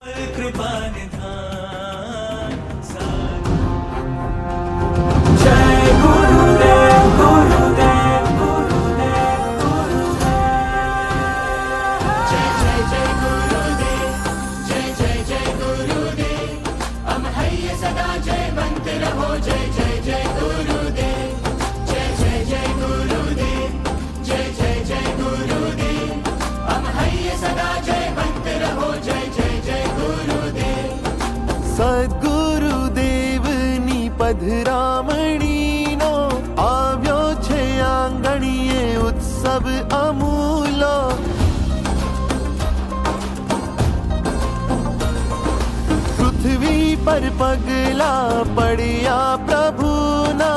कृपा निधान સદગુરુદેવની પધરામણીનો આવ્યો છે આંગણીએ ઉત્સવ અમૂલો. પૃથ્વી પર પગલા પડ્યા પ્રભુના,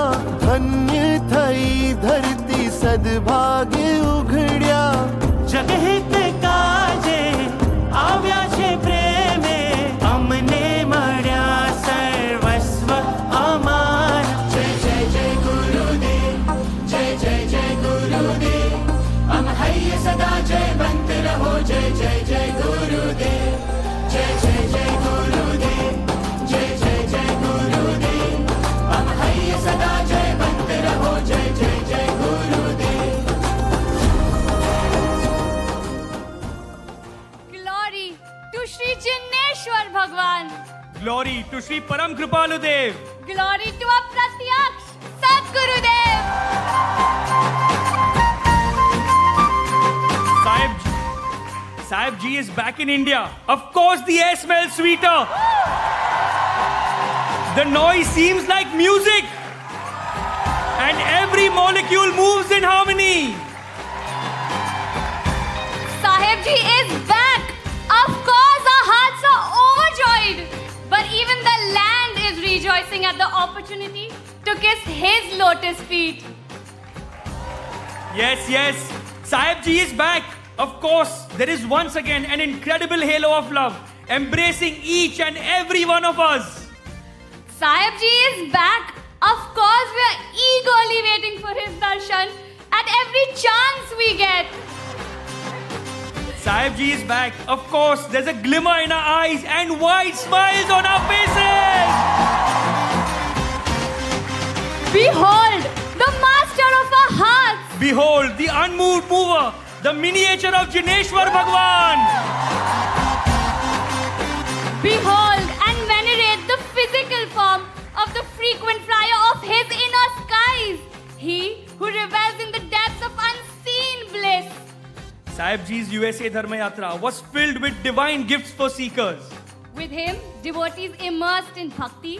ધન્ય થઈ ધરતી સદભાગ્ય ઉઘડ્યા. જગહિત કાજે આવ્યા છે પ્રેમે, અમને મળ્યા સર્વસ્વ અમાર. જય જય જય ગુરુદેવ, જય જય જય ગુરુદેવ, हम हइये सदा जयवंत रहो. जय जय जय गुरुदेव, जय जय जय गुरुदेव, जय जय जय गुरुदेव, हम हइये सदा जयवंत रहो. जय जय जय गुरुदेव. Glory to Shri Jinneshwar Bhagwan. Glory to Shri Param Kripaludev. Glory to our Pratyaksh Sadgurudev. Sahib Ji is back in India. Of course the air smells sweeter. The noise seems like music. And every molecule moves in harmony. Sahib Ji is back. Of course our hearts are overjoyed. But even the land is rejoicing at the opportunity to kiss his lotus feet. Yes, yes. Sahib Ji is back. Of course, there is once again an incredible halo of love embracing each and every one of us. Sahib Ji is back. Of course, we are eagerly waiting for his darshan at every chance we get. Sahib Ji is back. Of course, there's a glimmer in our eyes and wide smiles on our faces. Behold, the master of our hearts. Behold, the unmoved mover, the miniature of Jineshwar Bhagwan. Behold and venerate the physical form of the frequent flyer of his inner skies. He who revels in the depths of unseen bliss. Sahib Ji's USA Dharma Yatra was filled with divine gifts for seekers. With him, devotees immersed in bhakti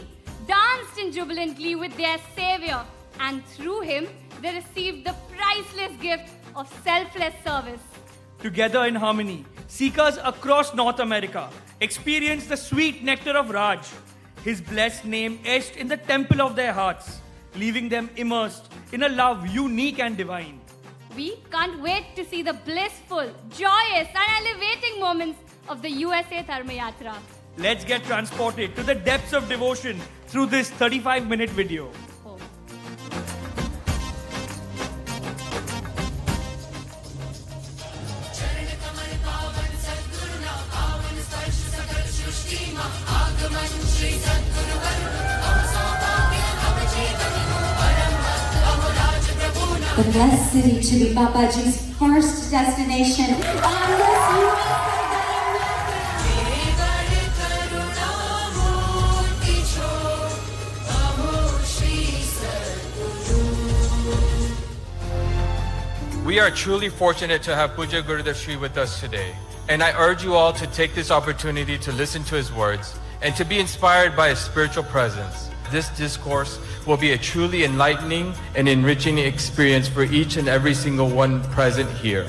danced in jubilantly with their savior, and through him they received the priceless gift of selfless service. Together in harmony, seekers across North America experienced the sweet nectar of Raj, his blessed name etched in the temple of their hearts, leaving them immersed in a love unique and divine. We can't wait to see the blissful, joyous and elevating moments of the USA Dharma Yatra. Let's get transported to the depths of devotion through this 35-minute video. The blessed city to be Babaji's first destination on this We are truly fortunate to have Pujya Gurudev Shri with us today. And I urge you all to take this opportunity to listen to his words and to be inspired by his spiritual presence. This discourse will be a truly enlightening and enriching experience for each and every single one present here.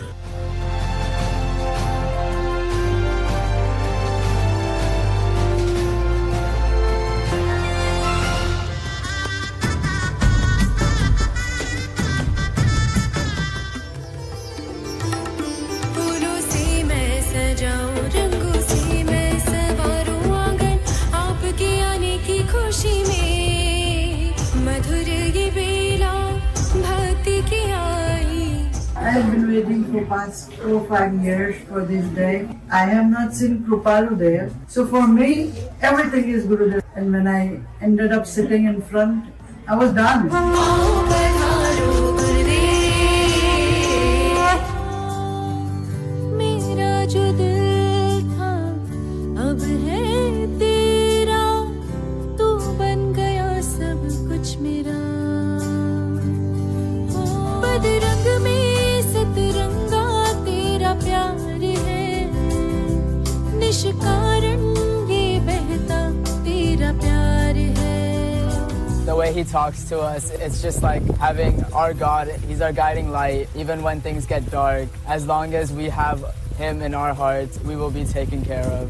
I have been waiting for past 4 or 5 years for this day. I have not seen Kripalu there. So for me, everything is Gurudev. And when I ended up sitting in front, I was done. The way he talks to us, it's just like having our God. He's our guiding light. Even when things get dark, as long as we have him in our hearts, we will be taken care of.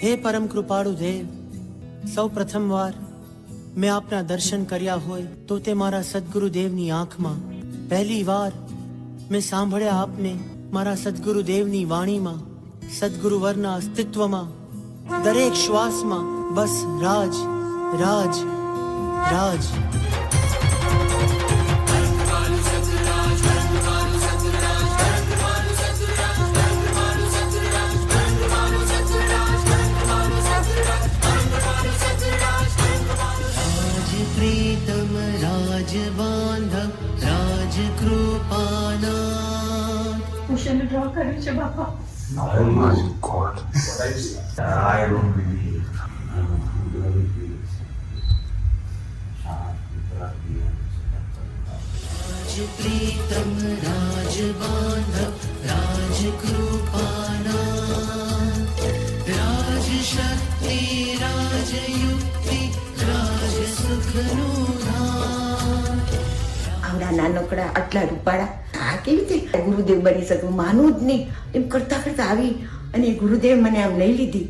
હે પરમ કૃપાળુ દેવ, સૌ પ્રથમવાર મેં આપના દર્શન કર્યા હોય તો તે મારા સદગુરુદેવની આંખમાં પહેલી વાર મેં સાંભળ્યા આપને મારા સદગુરુદેવની વાણીમાં, સદગુરુવરના અસ્તિત્વમાં, દરેક શ્વાસમાં બસ રાજ રાજ રાજ. प्रीतम राज बांधव राज कृपाना. Kushal draw કર્યું છે બાપા. Oh my God. I don't believe. राज प्रीतम राज बांधव राज कृपाना. राज शक्ति राज युक्ति राज सुखनो धाम. આવડા નાનકડા આટલા રૂપાળા આ કેવી રીતે ગુરુદેવ બની શકું? માનું જ નહીં. એમ કરતા કરતા આવી અને ગુરુદેવ મને આમ લઈ લીધી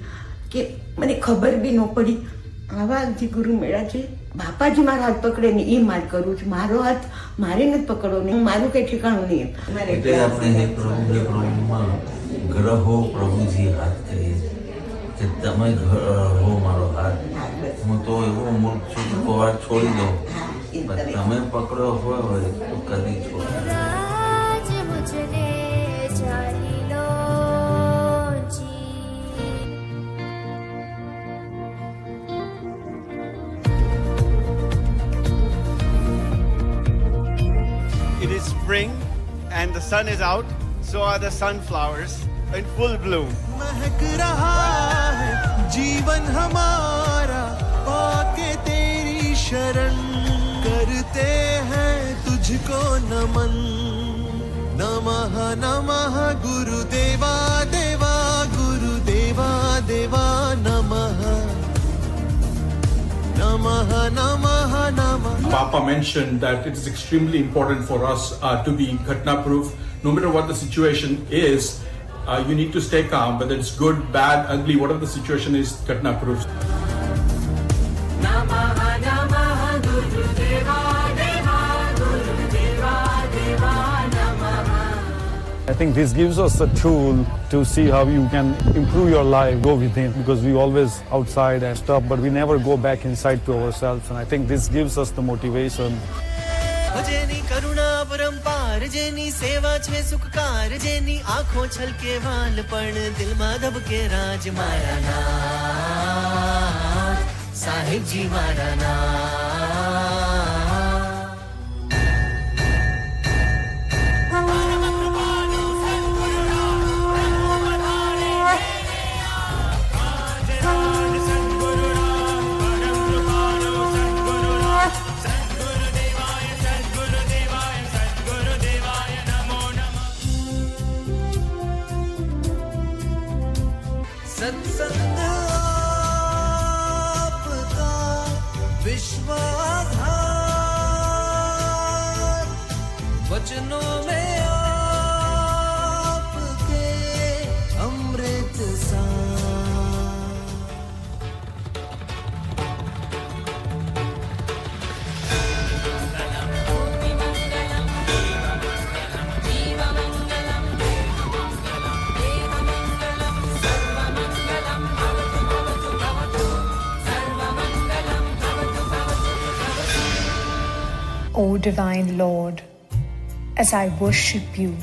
કે મને ખબર બી ન પડી. આવા જે ગુરુ મેળા છે, બાપાજી મારો હાથ પકડે ને એ માર કરું છું. મારો હાથ મારે નથી પકડવો ને મારું કઈ ઠેકાણું નહીં. એટલે આપણે હે પ્રભુમાં ગ્રહો પ્રભુજી હાથ કહીએ કે તમે હો મારો હાથ. હું તો એવો મૂર્ખ છું કે કોઈ વાર છોડી દઉં, પણ તમે પકડ્યો હોય તો કદી છોડો. It is spring and the sun is out, so are the sunflowers in full bloom. महक रहा है जीवन हमारा, पाके तेरी शरण करते हैं तुझको नमन. नमः नमः गुरुदेवा देवा गुरुदेवा देवा नमः. Namaha, namaha, namaha. Papa mentioned that it is extremely important for us to be Ghatna proof. No matter what the situation is, you need to stay calm, whether it's good, bad, ugly, whatever the situation is, Ghatna proof. Namaha, namaha, Gurudeva, Deva, Gurudeva, Deva, namaha. I think this gives us a tool to see how you can improve your life, go within, because we always outside and stuff, but we never go back inside to ourselves, and I think this gives us the motivation. જેની કરુણા પરંપાર, જેની સેવા છે સુખકાર, જેની આંખો છલકે વાલ પણ દિલમાં ધબકે રાજ. મારા નાથ સાહેબજી મારા નાથ. सत्संग आपका विश्वाधार, वचनों में आपके अमृत सा O Divine Lord, as I worship you,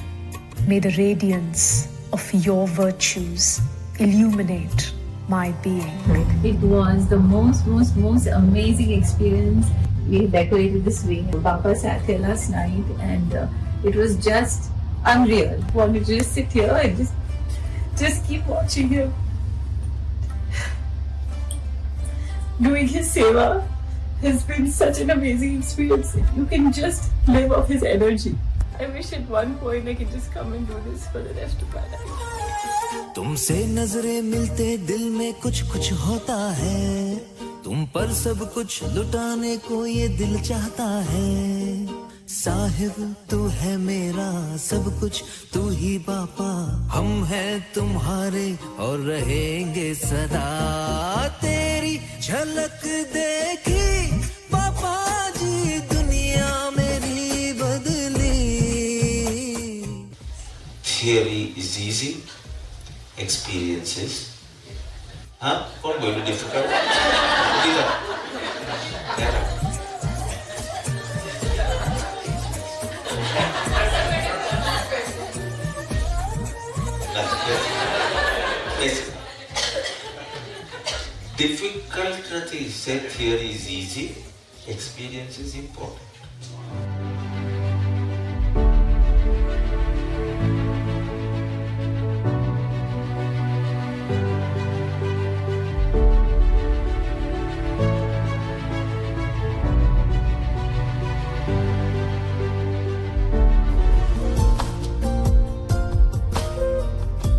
may the radiance of your virtues illuminate my being. It was the most amazing experience. We decorated this wing. Bappa sat here last night and it was just unreal. I wanted to just sit here and just keep watching him. Doing his seva has been such an amazing experience. You can just live off his energy. I wish at one point I could just come and do this for the rest of my life. तुमसे नजरें मिलते दिल में कुछ कुछ होता है, तुम पर सब कुछ लुटाने को ये दिल चाहता है। साहिब तू है मेरा सब कुछ, तू ही बापा, हम हैं तुम्हारे और रहेंगे सदा। तेरी झलक देखी पापा जी दुनिया मेरी बदली। Theory is easy, experiences or very difficult. Difficult is say theory is easy, experience is important.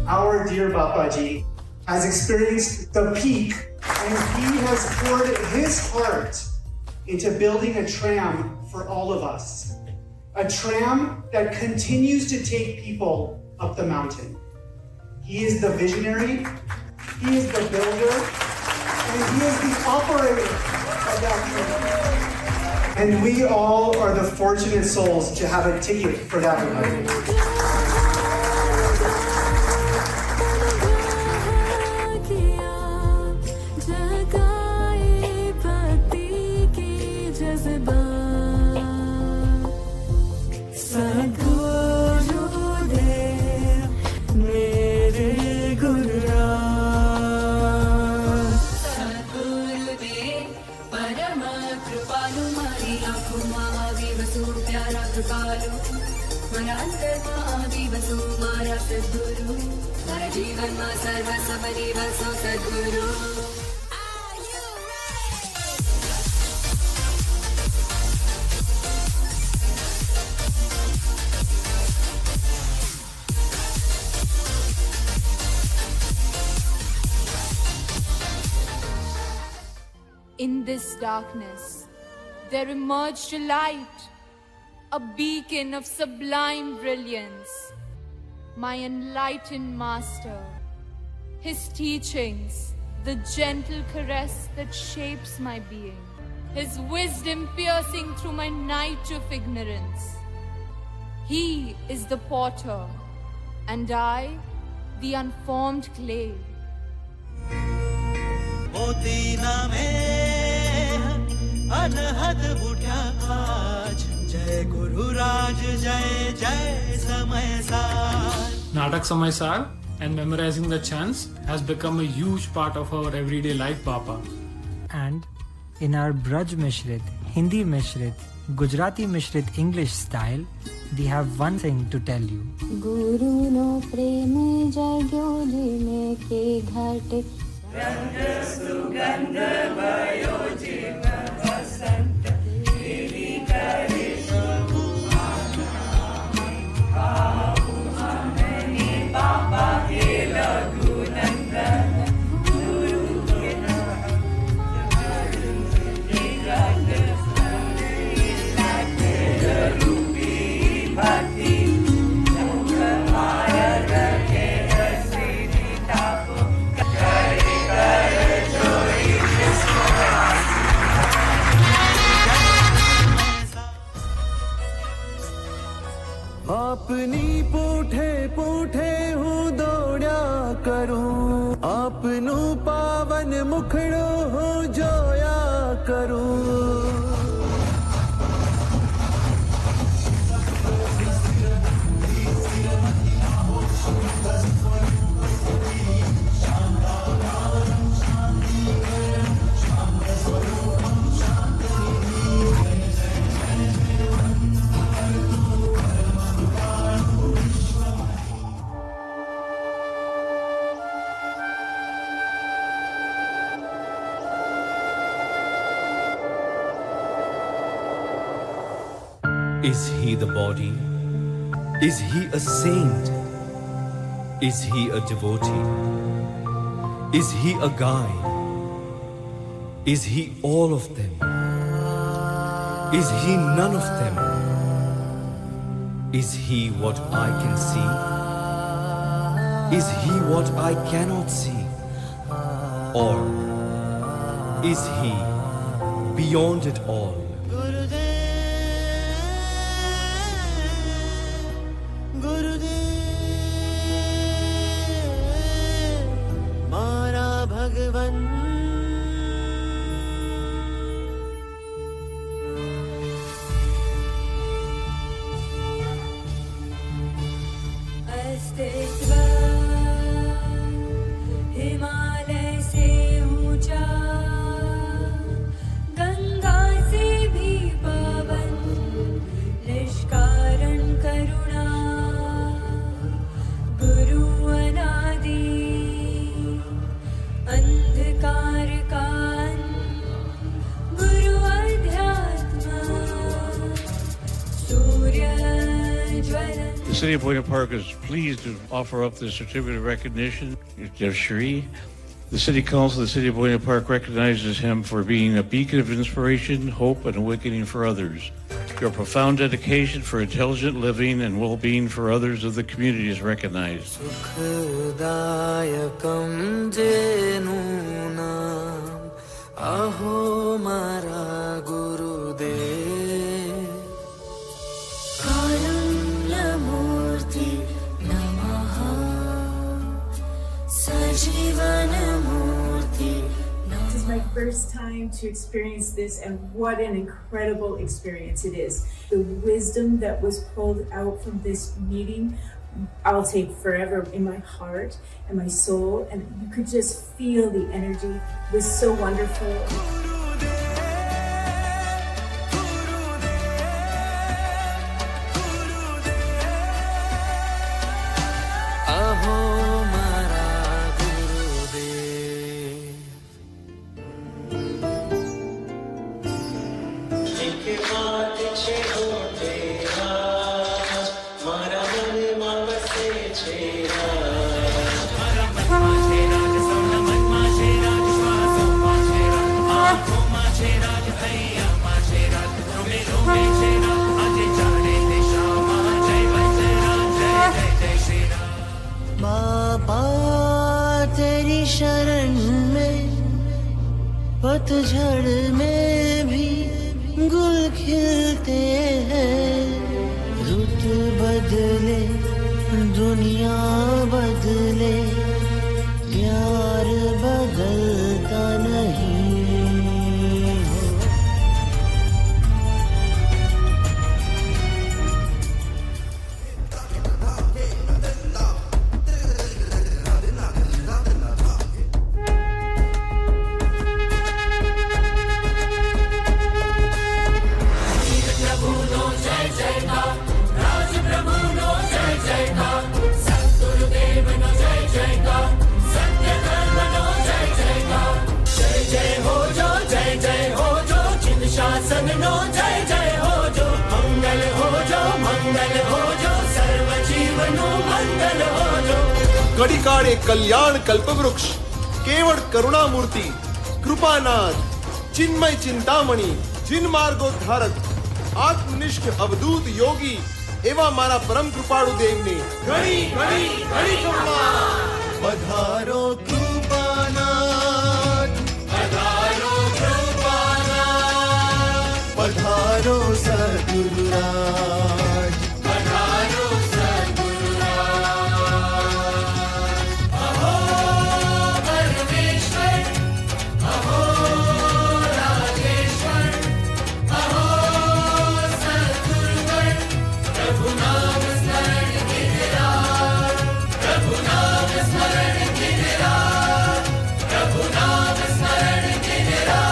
Our dear Bapaji has experienced the peak, and he has poured his heart into building a tram for all of us. A tram that continues to take people up the mountain. He is the visionary, he is the builder, and he is the operator of that tram. And we all are the fortunate souls to have a ticket for that ride. In this darkness, there emerged a light, a beacon of sublime brilliance. My enlightened master, his teachings, the gentle caress that shapes my being, his wisdom piercing through my night of ignorance. He is the potter, and I, the unformed clay. मोती नामे अनहद उठा आज, जय गुरु राज जय जय समय सार। Natak Samay Sar and memorizing the chants has become a huge part of our everyday life, Papa. And in our Braj Mishrit, Hindi Mishrit, Gujarati Mishrit English style, we have one thing to tell you. Guru no prem jagyo jine ke ghate रंग सुगंध भयो जीवन वसंत तेरी करे आओ हमने बाबा के लघु नंदन गुरु के रंग रूपी भक्ति माया रखे हसीनी ताप अपनी पूठे पूठे हूँ दौड़ा करूँ, अपनू पावन मुखड़ो हूँ जोया करूँ। Is he the body? Is he a saint? Is he a devotee? Is he a guide? Is he all of them? Is he none of them? Is he what I can see? Is he what I cannot see? Or is he beyond it all? Himalaya से ऊंचा, गंगा से भी पावन, निष्कारण करुणा, गुरु अनादि, अंधकार का गुरु अध्यात्म, सूर्य ज्वलन. The City of Buena Park is pleased to offer up this certificate of recognition to Shri. The City Council of the City of Buena Park recognizes him for being a beacon of inspiration, hope, and awakening for others. Your profound dedication for intelligent living and well-being for others of the community is recognized. Aho Mara Gurudev, Karunyamurti Namaha, Sajivanamurti. This is my first time to experience this, and what an incredible experience it is. The wisdom that was pulled out from this meeting, I'll take forever in my heart and my soul, and you could just feel the energy. It was so wonderful. पतझड़ में भी गुल खिलते हैं, रुत बदले दुनिया बदले, प्यार बदलता नहीं। शासन नो जय जय हो जो, मंगल हो जो, सर्व जीवनो मंगल हो जो। कड़िकाड़े कल्याण कल्प वृक्ष, केवड़ करुणामूर्ति, कृपानाथ, चिन्मय चिंतामणि, जिन मार्गोद्धारक, आत्मनिष्ठ अवधूत योगी एवं मारा परम कृपाळु देव ने घड़ी घड़ी घड़ी करुणा। पधारो कृपानाथ, पधारो कृपानाथ, पधारो सद्गुरुराज, पधारो सद्गुरुराज। अहो परमेश्वर, अहो राजेश्वर, अहो सद्गुरुवर, प्रभु नाम स्मरण गिरिराज, प्रभु नाम स्मरण गिरिराज, प्रभु नाम स्मरण गिरिराज।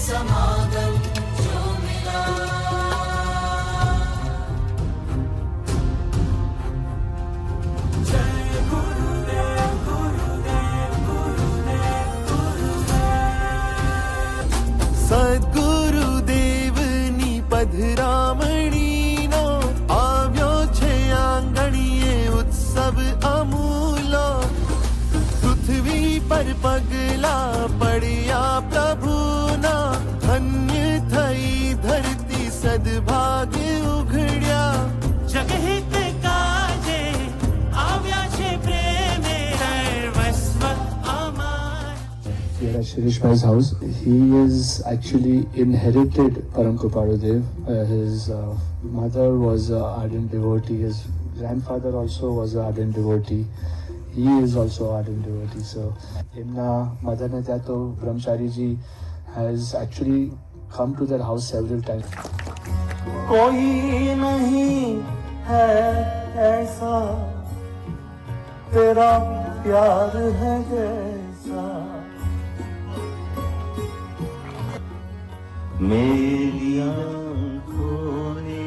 समागम जो मिला। जय गुरुदेव गुरुदेव गुरुदेव गुरुदेव। सद्गुरुदेवनी पधरामणीनो આવ્યો છે આંગણીએ ઉત્સવ અમૂલો પૃથ્વી પર પગલા પડ્યા પ્રભુના ધન્ય થઈ ધરતી સદભાગ્ય ઉઘડ્યા જગહિત કાજે આવ્યા છે પ્રેમે સર્વસ્વ અમાર. Here at Shirish Bhai's house, he is actually inherited Param Kripalu Dev. His mother was an ardent devotee. His grandfather also was an ardent devotee. He is also an ardent devotee. So, Imna mother ne to Brahmachari ji has actually come to their house several times. कोई नहीं है ऐसा तेरा प्यार है जैसा मेरी आँखों ने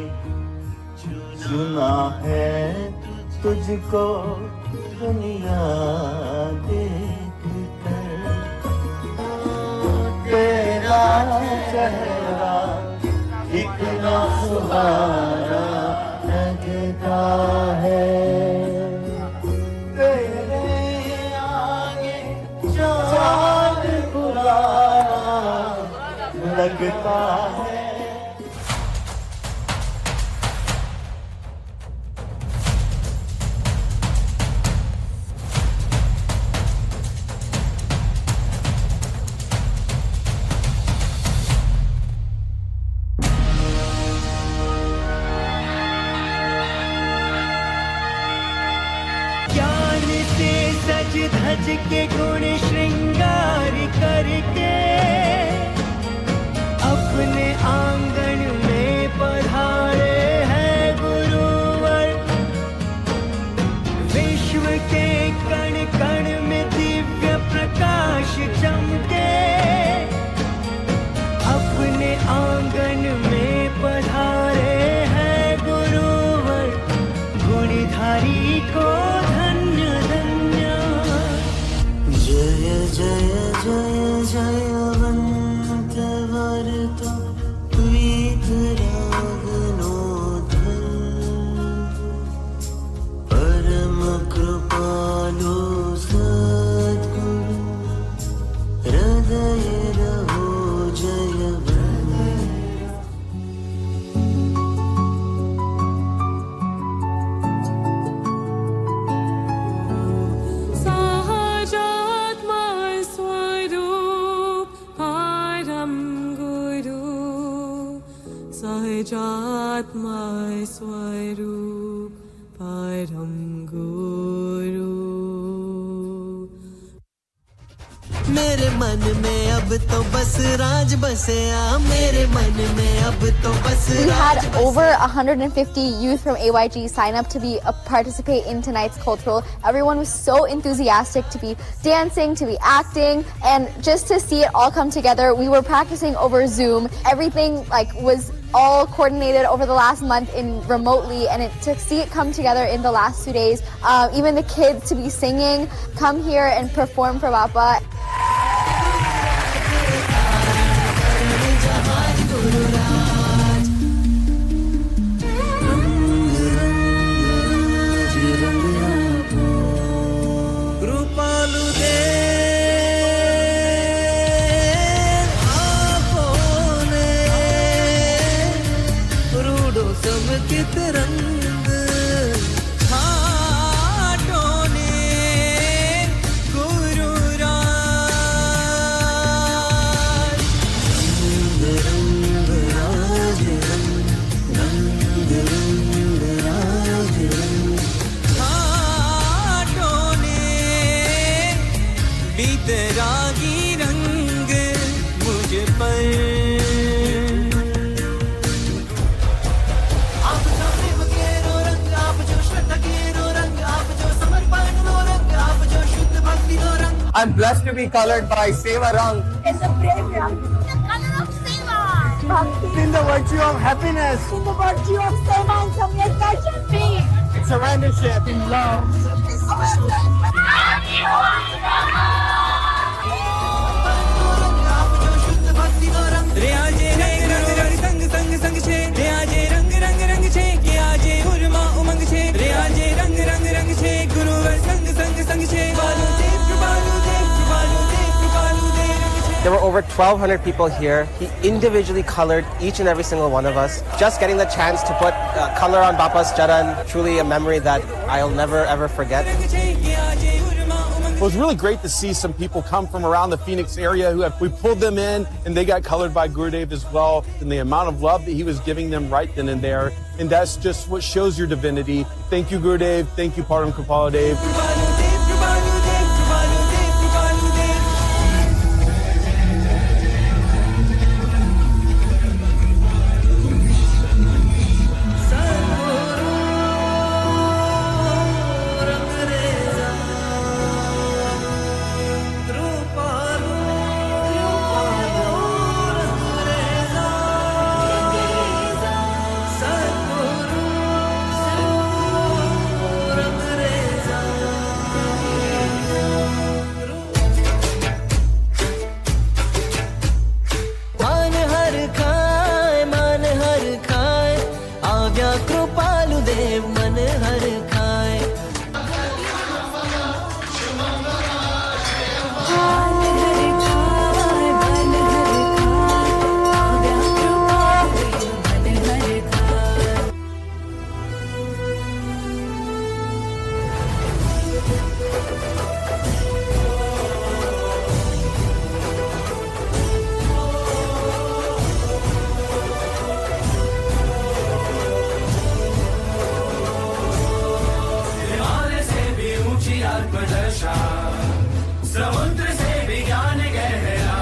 चुना है तुझको दुनिया देख कर तेरा चेहरा इतना सुहाना लगता है तेरे आगे चाँद पुराना लगता है. ज्ञान से सज धज के गुण श्रृंगार करके अपने आंगन में पधारे हैं गुरुवर. विश्व के कण कण में दिव्य प्रकाश चमके अपने आंगन में पधारे हैं गुरुवर. गुणधारी को धन्य धन्य. जय जय जय जयवंत वर्तो परम कृपालु सद्गुरु हृदय रहो जयवंत. सहजात्मा स्वरूप परम गुरु. सहजात्मा स्वरूप परम गुरु. मेरे मन में अब तो बस राज बसे आ. मेरे मन में अब तो बस We had over 150 youth from AYG sign up to be participate in tonight's cultural. Everyone was so enthusiastic to be dancing, to be acting, and just to see it all come together. We were practicing over Zoom. Everything was all coordinated over the last month remotely, and to see it come together in the last 2 days. Even the kids to be singing, come here and perform for Bappa. कित रंग छाटों ने गुरु राज. रंग राज रंग रंग राज रंग छाटों ने बीतरागी रंग मुझ पर. I'm blessed to be colored by Seva Rang. It's a brave rang, the color of bhakti, in the virtue of happiness, in the virtue of seva and samyakdashan, peace, surrendership, in love. There were over 1,200 people here. He individually colored each and every single one of us. Just getting the chance to put color on Bapa's charan, truly a memory that I'll never ever forget. It was really great to see some people come from around the Phoenix area we pulled them in and they got colored by Gurudev as well, and the amount of love that he was giving them right then and there. And that's just what shows your divinity. Thank you, Gurudev. Thank you, Param Kripaladev.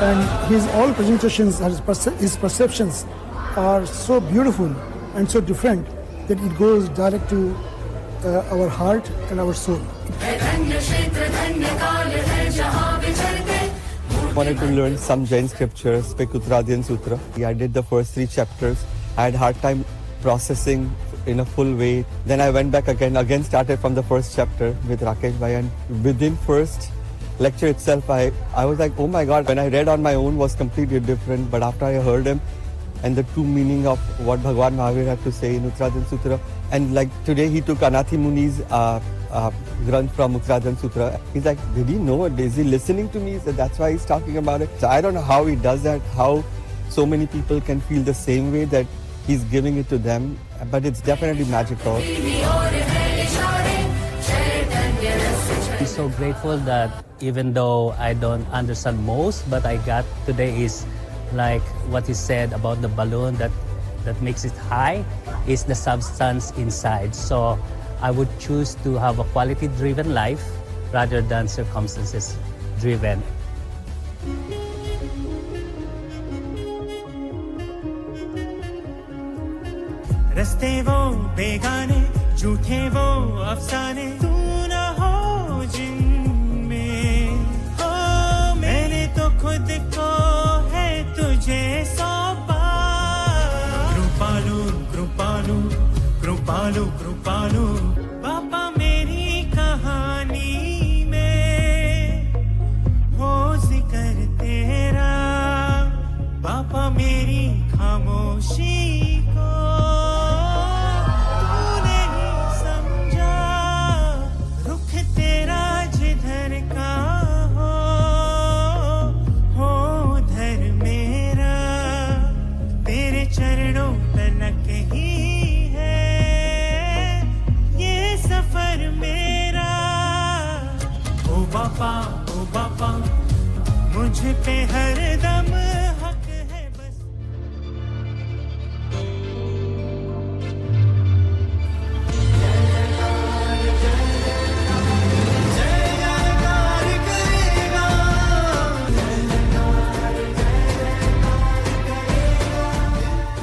And his all presentations, his perceptions are so beautiful and so different that it goes direct to our heart and our soul. I wanted to learn some Jain scriptures, pick Uttarayan Sutra. I did the first 3 chapters. I had a hard time processing in a full way. Then I went back again started from the first chapter with Rakesh Bhai, and within first lecture itself, I was like, oh my God, when I read on my own was completely different. But after I heard him and the true meaning of what Bhagwan Mahavir had to say in Uttarayan Sutra, and like today he took Anathi Muni's Granth from Uttarayan Sutra. He's like, did he know it? Is he listening to me? So that's why he's talking about it. So I don't know how he does that, how so many people can feel the same way that he's giving it to them. But it's definitely magical. I'm so grateful that even though I don't understand most, but I got today is like what he said about the balloon that makes it high is the substance inside. So I would choose to have a quality-driven life rather than circumstances-driven. रस्ते वो बेगाने झूठे वो अफसाने तू न हो जिनमें हो मैंने तो खुद को है तुझे सौंपा कृपालु कृपालु कृपालु कृपालु पापा मेरी कहानी में हो जिक्र तेरा पापा मेरी खामोशी को चरणों तनक ही है ये सफर मेरा ओ बापा मुझ पे हरदम हक है बस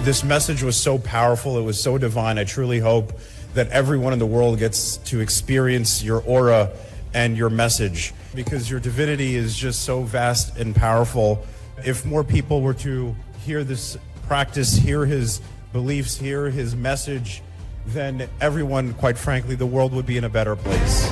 This message was so powerful, it was so divine. I truly hope that everyone in the world gets to experience your aura and your message, because your divinity is just so vast and powerful. If more people were to hear this practice, hear his beliefs, hear his message, then everyone, quite frankly, the world would be in a better place.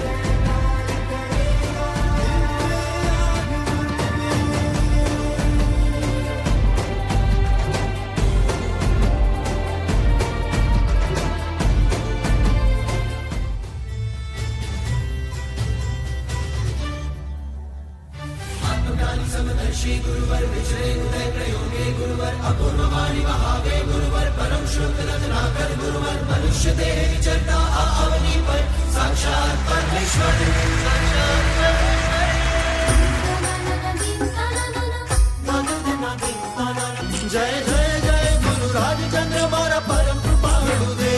जय जय जय गुरु राजचंद्र मारा परम कृपाळु दे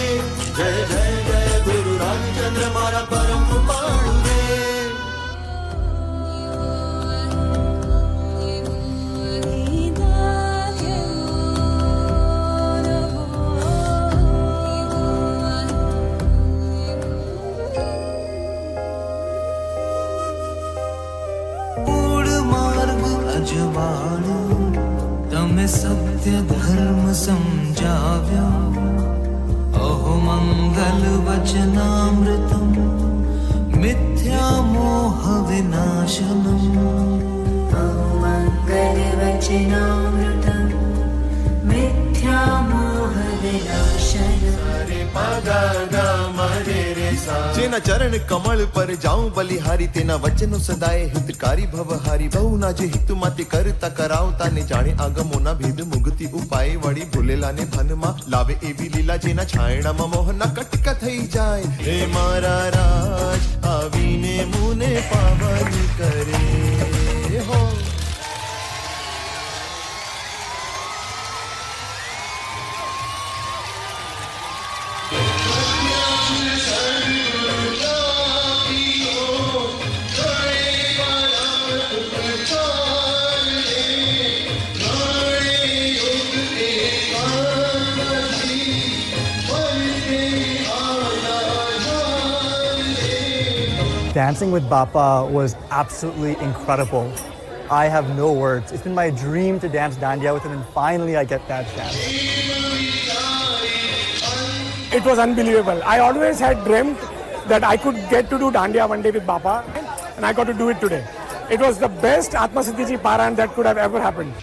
जय जय जय गुरु राजचंद्र मारा परम कृपाळु दे अजवाणु तमे सत्य धर्म समझाव्यो अहो मंगल वचनामृतम मिथ्या मोह विनाशनम अहो मंगल वचनामृतम मिथ्या मोह विनाशनम रे पगा गा मरे रे सा जेना चरण कमल पर जाऊं बलिहारी तेना वचन सदाए हितकारी भवहारी बहु ना जे हित माते करता कराव ताने जाने आगमोना भेद मुक्ति उपाय वड़ी भूलेला ने धनमा लावे एवी लीला जेना छायणा में मोहना कटका थई जाए हे मारा राज आवीने मुने पावन करे हो Dancing with Bappa was absolutely incredible. I have no words. It's been my dream to dance Dandiya with him, and finally I get that chance. It was unbelievable. I always had dreamt that I could get to do Dandiya one day with Bappa, and I got to do it today. It was the best Atma Siddhi Ji Paran that could have ever happened.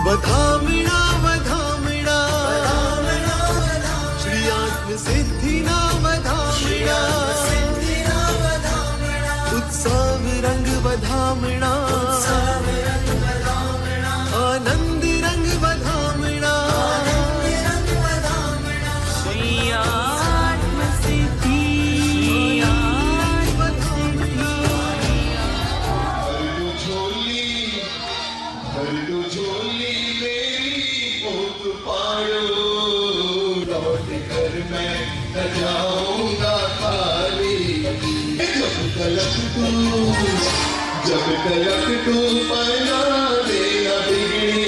वधामिणा वधामिणा Shri आत्म सिद्धि ना वधामिणा उत्सव रंग वधामिणा आनंद रंग वधामिणा श्री आत्म सिद्धि जाऊंगा खाली जब तलक तू पहना देना बिगड़ी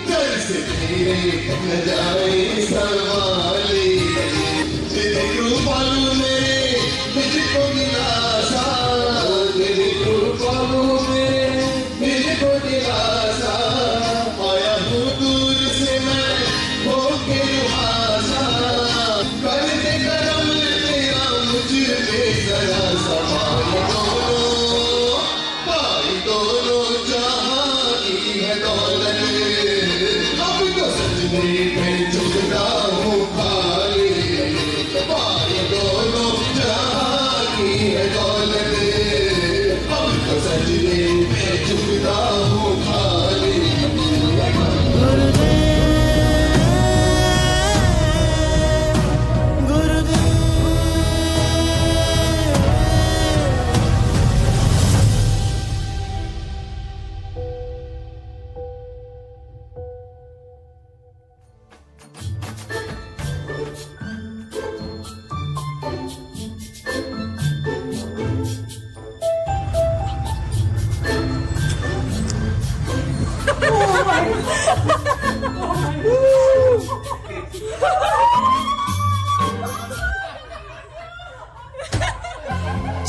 घर से तेरे न जाए सवाली तेरे कृपालु में मुझको दिलासा तेरे कृपालु में मुझको दिलासा आया हूँ दूर से मैं होके रुहासा करते करम तेरा मुझ में जरा सवाल दो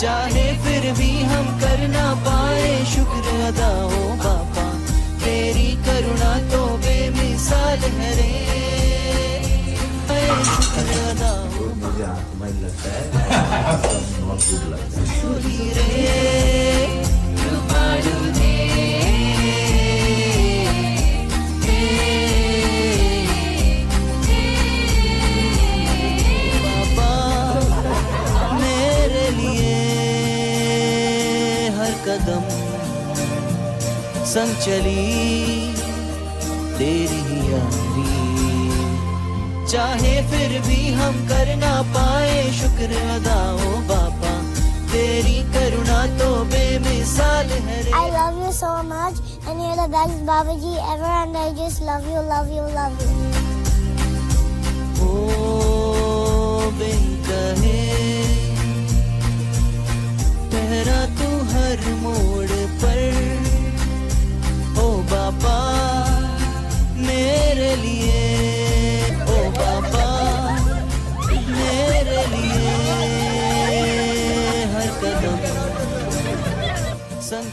चाहे फिर भी हम कर ना पाए शुक्र अदा हो बापा, तेरी करुणा तो बेमिसाल है रे, शुक्र अदा हो। मुझे तुम्हें लगता है बहुत गुड लगता है रे कृपालु दे बाबा, मेरे लिए हर कदम संग चली तेरी यारी, चाहे फिर भी हम कर ना पाए शुक्र अदा हो बापा, तेरी करुणा तो बेमिसाल है रे। I love you so much and you're the best Babaji ever and I just love you, love you, love you. ओ बिन कहे ठहरा तू हर मोड़ पर, ओ बाबा मेरे लिए, ओ बाबा मेरे लिए हर कदम संग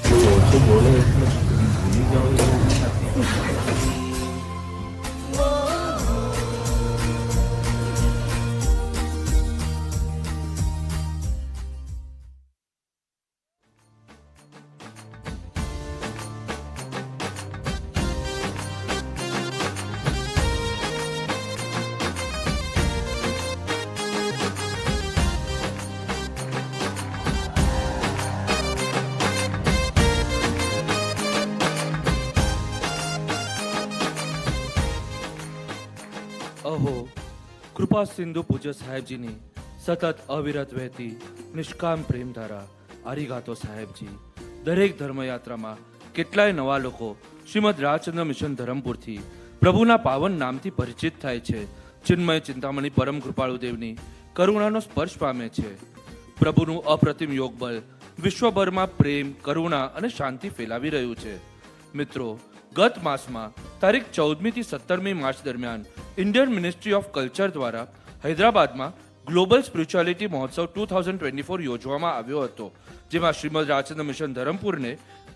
अहो कृपा सिंधु पूज्य साहेब जी ने सतत अविरत वહેતી નિષ્કામ પ્રેમ ધારા આરીગાતો સાહેબજી, દરેક ધર્મયાત્રામાં કેટલાય નવા લોકો શ્રીમદ રાજચંદ્ર મિશન ધરમપુરથી પ્રભુના પાવન નામથી પરિચિત થાય છે. ચિન્મય ચિંતામણી પરમ કૃપાળુ દેવની કરુણાનો સ્પર્શ પામે છે. પ્રભુનું અપ્રતિમ યોગબળ વિશ્વભરમાં પ્રેમ, કરુણા અને શાંતિ ફેલાવી રહ્યું છે. મિત્રો, ગત માસમાં તારીખ 14મી થી 17મી માર્ચ દરમિયાન ઇન્ડિયન મિનિસ્ટ્રી ઓફ કલ્ચર દ્વારા હૈદરાબાદમાં ગ્લોબલ સ્પિરિચ્યુઆલિટી મહોત્સવ 2024 યોજવામાં આવ્યો હતો, જેમાં શ્રીમદ રાજચંદ્ર મિશન ધરમપુરને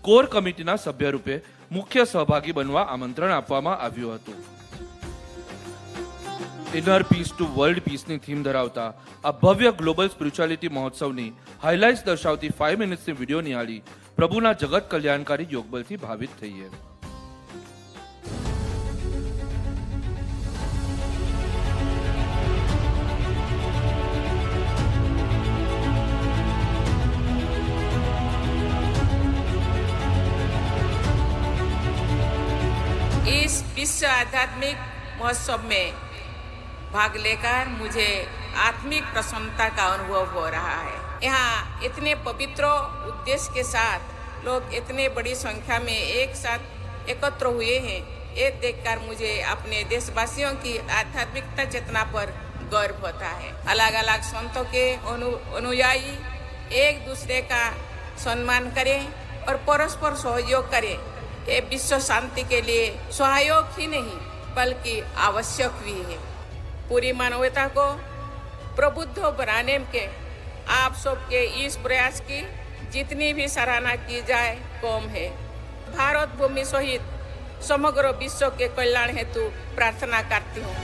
કોર કમિટીના સભ્યરૂપે મુખ્ય સહભાગી બનવા આમંત્રણ આપવામાં આવ્યું હતું. ઇનર પીસ ટુ વર્લ્ડ પીસની થીમ ધરાવતા આ ભવ્ય ગ્લોબલ સ્પિરિચ્યુઆલિટી મહોત્સવની હાઇલાઇટ્સ દર્શાવતી 5 મિનિટ્સની વિડીયો નિહાળી પ્રભુના જગત કલ્યાણકારી યોગબલથી ભાવિત થઈએ. इस विश्व आध्यात्मिक महोत्सव में भाग लेकर मुझे आत्मिक प्रसन्नता का अनुभव हो रहा है. यहाँ इतने पवित्र उद्देश्य के साथ लोग इतने बड़ी संख्या में एक साथ एकत्र हुए हैं, ये देखकर मुझे अपने देशवासियों की आध्यात्मिकता चेतना पर गर्व होता है. अलग अलग संतों के अनुयायी एक दूसरे का सम्मान करें और परस्पर सहयोग करें. ये विश्व शांति के लिए सहायक ही नहीं बल्कि आवश्यक भी है. पूरी मानवता को प्रबुद्ध बनाने के आप सबके इस प्रयास की जितनी भी सराहना की जाए कम है. भारत भूमि सहित समग्र विश्व के कल्याण हेतु प्रार्थना करती हूँ.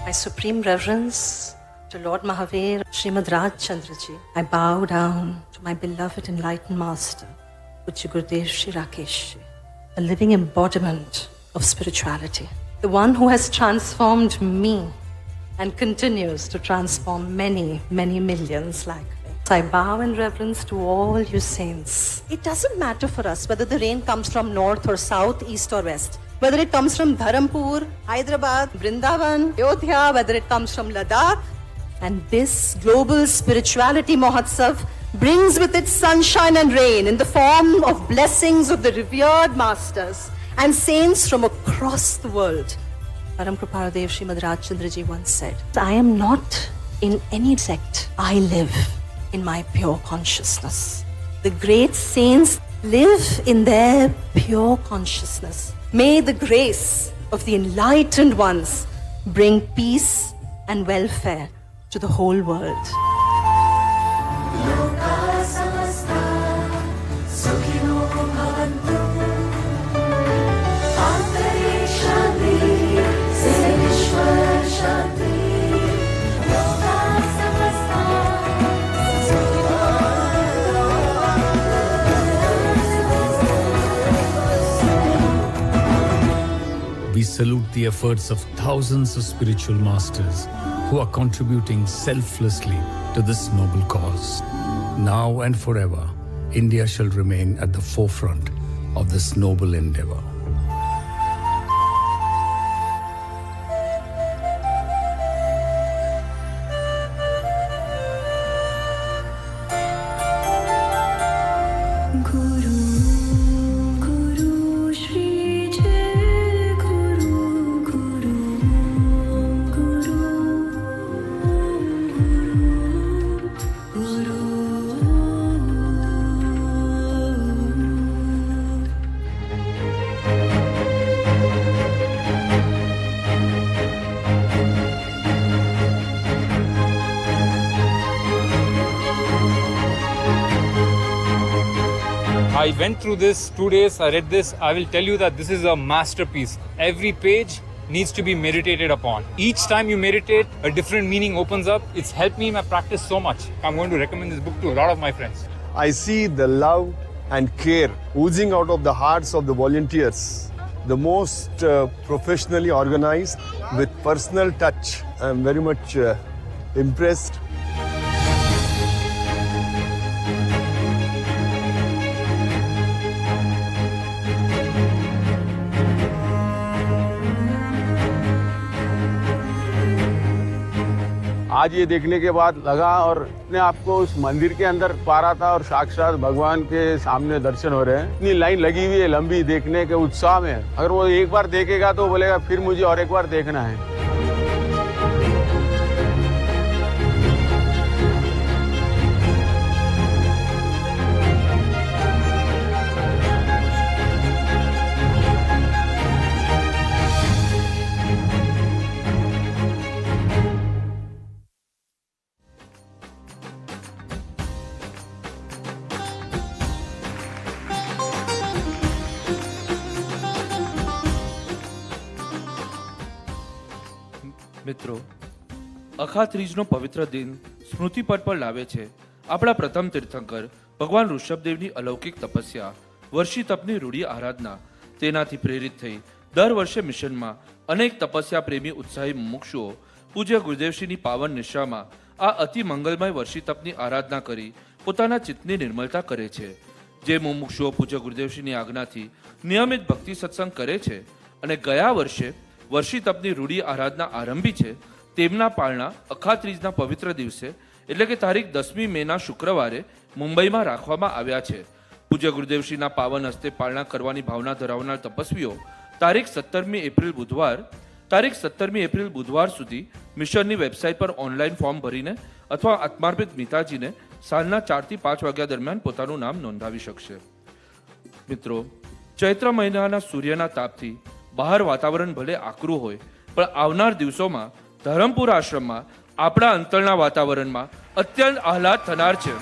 My supreme reverence to Lord Mahavir, Srimad Raj Chandra Ji. I bow down to my beloved enlightened master, Pujya Gurudev Shri Rakesh Ji, a living embodiment of spirituality, the one who has transformed me and continues to transform many, many millions like me. I bow in reverence to all you saints. It doesn't matter for us whether the rain comes from north or south, east or west. Whether it comes from Dharampur, Hyderabad, Vrindavan, Ayodhya, whether it comes from Ladakh, And this global spirituality Mahotsav brings with it sunshine and rain in the form of blessings of the revered masters and saints from across the world. Param Kripaludev Srimad Rajchandra Ji once said, I am not in any sect. I live in my pure consciousness. The great saints live in their pure consciousness. May the grace of the enlightened ones bring peace and welfare to the whole world. We salute the efforts of thousands of spiritual masters who are contributing selflessly to this noble cause. Now and forever, India shall remain at the forefront of this noble endeavor. I went through this 2 days, I read this. I will tell you that this is a masterpiece. Every page needs to be meditated upon. Each time you meditate, a different meaning opens up. It's helped me in my practice so much. I'm going to recommend this book to a lot of my friends. I see the love and care oozing out of the hearts of the volunteers. The most professionally organized with personal touch. I'm very much impressed. आज ये देखने के बाद लगा और अपने आप को उस मंदिर के अंदर पा रहा था और साक्षात भगवान के सामने दर्शन हो रहे हैं। इतनी लाइन लगी हुई है लंबी देखने के उत्साह में। अगर वो एक बार देखेगा तो बोलेगा फिर मुझे और एक बार देखना है। મિત્રો, અખા ત્રીજનો પવિત્ર દિન સ્મૃતિપટ પર લાવે છે આપણા પ્રથમ તીર્થંકર ભગવાન ઋષભદેવની અલૌકિક તપસ્યા, વર્ષી તપની રૂઢી આરાધના. તેનાથી પ્રેરિત થઈ દર વર્ષે મિશનમાં અનેક તપસ્યા પ્રેમી ઉત્સાહી મુમુક્ષુઓ પૂજ્ય ગુરુદેવશ્રીની પાવન નિશ્રામાં આ અતિ મંગલમય વર્ષી તપની આરાધના કરી પોતાના ચિત્તની નિર્મળતા કરે છે. જે મુમુક્ષુઓ પૂજ્ય ગુરુદેવશ્રીની આજ્ઞાથી નિયમિત ભક્તિ સત્સંગ કરે છે અને ગયા વર્ષે વર્ષી તપની રૂઢી આરાધના આરંભી છે, તેમના પારણા અખા ત્રીજના પવિત્ર દિવસે એટલે કે તારીખ 10મી મેના શુક્રવારે મુંબઈમાં રાખવામાં આવ્યા છે. પૂજ્ય ગુરુદેવશ્રીના પાવન હસ્તે પારણા કરવાની ભાવના ધરાવનાર તપસ્વીઓ તારીખ 17મી એપ્રિલ બુધવાર સુધી મિશનની વેબસાઇટ પર ઓનલાઈન ફોર્મ ભરીને અથવા આત્માર્પિત મિતાજીને સાંજના 4 થી 5 વાગ્યા દરમિયાન પોતાનું નામ નોંધાવી શકશે. મિત્રો, ચૈત્ર મહિનાના સૂર્યના તાપથી બહાર વાતાવરણ ભલે આકરું હોય, પણ આવનાર દિવસોમાં ધરમપુર આશ્રમમાં આપણા અંતરના વાતાવરણમાં અત્યંત આહલાદ થનાર છે.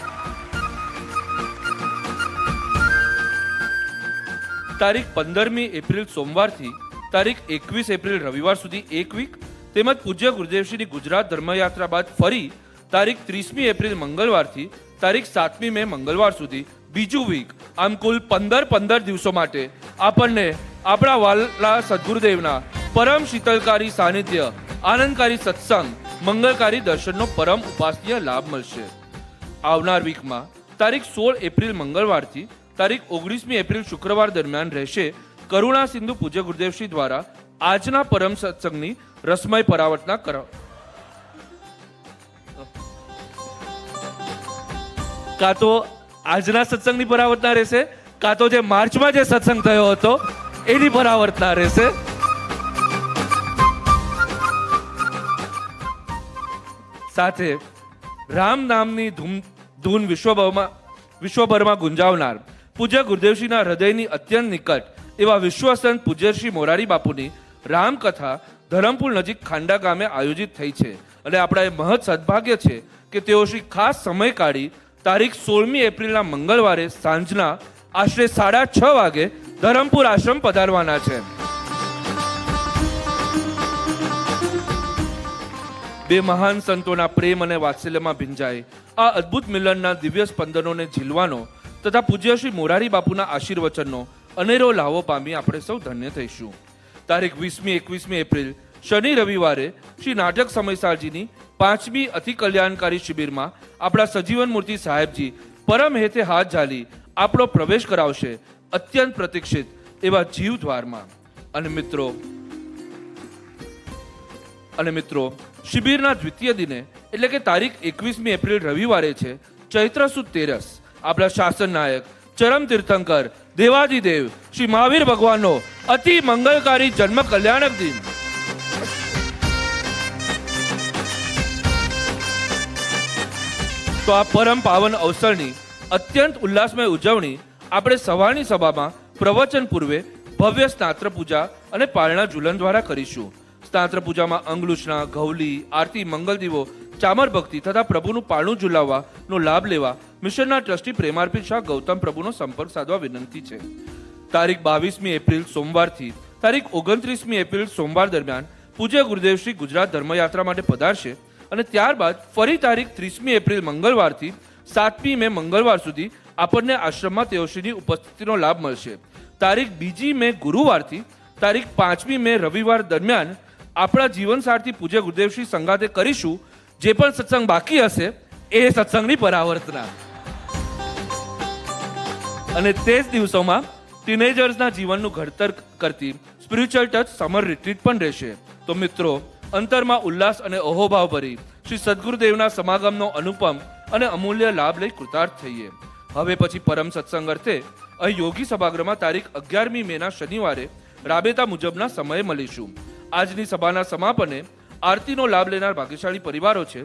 તારીખ 15મી એપ્રિલ સોમવારથી તારીખ 21 એપ્રિલ રવિવાર સુધી એક વીક, તેમજ પૂજ્ય ગુરુદેવશ્રીની ગુજરાત ધર્મયાત્રા બાદ ફરી તારીખ 30મી એપ્રિલ મંગળવારથી તારીખ 7મી મે મંગળવાર સુધી બીજું વીક, આમ કુલ 15 દિવસો માટે આપણને આપણા વાલા સદગુરુદેવના પરમ શીતલકારી સાનિધ્ય, આનંદકારી સત્સંગ, મંગલકારી દર્શનનો પરમ ઉપાસનીય લાભ મળશે. આવનાર વીકમાં તારીખ 16 એપ્રિલ મંગળવારથી તારીખ 19મી એપ્રિલ શુક્રવાર દરમિયાન રહેશે કરુણા સિંધુ પૂજ્ય ગુરુદેવશ્રી દ્વારા આજના પરમ સત્સંગની રસમય પરાવર્તના કાં તો આજના સત્સંગની પરાવર્તના રહેશે, કાં તો જે માર્ચમાં જે સત્સંગ થયો હતો એની પરાવર્તના રહેશે. સાથે રામ નામની ધૂન વિશ્વભરમાં ગુંજાવનાર પૂજ્ય ગુરુદેવશ્રીના હૃદયની અત્યંત નિકટ એવા વિશ્વસંત પૂજ્યશ્રી મોરારી બાપુની રામકથા ધરમપુર નજીક ખાંડા ગામે આયોજિત થઈ છે. અને આપણા એ મહત સદભાગ્ય છે કે તેઓ શ્રી ખાસ સમય કાઢી તારીખ 16મી એપ્રિલના મંગળવારે સાંજના આશરે 6:30 વાગે ધરમપુર આશ્રમ પધારવાના છે. બે મહાન સંતોના પ્રેમ અને વાત્સલ્યમાં ભીંજાય આ અદ્ભુત મિલનના દિવ્ય સ્પંદનોને ઝીલવાનો તથા પૂજ્ય શ્રી મોરારી બાપુના આશીર્વચનનો અનેરો લાવો પામી આપણે સૌ ધન્ય થઈશું. તારીખ 20મી-21મી એપ્રિલ શનિ રવિવારે શ્રી નાટક સમયસાલજીની 5મી અતિ કલ્યાણકારી શિબિરમાં આપણા સજીવન મૂર્તિ સાહેબજી પરમ હેતે હાથ ઝાલી આપણો પ્રવેશ કરાવશે અત્યંત પ્રતીક્ષિત એવા જીવ દ્વારમાં. અને મિત્રો શિબિરના દ્વિતીય દિને એટલે કે તારીખ 21મી એપ્રિલ રવિવારે છે ચૈત્ર સુદ 13, આપણા શાસન નાયક ચરમ તીર્થંકર દેવાધિદેવ શ્રી મહાવીર ભગવાનનો અતિ મંગલકારી જન્મ કલ્યાણક દિન. તો આ પરમ પાવન અવસરની અત્યંત ઉલ્લાસમય ઉજવણી આપણે સવારની સભામાં પ્રવચન પૂર્વે ભવ્ય સ્નાત્ર પૂજા અને પારણા ઝુલન દ્વારા કરીશું. સ્નાત્ર પૂજામાં અંગલુચના, ઘૌલી, આરતી, મંગલ દીવો, ચામર ભક્તિ તથા પ્રભુનું પારણું ઝુલાવવાનો લાભ લેવા મિશનના ટ્રસ્ટી પ્રેમાર્પિત શાહ ગૌતમ પ્રભુનો સંપર્ક સાધવા વિનંતી છે. તારીખ 22મી એપ્રિલ સોમવારથી તારીખ 29મી એપ્રિલ સોમવાર દરમિયાન પૂજ્ય ગુરુદેવ શ્રી ગુજરાત ધર્મયાત્રા માટે પધારશે અને ત્યારબાદ ફરી તારીખ 30મી એપ્રિલ મંગળવારથી 7મી મે મંગળવાર સુધી આપણને આશ્રમમાં તેઓશ્રીની ઉપસ્થિતિનો લાભ મળશે. તારીખ 2જી મે ગુરુવારથી તારીખ 5મી મે રવિવાર દરમિયાન આપણા જીવનસારથી પૂજ્ય ગુરુદેવશ્રી સંગાતે કરીશું જે પણ સત્સંગ બાકી હશે એ સત્સંગની પરાવર્તના. અને તે જ દિવસોમાં ટીનેજર્સના જીવનનું ઘડતર કરતી સ્પિરિચ્યુઅલ ટચ સમર રિટ્રીટ પણ રહેશે. તો મિત્રો, અંતરમાં ઉલ્લાસ અને અહોભાવ ભરી શ્રી સદગુરુદેવના સમાગમનો અનુપમ અને અમૂલ્ય લાભ લઈ કૃતાર્થ થઈએ. હવે પછી પરમ સત્સંગ અર્થે અહીં યોગી સભાગૃહમાં તારીખ 11મી મેના શનિવારે રાબેતા મુજબના સમયે મળીશું. આજની સભાના સમાપને આરતીનો લાભ લેનાર ભાગ્યશાળી પરિવારો છે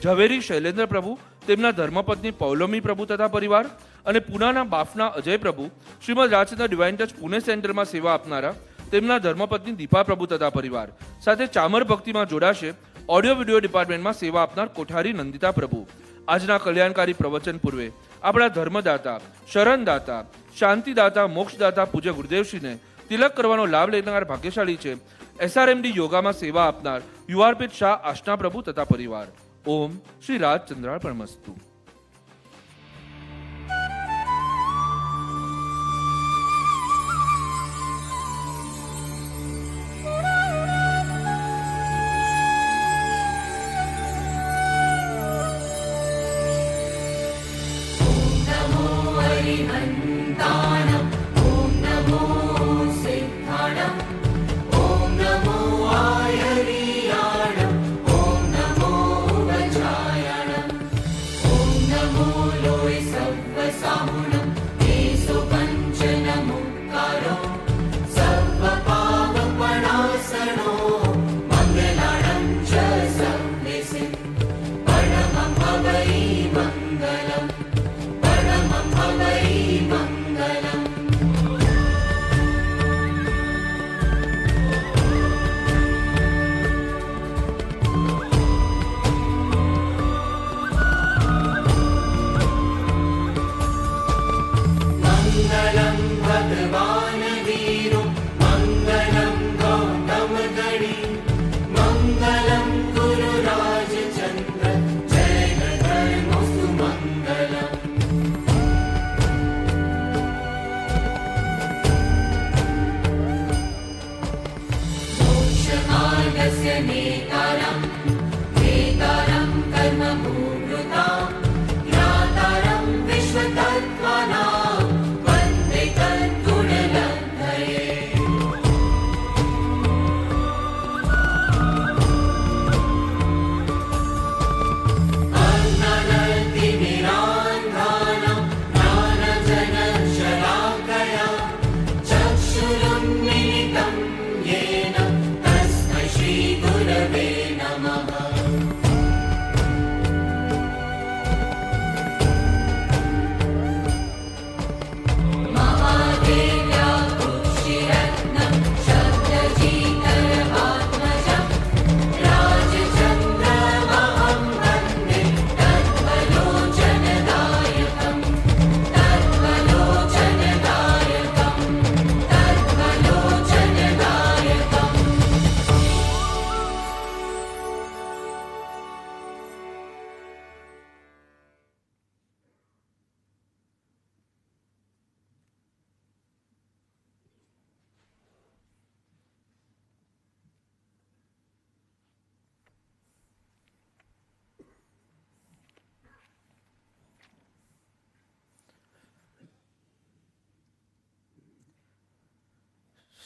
ઝવેરી શૈલેન્દ્ર પ્રભુ, તેમના ધર્મપત્ની પૌલોમી પ્રભુ તથા પરિવાર, અને પૂનાના બાફના અજય પ્રભુ, શ્રીમદ રાજચંદ્ર ડિવાઇન ટચ પુણે સેન્ટરમાં સેવા આપનારા તેમના ધર્મપત્ની દીપા પ્રભુ તથા પરિવાર, સાથે ચામર ભક્તિમાં જોડાશે ઓડિયો વિડિયો ડિપાર્ટમેન્ટમાં સેવા આપનાર કોઠારી નંદિતા પ્રભુ. આજના કલ્યાણકારી પ્રવચન પૂર્વે આપણા ધર્મદાતા, શરણદાતા, શાંતિદાતા, મોક્ષદાતા પૂજ્ય ગુરુદેવશ્રીને તિલક કરવાનો લાભ લેનાર ભાગ્યશાળી છે SRMD યોગામાં સેવા આપનાર યુઆરપિત શાહ આષ્ના પ્રભુ તથા પરિવાર. ઓમ શ્રી રાજચંદ્રાર્પણમસ્તુ.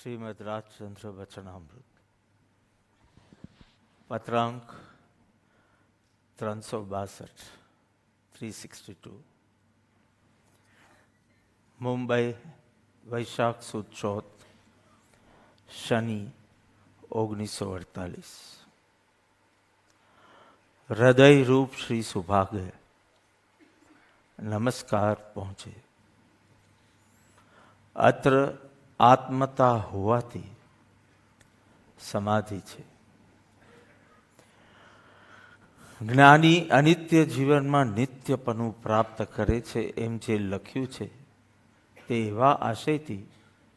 શ્રીમદ રાજચંદ્ર વચનામૃત પત્રાંક 362 362 મુંબઈ વૈશાખ સુદ ચોથ શનિ 1948 હૃદય રૂપ શ્રી સુભાગે નમસ્કાર પહોંચે. અત્ર આત્મતા હોવાથી સમાધિ છે. જ્ઞાની અનિત્ય જીવનમાં નિત્યપણું પ્રાપ્ત કરે છે એમ જે લખ્યું છે તે એવા આશયથી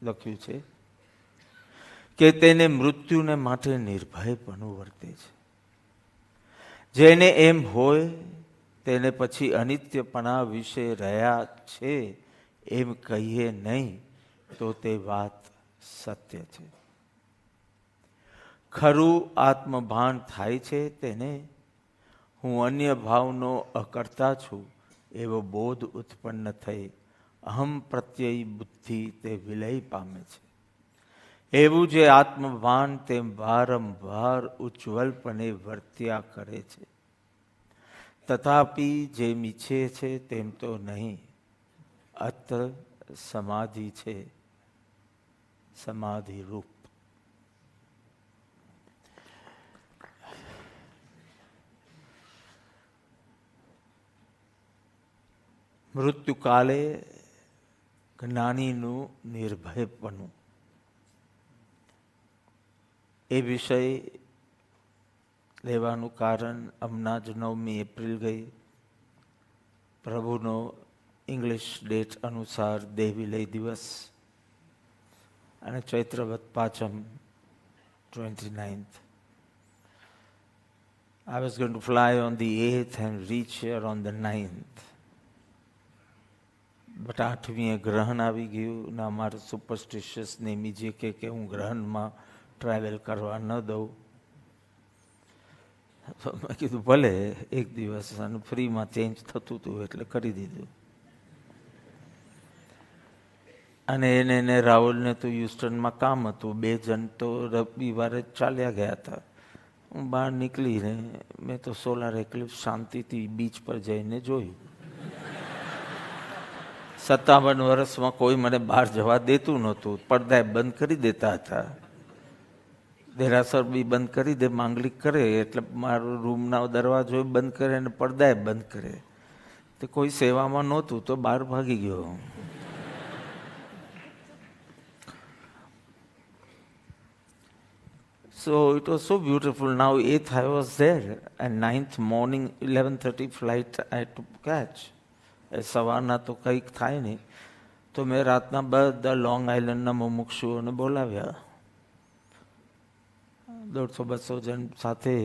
લખ્યું છે કે તેને મૃત્યુને માટે નિર્ભયપણું વર્તે છે. જેને એમ હોય તેને પછી અનિત્યપણા વિશે રહ્યા છે એમ કહીએ નહીં તો તે વાત સત્ય છે. ખરું આત્મભાન થાય છે તેને હું અન્ય ભાવનો અકર્તા છું એવો બોધ ઉત્પન્ન થઈ અહમ પ્રત્યય બુદ્ધિ તે વિલય પામે છે. એવું જે આત્મભાન તેમ વારંવાર ઉજ્જવલપણે વર્ત્યા કરે છે. તથાપિ જેમ ઈચ્છે છે તેમ તો નહીં. અત્ર સમાધિ છે, સમાધિ રૂપ. મૃત્યુકાલે જ્ઞાનીનું નિર્ભયપણું એ વિષય લેવાનું કારણ હમણાં જ 9મી એપ્રિલ ગઈ. પ્રભુનો ઇંગ્લિશ ડેટ અનુસાર દેવીલય દિવસ અને ચૈત્રવત પાંચમ 29th. I was going to fly on the 8th and reach here on the 9th. But 8મીએ ગ્રહણ આવી ગયું ને અમારે સુપરસ્ટિશિયસ નેમી જે કે હું ગ્રહણમાં ટ્રાવેલ કરવા ન દઉં. તો મેં કીધું ભલે એક દિવસ અને ફ્રીમાં ચેન્જ થતું હતું એટલે કરી દીધું. અને એને રાહુલને તો હ્યુસ્ટનમાં કામ હતું. 2 જણ તો રવિવારે ચાલ્યા ગયા હતા. હું બહાર નીકળીને મેં તો સોલાર એક્લિપ્સ શાંતિથી બીચ પર જઈને જોયું. 57 વર્ષમાં કોઈ મને બહાર જવા દેતું નહોતું. પડદા બંધ કરી દેતા હતા. દેરાસર બી બંધ કરી દે, માંગલિક કરે એટલે મારો રૂમના દરવાજો બંધ કરે અને પડદાએ બંધ કરે. તો કોઈ સેવામાં નહોતું તો બહાર ભાગી ગયો. So it was so beautiful. Now 8th I was there and 9th morning 11:30 flight I had to catch. સવારના તો કંઈક થાય નહીં તો મેં રાતના બધા લોંગ આઇલેન્ડના મુમુક્ષુઓને બોલાવ્યા. 150-200 જણ સાથે.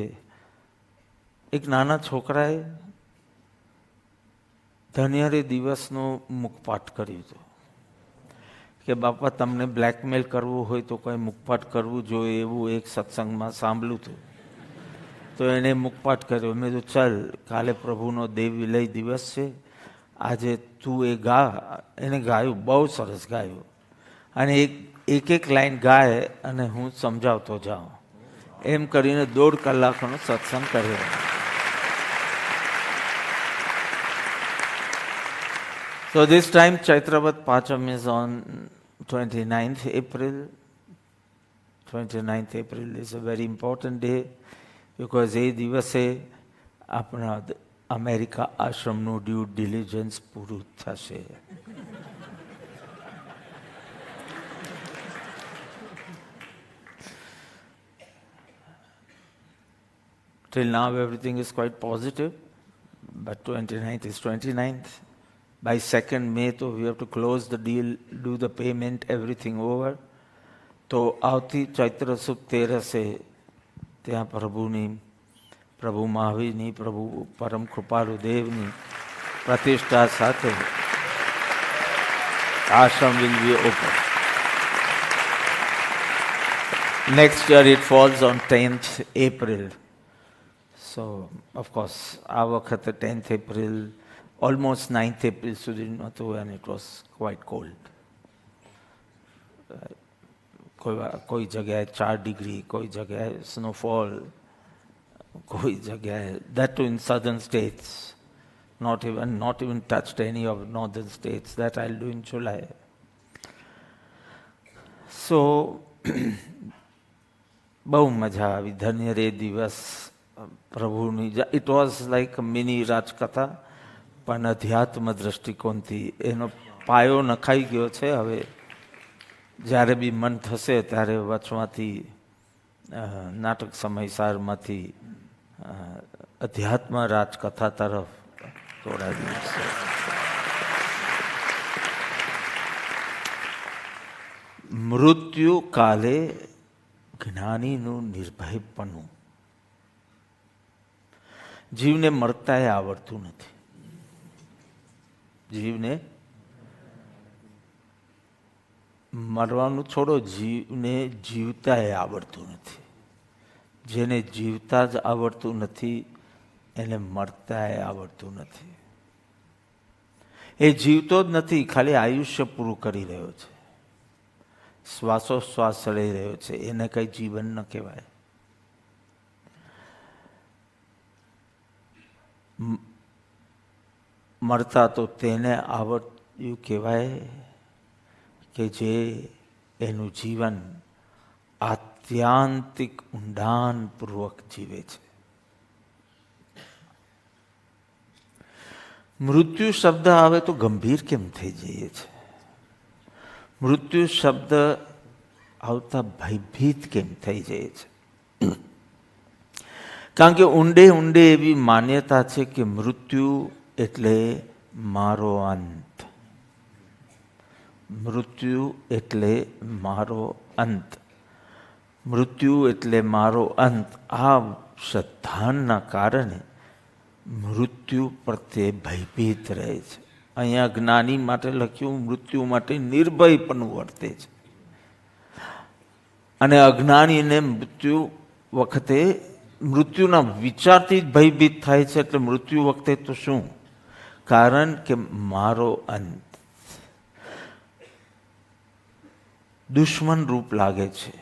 એક નાના છોકરાએ ધન્યરે દિવસનો મુખપાઠ કર્યું હતું કે બાપા તમને બ્લેકમેલ કરવું હોય તો કંઈ મુખપાઠ કરવું જોઈએ એવું એક સત્સંગમાં સાંભળ્યું હતું. તો એને મુખપાઠ કર્યો. મેં તો ચાલ કાલે પ્રભુનો દેવ વિલય દિવસ છે, આજે તું એ ગા. એને ગાયું, બહુ સરસ ગાયું. અને એક લાઈન ગાય અને હું સમજાવતો જાઉં એમ કરીને 1.5 કલાકનો સત્સંગ કર્યો. So this time Chaitravat Pacham is on 29th April. 29th April is a very important day because એ દિવસે આપણા અમેરિકા આશ્રમનું ડ્યુ ડિલિજન્સ પૂરું થશે. Till now everything is quite positive, but 29th is 29th. By 2nd May, so we have to close the deal, do the payment, everything over. તો આવતી ચૈત્ર સુદ 13 ત્યાં પ્રભુ મહાવીરની, પ્રભુ પરમ કૃપાલુ દેવની પ્રતિષ્ઠા સાથે ashram will be open. Next year it falls on 10th April. So, of course, આ વખતે 10th April, almost 9th April સુધી નહોતું and it was quite cold. કોઈ જગ્યાએ 4 ડિગ્રી, કોઈ જગ્યાએ સ્નોફોલ, કોઈ જગ્યાએ, that too in southern states, not even touched any of northern states. That I'll do in July. So બહુ મજા આવી. ધન્ય રે દિવસ પ્રભુની. ઇટ વોઝ લાઈક મિની રાજકથા, પણ અધ્યાત્મ દ્રષ્ટિકોણથી એનો પાયો નખાઈ ગયો છે. હવે જ્યારે બી મન થશે ત્યારે વચમાંથી નાટક સમયસારમાંથી અધ્યાત્મ રાજકથા તરફ દોડાવી છે. મૃત્યુ કાલે જ્ઞાનીનું નિર્ભયપણું. જીવને મરતાએ આવડતું નથી. જીવને મરવાનું છોડો, જીવને જીવતાએ આવડતું નથી. જેને જીવતા જ આવડતું નથી એને મરતાએ આવડતું નથી. એ જીવતો જ નથી, ખાલી આયુષ્ય પૂરું કરી રહ્યો છે, શ્વાસોશ્વાસ ચડી રહ્યો છે. એને કઈ જીવન ન કહેવાય. મરતા તો તેને આવડ્યું કહેવાય કે જે એનું જીવન આત્યાંતિક ઊંડાણપૂર્વક જીવે છે. મૃત્યુ શબ્દ આવે તો ગંભીર કેમ થઈ જઈએ છે? મૃત્યુ શબ્દ આવતા ભયભીત કેમ થઈ જાય છે? કારણ કે ઊંડે ઊંડે એવી માન્યતા છે કે મૃત્યુ એટલે મારો અંત. મૃત્યુ એટલે મારો અંત. મૃત્યુ એટલે મારો અંત. આ શ્રદ્ધાના કારણે મૃત્યુ પ્રત્યે ભયભીત રહે છે. અહીંયા જ્ઞાની માટે લખ્યું, મૃત્યુ માટે નિર્ભયપણું વર્તે છે. અને અજ્ઞાનીને મૃત્યુ વખતે મૃત્યુના વિચારથી જ ભયભીત થાય છે. એટલે મૃત્યુ વખતે તો શું? કારણ કે મારો અંત. દુશ્મન રૂપ લાગે છે,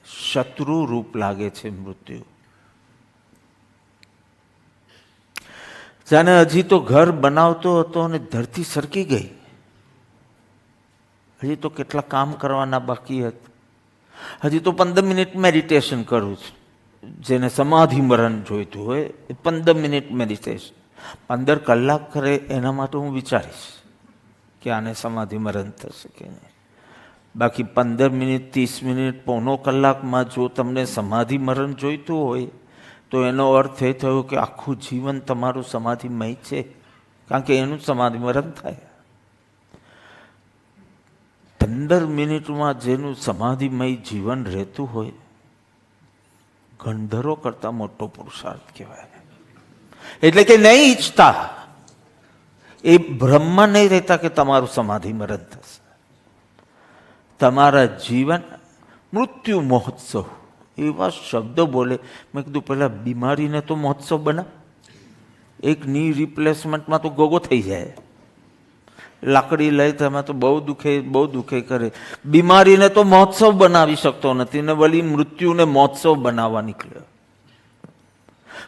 શત્રુ રૂપ લાગે છે મૃત્યુ. જાણે હજી તો ઘર બનાવતો હતો અને ધરતી સરકી ગઈ. હજી તો કેટલા કામ કરવાના બાકી હતા. હજી તો 15 મિનિટ મેડિટેશન કરું છું. જેને સમાધિ મરણ જોઈતું હોય એ 15 મિનિટ મેડિટેશન. 15 કલાક કરે એના માટે હું વિચારીશ કે આને સમાધિ મરણ થશે કે નહીં. બાકી 15 મિનિટ, 30 મિનિટ, પોણો કલાકમાં જો તમને સમાધિ મરણ જોઈતું હોય તો એનો અર્થ એ થયો કે આખું જીવન તમારું સમાધિમય છે. કારણ કે એનું સમાધિ મરણ થાય. 15 મિનિટમાં જેનું સમાધિમય જીવન રહેતું હોય, ગંધર્વો કરતા મોટો પુરુષાર્થ કહેવાય. એટલે કે નહીં ઈચ્છતા, એ બ્રહ્મ નહીં રહેતા કે તમારું સમાધિ મરણ થશે. તમારા જીવન મૃત્યુ મહોત્સવ એવા શબ્દો બોલે. મેં કીધું પેલા બીમારીને તો મહોત્સવ બના. એક ની રિપ્લેસમેન્ટમાં તો ગોગો થઈ જાય. લાકડી લઈ તેમાં તો બહુ દુખે કરે. બીમારીને તો મહોત્સવ બનાવી શકતો નથી ને વળી મૃત્યુને મહોત્સવ બનાવવા નીકળ્યો.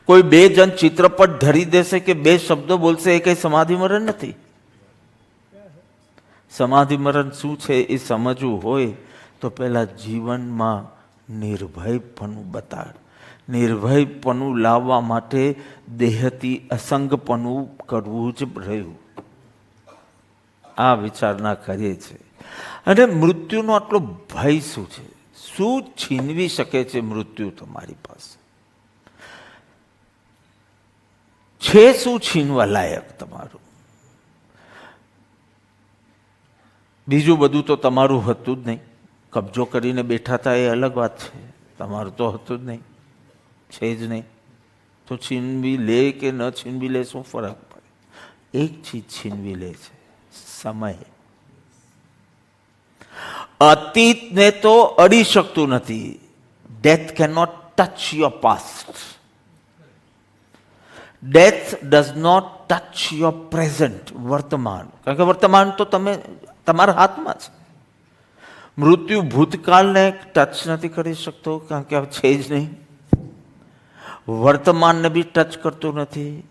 કોઈ 2 જણ ચિત્રપટ ધરી દેશે કે 2 શબ્દો બોલશે, એ કઈ સમાધિ મરણ નથી. સમાધિ મરણ શું છે એ સમજવું હોય તો પહેલા જીવનમાં નિર્ભયપણું બતાડ. નિર્ભયપણું લાવવા માટે દેહથી અસંગપણું કરવું જ રહ્યું. આ વિચારણા કરીએ છીએ. અને મૃત્યુનો આટલો ભય શું છે? શું છીનવી શકે છે મૃત્યુ તમારી પાસે? છે શું છીનવા લાયક તમારું? બીજું બધું તો તમારું હતું જ નહીં. કબજો કરીને બેઠા હતા એ અલગ વાત છે. તમારું તો હતું જ નહીં, છે જ નહીં. તો છીનવી લે કે ન છીનવી લે શું ફરક પડે? એક ચીજ છીનવી લે છે, સમય. અતીતને તો અડી શકતું નથી. Death can not touch your past. Death does not touch your present, વર્તમાન. કારણ કે વર્તમાન તો તમે તમારા હાથમાં છે. મૃત્યુ ભૂતકાળને ટચ નથી કરી શકતો, કારણ કે છે જ નહીં. વર્તમાનને બી ટચ કરતું નથી.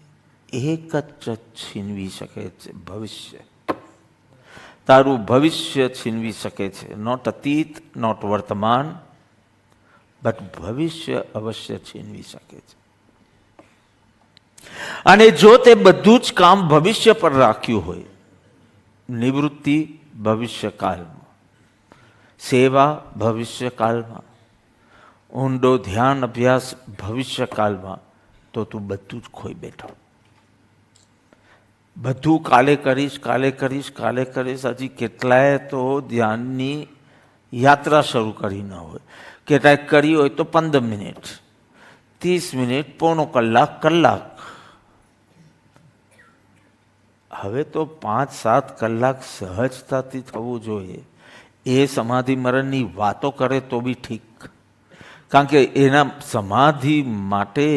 એક જ ટચ છીનવી શકે છે, ભવિષ્ય. તારું ભવિષ્ય છીનવી શકે છે. નોટ અતીત, નોટ વર્તમાન, બટ ભવિષ્ય અવશ્ય છીનવી શકે છે. અને જો તે બધું જ કામ ભવિષ્ય પર રાખ્યું હોય, નિવૃત્તિ ભવિષ્યકાળમાં, સેવા ભવિષ્યકાળમાં, ઊંડો ધ્યાન અભ્યાસ ભવિષ્યકાળમાં, તો તું બધું જ ખોઈ બેઠો. બધું કાલે કરીશ, કાલે કરીશ, કાલે કરીશ. હજી કેટલાય તો ધ્યાનની યાત્રા શરૂ કરી ન હોય. કેટલાય કરી હોય તો 15 મિનિટ, 30 મિનિટ, પોણો કલાક, કલાક. હવે તો 5-7 કલાક સહજતાથી થવું જોઈએ. એ સમાધિ મરણની વાતો કરે તો બી ઠીક, કારણ કે એના સમાધિ માટે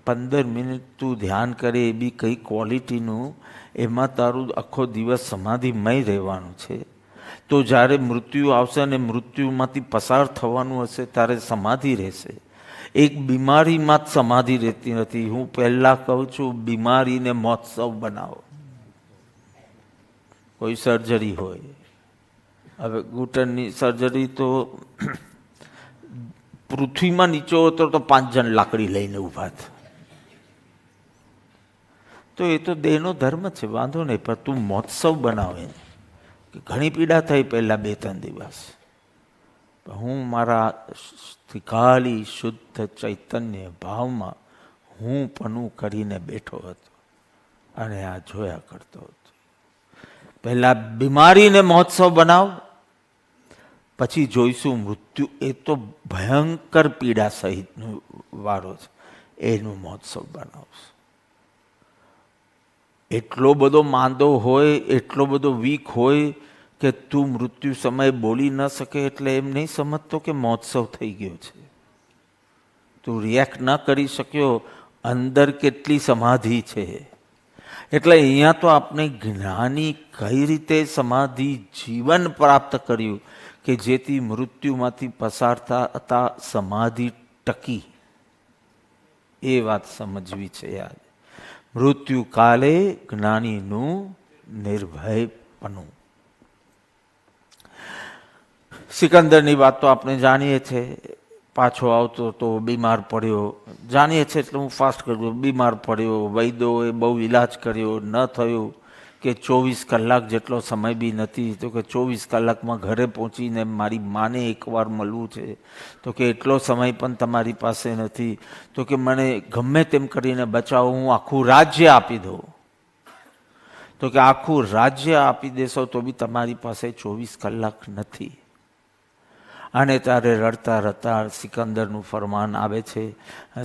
15 મિનિટ તું ધ્યાન કરે એ બી કઈ ક્વોલિટીનું, એમાં તારું આખો દિવસ સમાધિમય રહેવાનું છે. તો જ્યારે મૃત્યુ આવશે અને મૃત્યુમાંથી પસાર થવાનું હશે ત્યારે સમાધિ રહેશે. એક બીમારીમાં જ સમાધિ રહેતી નથી. હું પહેલા કહું છું, બીમારીને મહોત્સવ બનાવો. કોઈ સર્જરી હોય, હવે ઘૂંટણની સર્જરી તો પૃથ્વીમાં નીચે હોતો તો 5 જણ લાકડી લઈને ઊભા હતા. તો એ તો દેહનો ધર્મ છે, વાંધો નહીં, પણ તું મહોત્સવ બનાવે. ઘણી પીડા થઈ પહેલા 2-3 દિવસ, હું મારા ખાલી શુદ્ધ ચૈતન્ય ભાવમાં હું પનું કરીને બેઠો હતો અને આ જોયા કરતો હતો. પહેલા બીમારીને મહોત્સવ બનાવ, પછી જોઈશું મૃત્યુ. એ તો ભયંકર પીડા સહિતનો વારો છે, એનું મહોત્સવ બનાવશું. એટલો બધો માંદો હોય, એટલો બધો વીક હોય કે તું મૃત્યુ સમયે બોલી ન શકે, એટલે એમ નહીં સમજતો કે મહોત્સવ થઈ ગયો છે. તું રિએક્ટ ન કરી શક્યો, અંદર કેટલી સમાધિ છે. એટલે અહીંયા તો આપણે જ્ઞાની કઈ રીતે સમાધિ જીવન પ્રાપ્ત કર્યું કે જેથી મૃત્યુમાંથી પસાર થતા સમાધિ ટકી. એ વાત સમજવી છે યાદ. મૃત્યુ કાલે જ્ઞાનીનું નિર્ભયપણું. સિકંદરની વાત તો આપણે જાણીએ છીએ. પાછો આવતો તો બીમાર પડ્યો, જાણીએ છીએ એટલે હું ફાસ્ટ કર્યો. બીમાર પડ્યો, વૈદ્યોએ બહુ ઈલાજ કર્યો, ન થયું. કે 24 કલાક જેટલો સમય બી નથી, તો કે 24 કલાકમાં ઘરે પહોંચીને મારી માને એકવાર મળવું છે, તો કે એટલો સમય પણ તમારી પાસે નથી, તો કે મને ગમે તેમ કરીને બચાવો, હું આખું રાજ્ય આપી દઉં. તો કે આખું રાજ્ય આપી દેશો તો બી તમારી પાસે 24 કલાક નથી. અને ત્યારે રડતા રડતા સિકંદરનું ફરમાન આવે છે.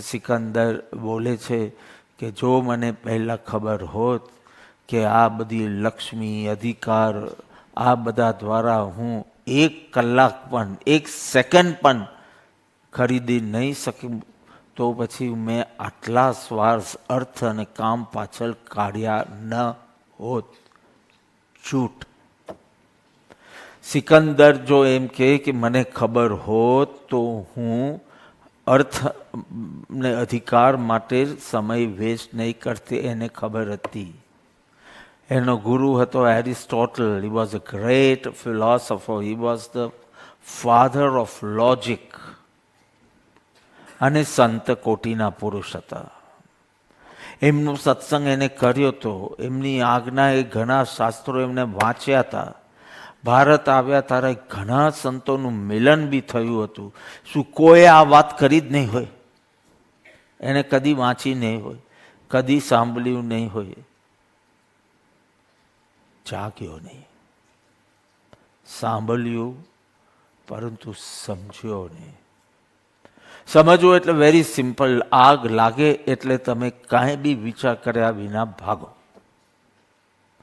સિકંદર બોલે છે કે જો મને પહેલાં ખબર હોત કે આ બધી લક્ષ્મી, અધિકાર, આ બધા દ્વારા હું 1 કલાક પણ, 1 સેકન્ડ પણ ખરીદી નહીં શકું, તો પછી મેં આટલા સ્વાર્થ, અર્થ અને કામ પાછળ કાઢ્યા ન હોત. છૂટ. સિકંદર જો એમ કહે કે મને ખબર હોત તો હું અર્થ ને અધિકાર માટે સમય વેસ્ટ નહીં કરતી. એને ખબર હતી. એનો ગુરુ હતો Aristotle. He was a great philosopher. He was the father of logic. અને સંત કોટીના પુરુષ હતા. એમનો સત્સંગ એને કર્યો હતો. એમની આજ્ઞાએ ઘણા શાસ્ત્રો એમને વાંચ્યા હતા. ભારત આવ્યા ત્યારે ઘણા સંતોનું મિલન બી થયું હતું. શું કોઈ આ વાત કરી જ નહીં હોય? એને કદી વાંચી નહીં હોય, કદી સાંભળ્યું નહીં હોય, જાગ્યો નહીં. સાંભળ્યું પરંતુ સમજ્યો નહીં. સમજવું એટલે વેરી સિમ્પલ. આગ લાગે એટલે તમે કાંઈ બી વિચાર કર્યા વિના ભાગો.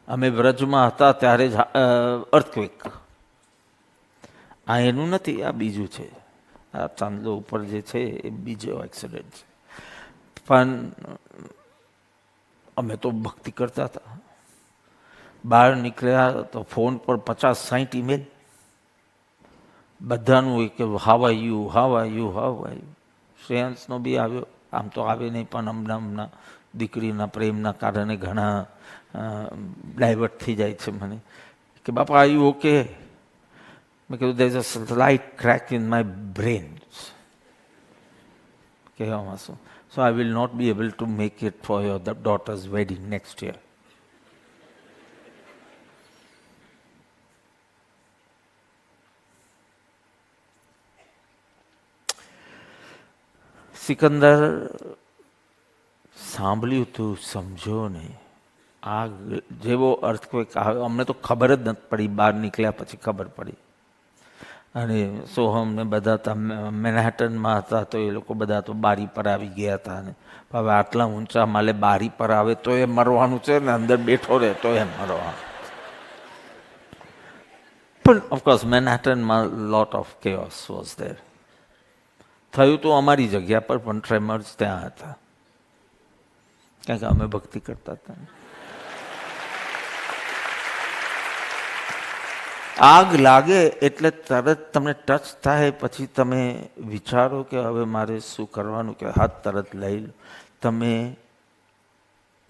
અમે વ્રજમાં હતા ત્યારે જ અર્થક્વેક. આ એનું નથી, આ બીજું છે. આ ચાંદલો ઉપર જે છે એ બીજો એક્સિડન્ટ છે. પણ અમે તો ભક્તિ કરતા હતા. બહાર નીકળ્યા તો ફોન પર 50-60 ઈમેલ. બધાનું હોય કે how are you, how are you, how are you. શ્રેયાંશનો બી આવ્યો, આમ તો આવે નહીં, પણ હમણાં દીકરીના પ્રેમના કારણે ઘણા ડાયવર્ટ થઈ જાય છે મને કે બાપા આર યુ ઓકે? મેં કીધું there is a slight crack in my brain. કહેવામાં શું? So I will not be able to make it for your daughter's wedding next year. Sikandar સાંભળ્યું તું, સમજો નહીં. આ જેવો અર્થક્વેક આવ્યો, અમને તો ખબર જ નથી પડી, બહાર નીકળ્યા પછી ખબર પડી. અને સોહમ ને બધા મેનહેટનમાં હતા, તો એ લોકો બધા તો બારી પર આવી ગયા હતા. અને હવે આટલા ઊંચા માલે બારી પર આવે તો એ મરવાનું છે ને, અંદર બેઠો રહે તો એ મરવાનું. પણ ઓફકોર્સ મેનહેટનમાં lot of chaos was there. થયું તો અમારી જગ્યા પર, પણ ટ્રેમર્સ ત્યાં હતા, કારણ કે અમે ભક્તિ કરતા હતા. આગ લાગે એટલે તરત તમને ટચ થાય, પછી તમે વિચારો કે હવે મારે શું કરવાનું, કે હાથ તરત લઈ લો. તમે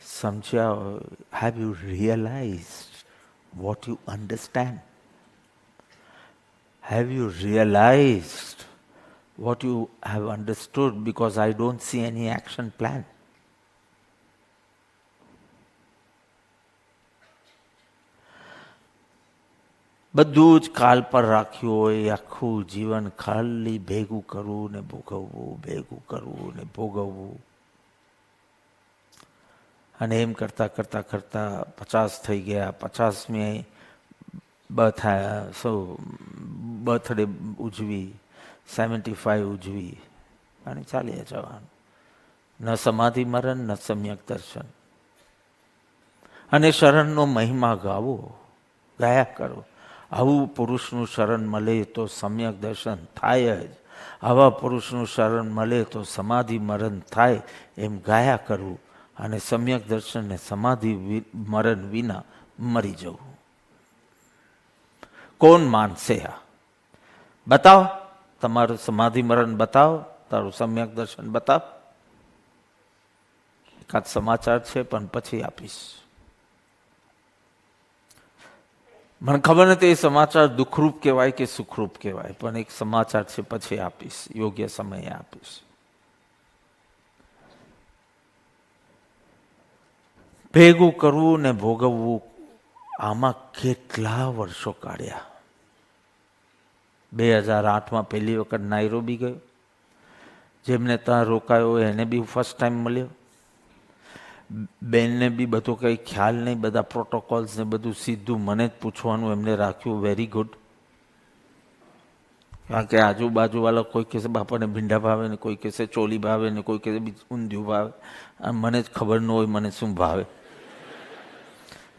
સમજ્યા, have you realised what you understand? Have you realised what you have understood? Because I don't see any action plan. બધું જ કાલ પર રાખ્યું હોય, આખું જીવન ખાલી ભેગું કરવું ને ભોગવવું, ભેગું કરવું ને ભોગવવું. અને એમ કરતા કરતા કરતા 50 થઈ ગયા. 50મી બર્થડે ઉજવી, 75 ઉજવી અને ચાલ્યા જવાનું. ન સમાધિ મરણ, ન સમ્યક દર્શન. અને શરણનો મહિમા ગાવો, ગાયા કરો. આવું પુરુષનું શરણ મળે તો સમ્યક દર્શન થાય જ. આવા પુરુષનું શરણ મળે તો સમાધિ મરણ થાય, એમ ગાયા કરવું. અને સમ્યક દર્શન ને સમાધિ મરણ વિના મરી જવું. કોણ માનશે? આ બતાવો, તમારું સમાધિ મરણ બતાવો, તારું સમ્યક દર્શન બતાવ. એકાદ સમાચાર છે, પણ પછી આપીશ. મને ખબર નથી એ સમાચાર દુઃખરૂપ કહેવાય કે સુખરૂપ કહેવાય, પણ એક સમાચાર છે, પછી આપીશ, યોગ્ય સમયે આપીશ. ભેગું કરવું ને ભોગવવું, આમાં કેટલા વર્ષો કાઢ્યા. 2008માં પહેલી વખત નાઇરોબી ગયો. જેમને ત્યાં રોકાયો એને બી ફર્સ્ટ ટાઈમ મળ્યો. બેનને બી બધો કંઈ ખ્યાલ નહીં, બધા પ્રોટોકોલ્સ ને બધું સીધું મને જ પૂછવાનું એમને રાખ્યું. Very good. કારણ કે આજુબાજુવાળા કોઈ કહેશે બાપાને ભીંડા ભાવે ને, કોઈ કહેશે ચોલી ભાવે ને, કોઈ કહેશે ઊંધિયું ભાવે. અને મને જ ખબર ન હોય મને શું ભાવે.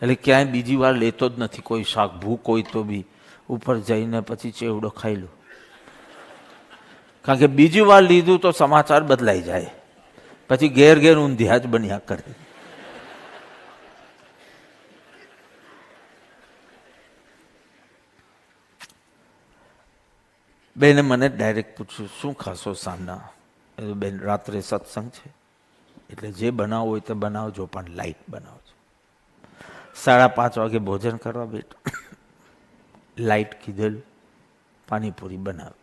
એટલે ક્યાંય બીજી વાર લેતો જ નથી કોઈ શાક. ભૂખ હોય તો બી ઉપર જઈને પછી ચેવડો ખાઈ લો. કારણ કે બીજી વાર લીધું તો સમાચાર બદલાઈ જાય, પછી ઘેર ઘેર ઊંધિયા જ બન્યા કરે. બેને મને ડાયરેક્ટ પૂછ્યું શું ખાશો સાંજના? બેન રાત્રે સત્સંગ છે એટલે જે બનાવવું હોય તે બનાવજો, પણ લાઈટ બનાવજો. 5:30 વાગે ભોજન કરવા બેઠો. લાઈટ કીધેલું, પાણીપુરી બનાવે.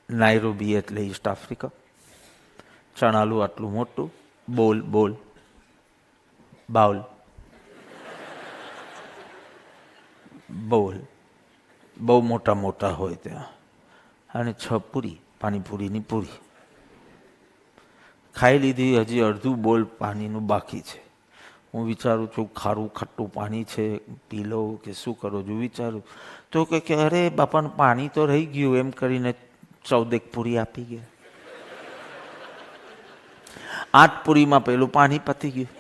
નાઇરોબી એટલે ઈસ્ટ આફ્રિકા. ચણાલું આટલું મોટું, બોલ બાઉલ, બોલ બહુ મોટા મોટા હોય ત્યાં. અને 6 પૂરી, પાણીપુરીની પૂરી ખાઈ લીધી. હજી અડધું બોલ પાણીનું બાકી છે. હું વિચારું છું ખારું ખટ્ટું પાણી છે, પી લઉં કે શું કરું છું વિચારું. તો કે અરે બાપાનું પાણી તો રહી ગયું, એમ કરીને 14 પૂરી આપી ગયા. 8 પૂરીમાં પેલું પાણી પતી ગયું.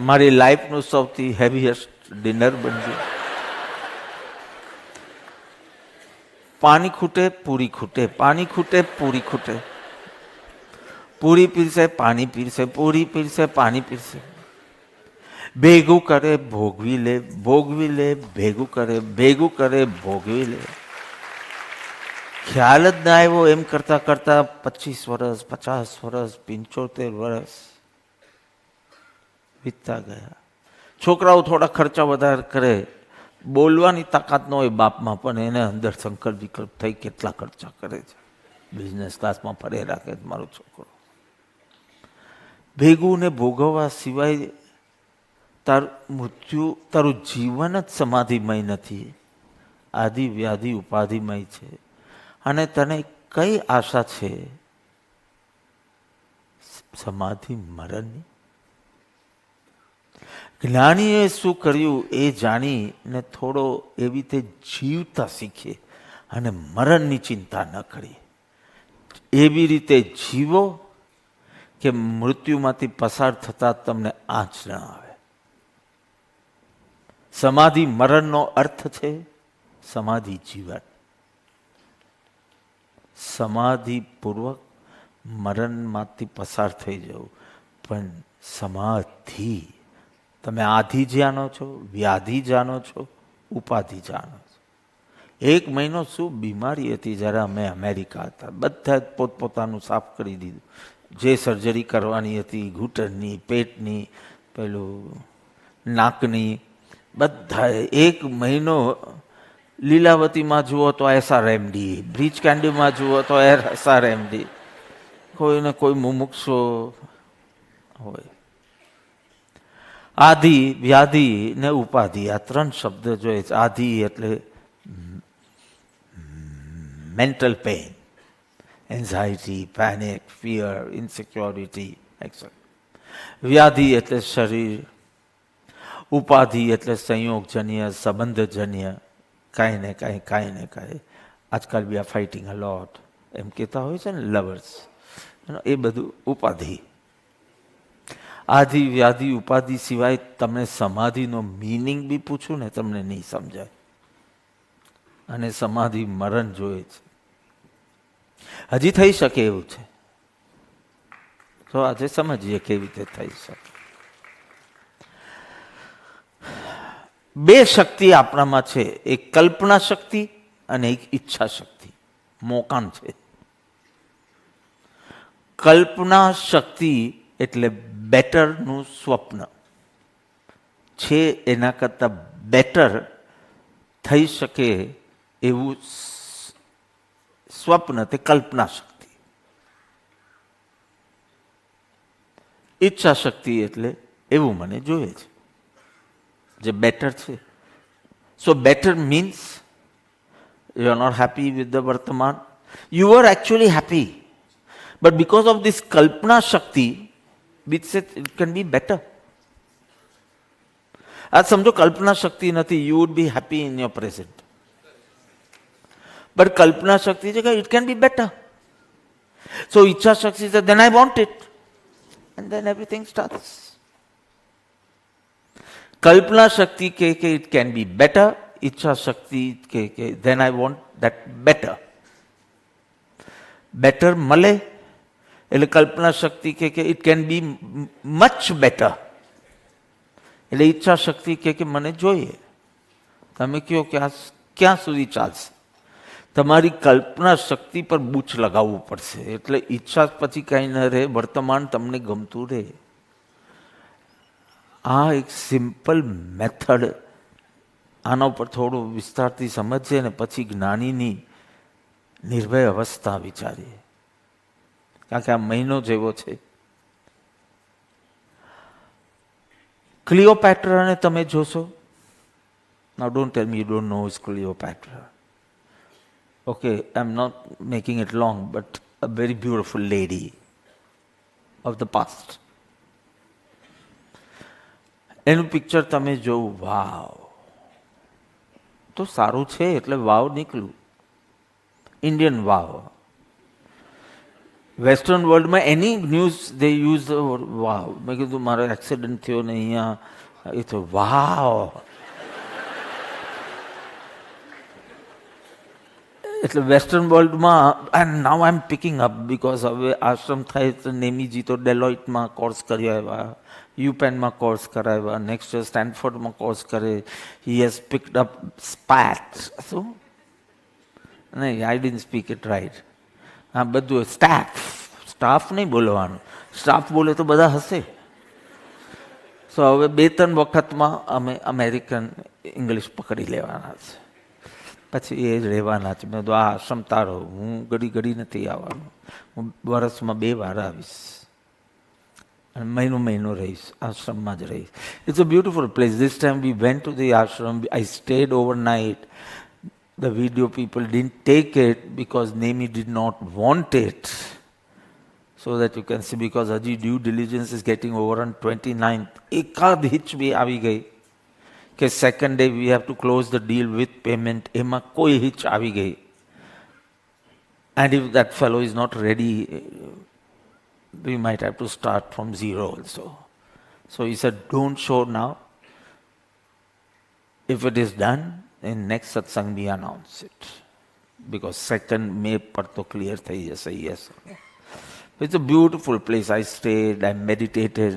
મારી લાઈફનું સૌથી હેવીએસ્ટ ડિનર બની ગયું. પાણી ખૂટે પૂરી ખૂટે, પાણી ખૂટે પૂરી ખૂટે. પૂરી પીરસે, પાણી પીરસે, પૂરી પીરસે, પાણી પીરસે. ભેગું કરે, ભોગવી લે, ભોગવી લે, ભેગું કરે, ભેગું કરે, ભોગવી લે. ખ્યાલ જ ના આવ્યો એમ કરતા કરતા 25 વર્ષ, 50 વર્ષ, 75 વર્ષ વીતતા ગયા. છોકરાઓ થોડા ખર્ચા વધારે કરે, બોલવાની તાકાત ન હોય બાપમાં, પણ એને અંદર સંકલ્પ વિકલ્પ થઈ કેટલા ખર્ચા કરે છે. બિઝનેસ ક્લાસમાં ફરે રાખે મારો છોકરો. ભેગું ને ભોગવવા સિવાય તારું મૃત્યુ, તારું જીવન જ સમાધિમય નથી, આદિ વ્યાધિ ઉપાધિમય છે. અને તને કઈ આશા છે સમાધિ મરણની? જ્ઞાનીએ શું કર્યું એ જાણીને થોડો એવી રીતે જીવતા શીખીએ અને મરણની ચિંતા ન કરીએ. એવી રીતે જીવો કે મૃત્યુમાંથી પસાર થતા તમને આંચ ન આવે. સમાધિ મરણનો અર્થ છે સમાધિ જીવન. સમાધિપૂર્વક મરણમાંથી પસાર થઈ જવું. પણ સમાધિ, તમે આધિ જાણો છો, વ્યાધિ જાણો છો, ઉપાધિ જાણો છો. 1 મહિનો શું બીમારી હતી જ્યારે અમે અમેરિકા હતા, બધા જ પોતપોતાનું સાફ કરી દીધું. જે સર્જરી કરવાની હતી, ઘૂંટણની, પેટની, પેલું નાકની, બધાએ 1 મહિનો. લીલાવતીમાં જુઓ તો SRMD, બ્રીચ કેન્ડીમાં જુઓ તો SRMD. કોઈને કોઈ મુમુક્ષો હોય. આધિ, વ્યાધિ ને ઉપાધિ, આ 3 શબ્દ જોઈએ છે. આધિ એટલે mental pain, anxiety, panic, fear, insecurity, etc. વ્યાધિ એટલે શરીર. ઉપાધિ એટલે સંયોગજન્ય, સંબંધજન્ય, કાંઈ ને કાંઈ, કાંઈ ને કાંઈ. આજકાલ વી આર ફાઇટિંગ અ લોટ એમ કહેતા હોય છે ને લવર્સ, એ બધું ઉપાધિ. આધિ, વ્યાધિ, ઉપાધિ સિવાય તમને સમાધિનો મિનિંગ બી પૂછું ને તમને નહીં સમજાય. અને સમાધિ મરણ જોઈએ છે. હજી થઈ શકે એવું છે, તો આજે સમજીએ કેવી રીતે થઈ શકે. 2 શક્તિ આપણામાં છે, એક કલ્પના શક્તિ અને એક ઈચ્છા શક્તિ. મોકાણ છે. કલ્પના શક્તિ એટલે બેટરનું સ્વપ્ન છે, એના કરતા બેટર થઈ શકે એવું સ્વપ્ન, તે કલ્પના શક્તિ. ઈચ્છા શક્તિ એટલે એવું મને જોઈએ છે જે બેટર છે. So better means you are not happy with the Vartaman. You were actually happy. But because of this Kalpana Shakti, which said it can be better. आज समझो कल्पना शक्ति नहीं, you would be happy in your present. But कल्पना शक्ति जगह it can be better. So इच्छा शक्ति said then I want it. And then everything starts. कल्पना शक्ति के it can be better. इच्छा शक्ति के then I want that better. Better મળે એટલે કલ્પના શક્તિ કે it can be much better. એટલે ઈચ્છા શક્તિ કે મને જોઈએ. તમે કહો કે આ ક્યાં સુધી ચાલશે? તમારી કલ્પના શક્તિ પર બૂચ લગાવવું પડશે. એટલે ઈચ્છા પછી કાંઈ ન રહે, વર્તમાન તમને ગમતું રહે. આ એક સિમ્પલ મેથડ. આના ઉપર થોડું વિસ્તારથી સમજીએ ને પછી જ્ઞાનીની નિર્ભય અવસ્થા વિચારીએ. કારણ કે આ મહિનો જેવો છે. ક્લિયોપેટ્રાને તમે જોશો. Now don't tell me you don't know who's Cleopatra. Okay, I'm not making it long, but a very beautiful lady of the past. એનું પિક્ચર તમે જોવું, વાવ, તો સારું છે એટલે વાવ નીકળ્યું. ઇન્ડિયન વાવ. વેસ્ટર્ન વર્લ્ડમાં એની ન્યૂઝ દે યુઝ વાવ. મેં કીધું મારો એક્સિડન્ટ થયો ને અહીંયા એ તો વાવ. એટલે વેસ્ટર્ન વર્લ્ડમાં and now I am picking up because હવે આશ્રમ થાય તો નેમીજી તો ડેલોઇટમાં કોર્સ કરી આવ્યા, યુપેનમાં કોર્સ કરાવ્યા, નેક્સ્ટ યર સ્ટેનફોર્ડમાં કોર્સ કરે. He has picked up spate. શું નહીં, I didn't speak it right. હા, બધું સ્ટાફ નહીં બોલવાનું, સ્ટાફ બોલે તો બધા હશે. સો હવે 2-3 વખતમાં અમે અમેરિકન ઇંગ્લિશ પકડી લેવાના છે, પછી એ જ રહેવાના છે. મેં તો આ આશ્રમ તારો, હું ઘડી નથી આવવાનું, હું વર્ષમાં 2 વાર આવીશ અને મહિનો રહીશ, આશ્રમમાં જ રહીશ. It's a beautiful place. This time we went to the ashram. I stayed overnight. The video people didn't take it because Nemi did not want it. So that you can see, because Haji due diligence is getting over on 29th. Ekad hitch bhi avi gayi કે second day we have to close the deal with payment. એમાં કોઈ hitch આવી ગઈ. And if that fellow is not ready, we might have to start from zero also. So he said, don't show now. If it is done, in next satsang we announce it. Because 2nd May par to clear thai jase. Yes. It's a beautiful place. I stayed, I meditated.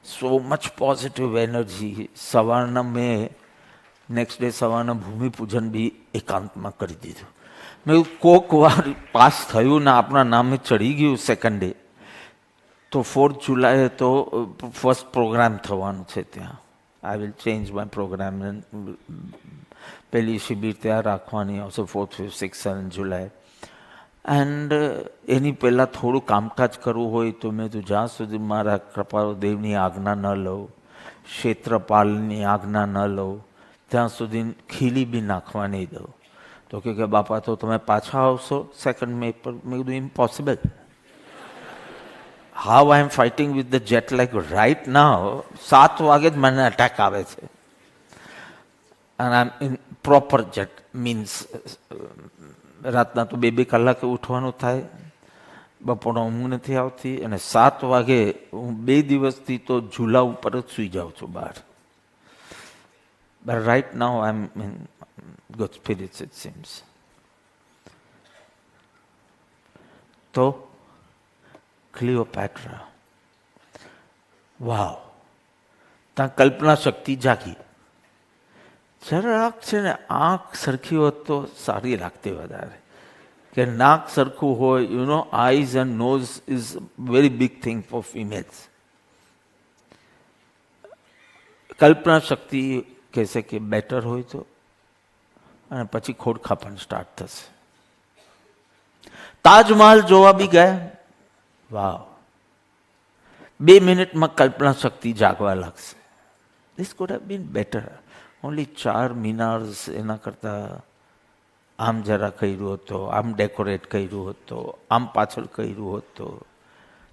So much positive energy. સવારના મેં next day સવારના ભૂમિ પૂજન બી એકાંતમાં કરી દીધું. મેં કોક વાર pass થયું ને આપણા નામે ચડી ગયું 2nd ડે, તો 4th જુલાઈએ તો ફર્સ્ટ પ્રોગ્રામ થવાનું છે ત્યાં. I will change my programme. પહેલી શિબિર ત્યાં રાખવાની આવશે 4th, 5th, 6th, 7th July. And એની પહેલાં થોડું કામકાજ કરવું હોય તો મેં તો જ્યાં સુધી મારા કૃપાદેવની આજ્ઞા ન લઉં, ક્ષેત્રપાલની આજ્ઞા ન લઉં, ત્યાં સુધી ખીલી બી નાખવા નહીં દઉં. તો કે બાપા તો તમે પાછા આવશો 2nd May પર. મેં કીધું impossible. How I am fighting with the jet lag right now. 7 વાગે જ મને અટેક આવે છે. And I am in proper jet means રાતના તો 2-2 કલાકે ઉઠવાનું થાય, બપોરનો ઊંઘ નથી આવતી, અને 7 વાગે હું 2 દિવસથી તો ઝૂલા ઉપર જ સૂઈ જાઉં છું બહાર. But right now I'm in good spirits, it seems. તો ક્લિયોપેટ્રા, વાવ, ત્યાં કલ્પના શક્તિ જાગી. જરાક છે ને આંખ સરખી હોત તો સારી લાગતી વધારે, કે નાક સરખું હોય. You know, eyes and nose is very big thing for females. કલ્પના શક્તિ કહેશે કે બેટર હોય તો, અને પછી ખોડખા પણ સ્ટાર્ટ થશે. તાજમહાલ જોવા બી ગયા, વાવ, 2 મિનિટમાં કલ્પના શક્તિ જાગવા લાગશે. This could have been better. Only 4 મિનાર્સ, એના કરતાં આમ જરા કર્યું હતો, આમ ડેકોરેટ કર્યું હતો, આમ પાછળ કર્યું હતો.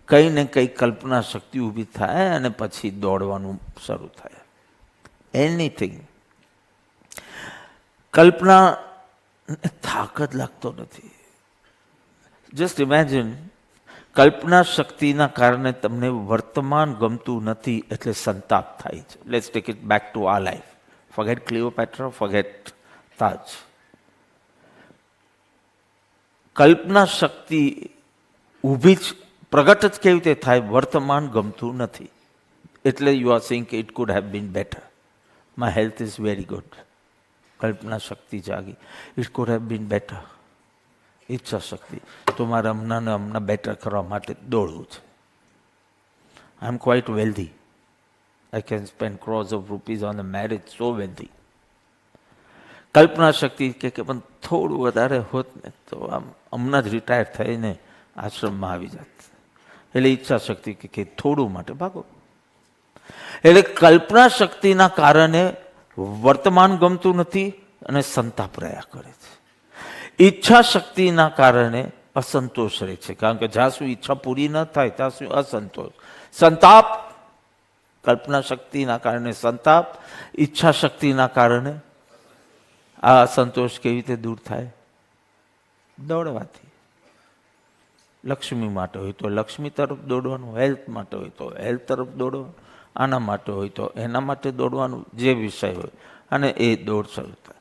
કંઈ ને કંઈ કલ્પના શક્તિ ઊભી થાય અને પછી દોડવાનું શરૂ થાય. એનીથિંગ. કલ્પના થાક જ લાગતો નથી. જસ્ટ ઇમેજિન, કલ્પના શક્તિના કારણે તમને વર્તમાન ગમતું નથી એટલે સંતાપ થાય છે. Let's take it back to our life. Forget Cleopatra, forget Taj. કલ્પના શક્તિ ઊભી જ પ્રગટ જ કેવી રીતે થાય? વર્તમાન ગમતું નથી એટલે યુ આર સેઇંગ કે it could have been better. My health is very good. કલ્પના શક્તિ જાગી. It could have been better. ઈચ્છા શક્તિ, તો મારે હમણાં બેટર કરવા માટે દોડવું છે. I am quite wealthy. I can spend crores of rupees on a marriage, so wealthy. કલ્પના શક્તિ કે પણ થોડું વધારે હોત ને તો આમ હમણાં જ રિટાયર થઈને આશ્રમમાં આવી જાત. એટલે ઈચ્છા શક્તિ કે થોડું માટે ભાગો. એટલે કલ્પના શક્તિના કારણે વર્તમાન ગમતું નથી અને સંતાપ રહ્યા કરે છે. ઈચ્છા શક્તિના કારણે અસંતોષ રહે છે, કારણ કે જ્યાં સુધી ઈચ્છા પૂરી ન થાય ત્યાં સુધી અસંતોષ. સંતાપ, કલ્પના શક્તિના કારણે સંતાપ, ઈચ્છા શક્તિના કારણે આ અસંતોષ કેવી રીતે દૂર થાય? દોડવાથી. લક્ષ્મી માટે હોય તો લક્ષ્મી તરફ દોડવાનું, હેલ્થ માટે હોય તો હેલ્થ તરફ દોડવાનું, આના માટે હોય તો એના માટે દોડવાનું, જે વિષય હોય, અને એ દોડ શરૂ થાય.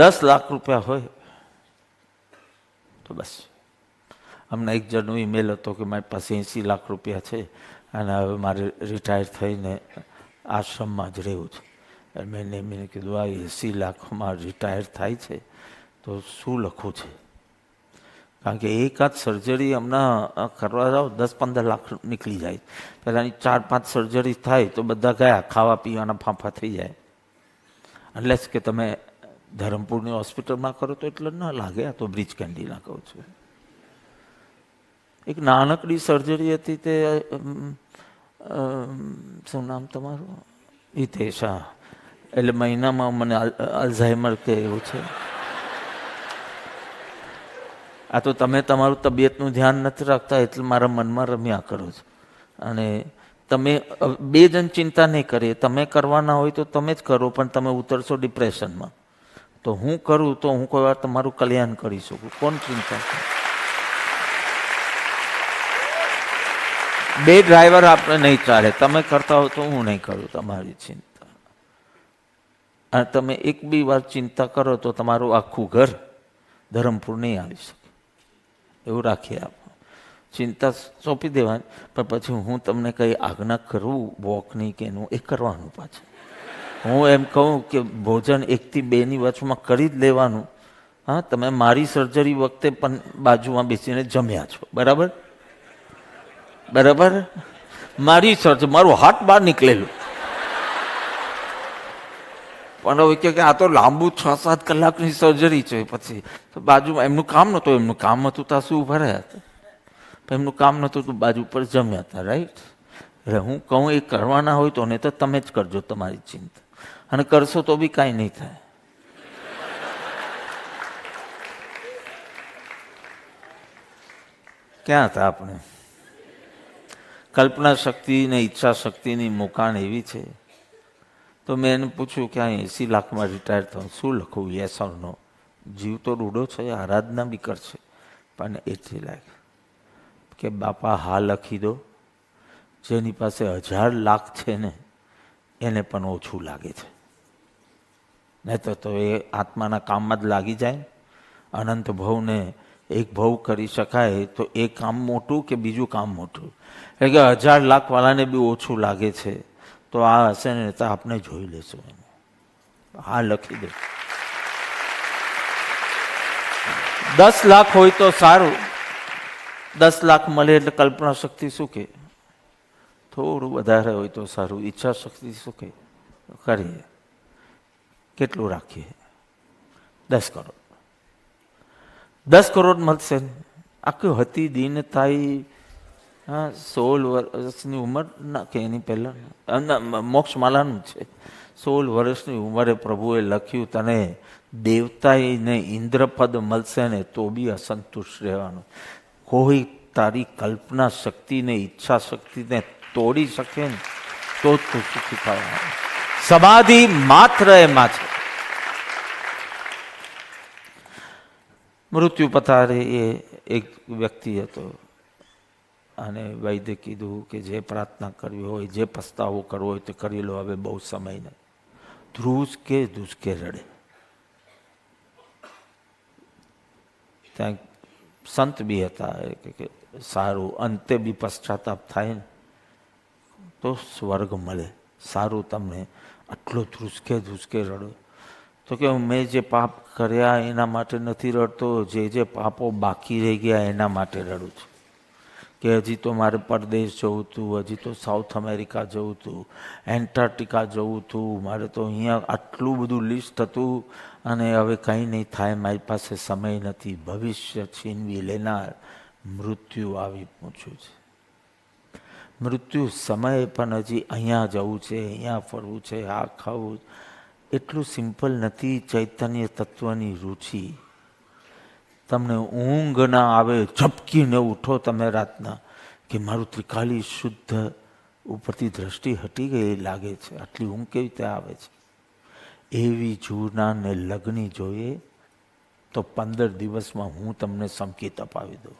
10 લાખ રૂપિયા હોય તો બસ. હમણાં એક જણનો ઈમેલ હતો કે મારી પાસે 80 લાખ રૂપિયા છે અને હવે મારે રિટાયર થઈને આશ્રમમાં જ રહેવું છે. મેં કીધું આ 80 લાખમાં રિટાયર થાય છે તો શું લખવું છે? કારણ કે એકાદ સર્જરી હમણાં કરવા જાઓ 10-15 લાખ નીકળી જાય. પહેલાંની 4-5 સર્જરી થાય તો બધા ગયા, ખાવા પીવાના ફાંફા થઈ જાય. અનલેસ કે તમે ધરમપુરની હોસ્પિટલમાં કરો તો એટલે ના લાગે. આ તો બ્રિજ કેન્ડીના કહું છું. એક નાનકડી સર્જરી હતી તે શું નામ તમારું? હિતેશ. હા, એટલે મહિનામાં મને અલ્ઝાઇમર કે એવું છે. આ તો તમે તમારું તબિયતનું ધ્યાન નથી રાખતા એટલે મારા મનમાં રમ્યા કરો છો. અને તમે 2 જણ ચિંતા નહીં કરીએ, તમે કરવાના હોય તો તમે જ કરો, પણ તમે ઉતરશો ડિપ્રેશનમાં. તો હું કરું તો હું કોઈ વાર તમારું કલ્યાણ કરી શકું. કોણ ચિંતા કરે? 2 ડ્રાઈવર આપણે નહીં ચાલે. તમે કરતા હો તો હું નહીં કરું તમારી ચિંતા. અને તમે એક બી વાર ચિંતા કરો તો તમારું આખું ઘર ધરમપુર નહીં આવી શકે. એવું રાખીએ આપણે. ચિંતા સોંપી દેવાની, પણ પછી હું તમને કંઈ આજ્ઞા કરું વોકની કે એનું, એ કરવાનું પાછું. હું એમ કહું કે ભોજન 1 થી 2 ની વચમાં કરી જ લેવાનું. હા, તમે મારી સર્જરી વખતે પણ બાજુમાં બેસીને જમ્યા છો, બરાબર? બરાબર. મારી સર્જરી, મારું હાથ બહાર નીકળેલું. પણ હવે કે આ તો લાંબુ 6-7 કલાકની સર્જરી છે. પછી તો બાજુમાં એમનું કામ નહોતું, એમનું કામ હતું તો શું ઉભા રહ્યા હતા. એમનું કામ નહોતું તો બાજુ પર જમ્યા હતા. રાઈટ. એટલે હું કહું એ કરવાના હોય તો ને તો તમે જ કરજો તમારી ચિંતા. અને કરશો તો બી કાંઈ નહીં થાય. ક્યાં હતા આપણે? કલ્પના શક્તિ ને ઈચ્છા શક્તિની મુકાણ એવી છે. તો મેં એને પૂછ્યું કે આ 80 લાખમાં રિટાયર થયું શું લખું? યસ ઓર નો? જીવ તો રૂડો છે, આરાધના બી કરશે, પણ 80 લાખ કે બાપા હા લખી દો. જેની પાસે 1000 લાખ છે ને એને પણ ઓછું લાગે છે. નહીં તો એ આત્માના કામમાં જ લાગી જાય. અનંત ભવને એક ભવ કરી શકાય તો એ કામ મોટું કે બીજું કામ મોટું? એટલે કે 1000 લાખ વાળાને બી ઓછું લાગે છે તો આ હશે ને તો આપણે જોઈ લેશું. હા લખી દે. 10 લાખ હોય તો સારું. 10 લાખ મળે એટલે કલ્પના શક્તિ શું કે? થોડું વધારે હોય તો સારું. ઈચ્છા શક્તિ શું કે? કરીએ. કેટલું રાખીએ? 10 કરોડ. 10 કરોડ મળશે. આખી હતી દીનતાઈ. હા, 16 વર્ષની ઉંમર ના કે એની પહેલા મોક્ષમાલાનું છે. 16 વર્ષની ઉંમરે પ્રભુએ લખ્યું તને દેવતાને ઇન્દ્રપદ મળશે ને તો બી અસંતુષ્ટ રહેવાનું. કોઈ તારી કલ્પના શક્તિને ઈચ્છા શક્તિને તોડી શકે ને તો જ તું સુખી થવાનું. સમાધિ માત્ર એમાં છે. મૃત્યુ પથારે એ એક વ્યક્તિ હતો અને વૈદ્ય કીધું કે જે પ્રાર્થના કરવી હોય, જે પસ્તાવો કરવો હોય તે કરી લો, હવે બહુ સમય નહીં. ધ્રુસકે ધ્રુસકે રડે. ત્યાં સંત બી હતા કે સારું અંતે બી પશ્ચાતાપ થાય ને તો સ્વર્ગ મળે. સારું તમને આટલો ધ્રુસકે ધ્રુસકે રડો. તો કે મેં જે પાપ કર્યા એના માટે નથી રડતો, જે પાપો બાકી રહી ગયા એના માટે રડું છું. કે હજી તો મારે પરદેશ જવું હતું, હજી તો સાઉથ અમેરિકા જવું હતું, એન્ટાર્કટિકા જવું હતું, મારે તો અહીંયા આટલું બધું લિસ્ટ હતું અને હવે કંઈ નહીં થાય, મારી પાસે સમય નથી. ભવિષ્ય છીનવી લેનાર મૃત્યુ આવી પહોંચ્યું છે. મૃત્યુ સમયે પણ હજી અહીંયા જવું છે, અહીંયા ફરવું છે, આ ખાવું. એટલું સિમ્પલ નથી ચૈતન્ય તત્વની રુચિ. તમને ઊંઘ ના આવે, ઝપકીને ઉઠો તમે રાતના કે મારું ત્રિકાલી શુદ્ધ ઉપરથી દ્રષ્ટિ હટી ગઈ લાગે છે, આટલી ઊંઘ કેવી રીતે આવે છે? એવી જૂનાને લગ્ની જોઈએ તો 15 દિવસમાં હું તમને સંકેત અપાવી દઉં.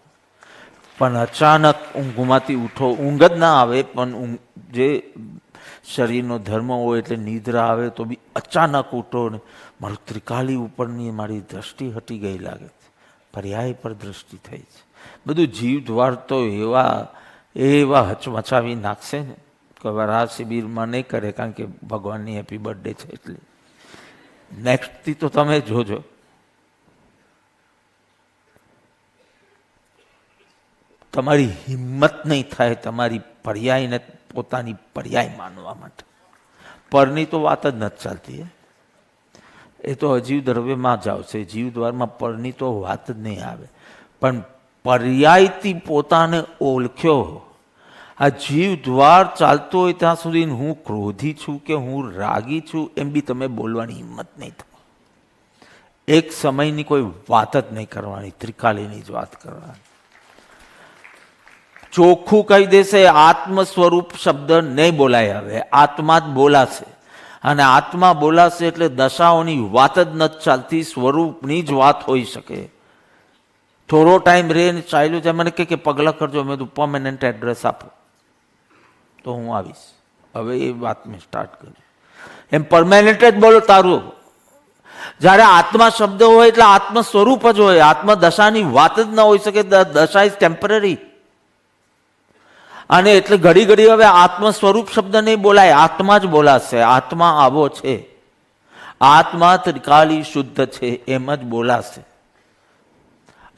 પણ અચાનક ઊંઘમાંથી ઉઠો, ઊંઘ જ ના આવે પણ જે શરીરનો ધર્મ હોય એટલે નિદ્રા આવે તો બી અચાનક ઉઠો ને મારું ત્રિકાલી ઉપરની મારી દ્રષ્ટિ હટી ગઈ લાગે છે. પર્યાય પર દ્રષ્ટિ થઈ છે. બધું જીવ દ્વાર તો એવા હચમચાવી નાખશે ને કે આ શિબિરમાં નહીં કરે, કારણ કે ભગવાનની હેપી બર્થડે છે એટલે. નેક્સ્ટથી તો તમે જોજો. તમારી હિંમત નહીં થાય તમારી પર્યાયને પોતાની પર્યાય માનવા માટે. પરની તો વાત જ નથી ચાલતી. એ તો અજીવ દ્રવ્યમાં જ આવશે. જીવ દ્વારમાં પરની તો વાત જ નહીં આવે. પણ પર્યાયથી પોતાને ઓળખ્યો. આ જીવ દ્વાર ચાલતો હોય ત્યાં સુધી હું ક્રોધી છું કે હું રાગી છું એમ બી તમે બોલવાની હિંમત નહીં થાય. એક સમયની કોઈ વાત જ નહીં કરવાની, ત્રિકાલીની જ વાત કરવાની. ચોખ્ખું કહી દેશે આત્મ સ્વરૂપ શબ્દ નહીં બોલાય. હવે આત્મા જ બોલાશે, અને આત્મા બોલાશે એટલે દશાઓની વાત જ નથી ચાલતી, સ્વરૂપની જ વાત હોઈ શકે. થોડો ટાઈમ રહે ને ચાલ્યું જાય, મને કે પગલાં કરજો, મેં તું પરમેનન્ટ એડ્રેસ આપો તો હું આવીશ. હવે એ વાત મેં સ્ટાર્ટ કરી. એમ પરમેનન્ટ જ બોલો તારું. જ્યારે આત્મા શબ્દ હોય એટલે આત્મ સ્વરૂપ જ હોય. આત્મા દશાની વાત જ ન હોઈ શકે. દશા ઇઝ ટેમ્પરરી. અને એટલે ઘડી ઘડી હવે આત્મ સ્વરૂપ શબ્દ નહીં બોલાય, આત્મા જ બોલાશે. આત્મા આવો છે, આત્મા ત્રિકાલી શુદ્ધ છે એમ જ બોલાશે.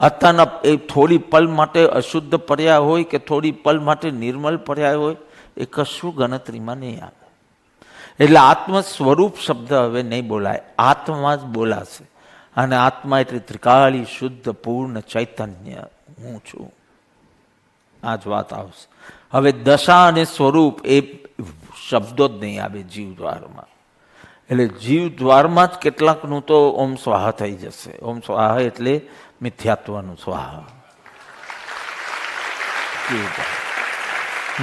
અત્યારના એ થોડી પલ માટે અશુદ્ધ પર્યાય હોય કે થોડી પલ માટે નિર્મલ પર્યાય હોય એ કશું ગણતરીમાં નહીં આવે. એટલે આત્મ સ્વરૂપ શબ્દ હવે નહીં બોલાય, આત્મા જ બોલાશે. અને આત્મા એટલે ત્રિકાલી શુદ્ધ પૂર્ણ ચૈતન્ય હું છું. આ જ વાત આવશે. હવે દશા અને સ્વરૂપ એ શબ્દો જ નહીં આવે જીવ દ્વારમાં. એટલે જીવ દ્વારમાં જ કેટલાકનું તો ઓમ સ્વાહા થઈ જશે. ઓમ સ્વાહા એટલે મિથ્યાત્વનું સ્વાહા.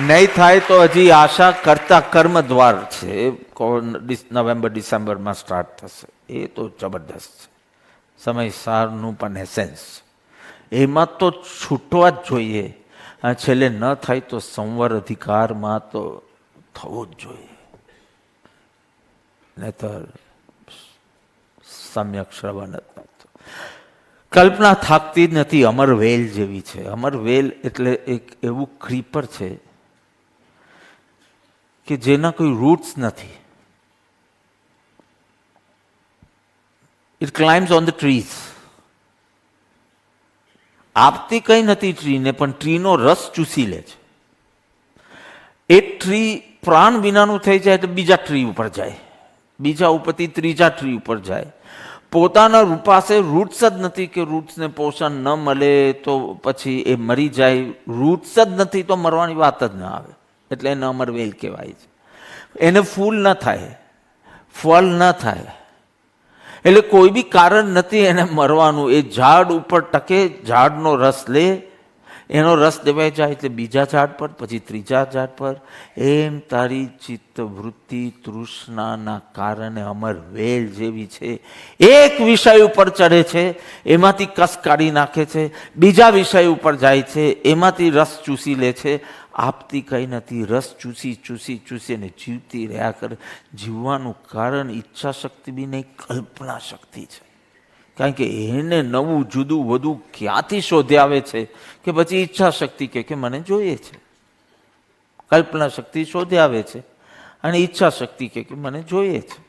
નહીં થાય તો હજી આશા કરતા કર્મ દ્વાર છે, નવેમ્બર ડિસેમ્બરમાં સ્ટાર્ટ થશે. એ તો જબરદસ્ત છે. સમય સારનું પણ એસેન્સ એમાં તો છૂટવા જ જોઈએ. છેલ્લે ન થાય તો સંવર અધિકારમાં તો થવું જ જોઈએ, નહીતર સમ્યક શ્રવણ જ નહોતું. કલ્પના થાકતી જ નથી. અમરવેલ જેવી છે. અમરવેલ એટલે એક એવું ક્રીપર છે કે જેના કોઈ રૂટ્સ નથી. It climbs on the trees. આપતી કઈ નથી ટ્રીને, પણ ટ્રીનો રસ ચૂસી લે છે. એ ટ્રી પ્રાણ વિનાનું થઈ જાય એટલે બીજા ટ્રી ઉપર જાય, બીજા ઉપરથી ત્રીજા ટ્રી ઉપર જાય. પોતાના પાસે રૂટ્સ જ નથી કે રૂટ્સને પોષણ ન મળે તો પછી એ મરી જાય. રૂટ્સ જ નથી તો મરવાની વાત જ ન આવે. એટલે એને અમરવેલ કહેવાય છે. એને ફૂલ ન થાય, ફળ ન થાય, એટલે કોઈ બી કારણ નથી એને મરવાનું. એ ઝાડ ઉપર ટકે, ઝાડનો રસ લે, એનો રસ દેવાઈ જાય એટલે બીજા ઝાડ પર, પછી ત્રીજા ઝાડ પર. એમ તારી ચિત્ત વૃત્તિ તૃષ્ણાના કારણે અમરવેલ જેવી છે. એક વિષય ઉપર ચડે છે, એમાંથી કસ કાઢી નાખે છે, બીજા વિષય ઉપર જાય છે, એમાંથી રસ ચૂસી લે છે. આપતી કઈ નથી, રસ ચૂસી ચૂસી ચૂસી અને જીવતી રહ્યા કરે. જીવવાનું કારણ ઈચ્છા શક્તિ બી નહીં, કલ્પના શક્તિ છે. કારણ કે એને નવું જુદું વધુ ક્યાંથી શોધી આવે છે કે પછી ઈચ્છા શક્તિ કે મને જોઈએ છે. કલ્પના શક્તિ શોધી આવે છે અને ઈચ્છા શક્તિ કે મને જોઈએ છે.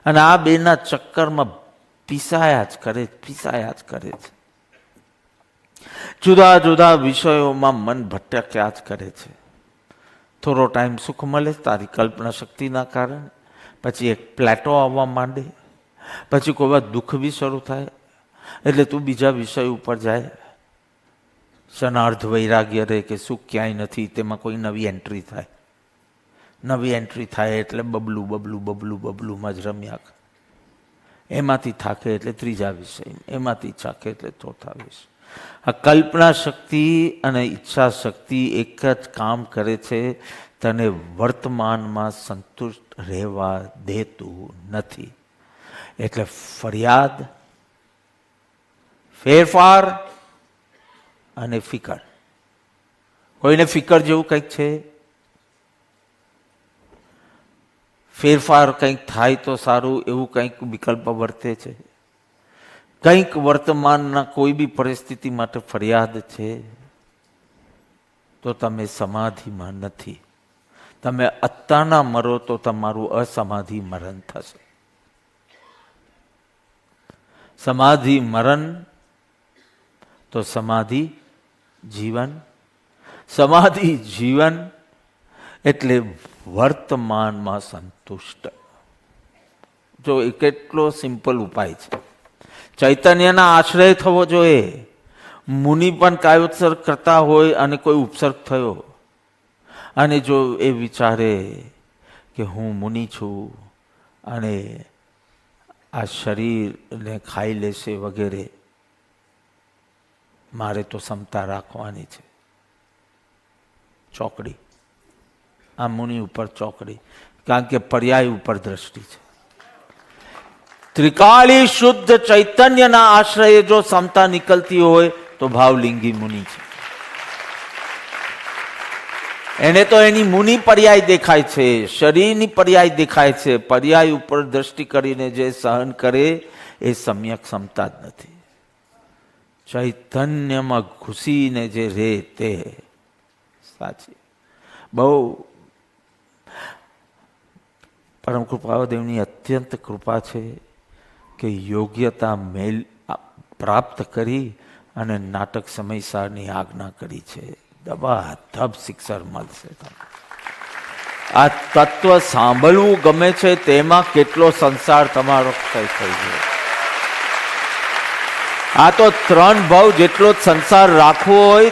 અને આ બેના ચક્કરમાં પીસાયા જ કરે છે. જુદા જુદા વિષયોમાં મન ભટક્યા જ કરે છે. થોડો ટાઈમ સુખ મળે તારી કલ્પના શક્તિના કારણે, પછી એક પ્લેટો આવવા માંડે, પછી કોઈ વાર દુઃખ બી શરૂ થાય એટલે તું બીજા વિષય ઉપર જાય. શનાર્ધ વૈરાગ્ય રહે કે સુખ ક્યાંય નથી, તેમાં કોઈ નવી એન્ટ્રી થાય એટલે બબલુમાં જ રમ્યા કરે. એમાંથી થાકે એટલે ત્રીજા વિષય, એમાંથી થાકે એટલે ચોથા વિષય. આ કલ્પના શક્તિ અને ઈચ્છા શક્તિ એક જ કામ કરે છે, તને વર્તમાનમાં સંતુષ્ટ રહેવા દેતું નથી. એટલે ફરિયાદ, ફેરફાર અને ફિકર. કોઈને ફિકર જેવું કંઈક છે, ફેરફાર કંઈક થાય તો સારું એવું કંઈક વિકલ્પ વર્તે છે. કંઈક વર્તમાનના કોઈ બી પરિસ્થિતિ માટે ફરિયાદ છે તો તમે સમાધિમાં નથી. તમે અત્યારના મરો તો તમારું અસમાધિ મરણ થશે. સમાધિ મરણ તો સમાધિ જીવન. સમાધિ જીવન એટલે વર્તમાનમાં સંતુષ્ટ. જો એ કેટલો સિમ્પલ ઉપાય છે. ચૈતન્યના આશ્રય થવો જોઈએ. મુનિ પણ કાયોત્સર્ગ કરતા હોય અને કોઈ ઉપસર્ગ થયો અને જો એ વિચારે કે હું મુનિ છું અને આ શરીરને ખાઈ લેશે વગેરે, મારે તો ક્ષમતા રાખવાની છે. ચોકડી, આ મુનિ ઉપર ચોકડી, કારણ કે પર્યાય ઉપર દ્રષ્ટિ છે. ત્રિકાળી શુદ્ધ ચૈતન્યના આશ્રયે જો ક્ષમતા નીકળતી હોય તો ભાવલિંગી મુનિ છે. એને તો એની મુનિ પર્યાય દેખાય છે, શરીરની પર્યાય દેખાય છે. પર્યાય ઉપર દ્રષ્ટિ કરીને જે સહન કરે એ સમ્યક ક્ષમતા જ નથી. ચૈતન્યમાં ઘૂસીને જે રે તે સાચી. બહુ પરમ કૃપાદેવની અત્યંત કૃપા છે કે યોગ્યતા મેલ પ્રાપ્ત કરી અને નાટક સમયસારની આજ્ઞા કરી છે. દબાધબ શિક્ષણ મળશે. આ તત્વ સાંભળવું ગમે છે, તેમાં કેટલો સંસાર તમારો થઈ ગયો. આ તો 3 ભાવ જેટલો જ સંસાર રાખવો હોય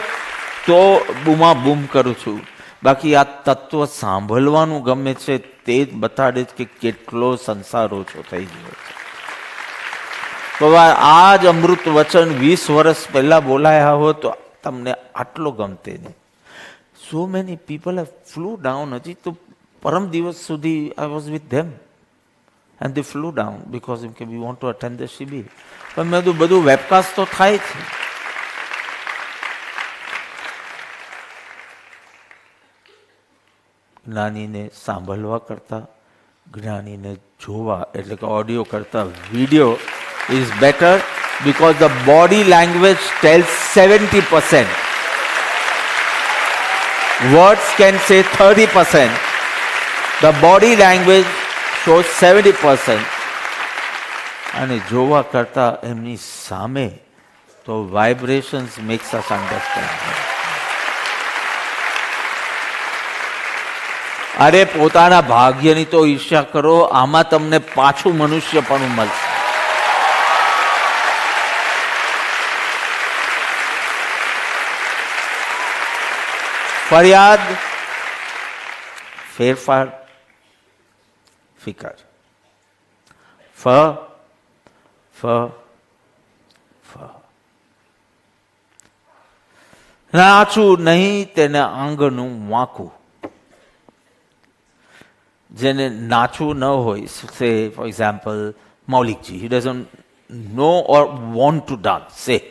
તો બૂમા બૂમ કરું છું. બાકી આ તત્વ સાંભળવાનું ગમે છે તે જ બતાડે છે કે કેટલો સંસાર ઓછો થઈ ગયો છે. તો આ જ અમૃત વચન 20 વર્ષ પહેલા બોલાયા હો તો તમને આટલો ગમતે નહીં. So many people have flew down. હજી તો પરમ દિવસ સુધી I was with them and they flew down because કે we want to attend the શિબિર. પણ મેં બધું વેબકાસ્ટ તો થાય છે. જ્ઞાનીને સાંભળવા કરતા જ્ઞાનીને જોવા એટલે કે ઓડિયો કરતા video is better because the body language tells 70%. Words can say 30%. The body language shows 70%. અને જોવા કરતા એમની સામે તો vibrations makes us understand. અરે પોતાના ભાગ્યની તો ઈર્ષ્યા કરો, આમાં તમને પાછું મનુષ્યપણું મળશે. ફરિયાદ, ફેરફાર, ફિકર. નાચું નહીં તેને આંગણું વાંકું. જેને નાચવું ન હોય, say for example Maulikji, he doesn't know or want to dance, say.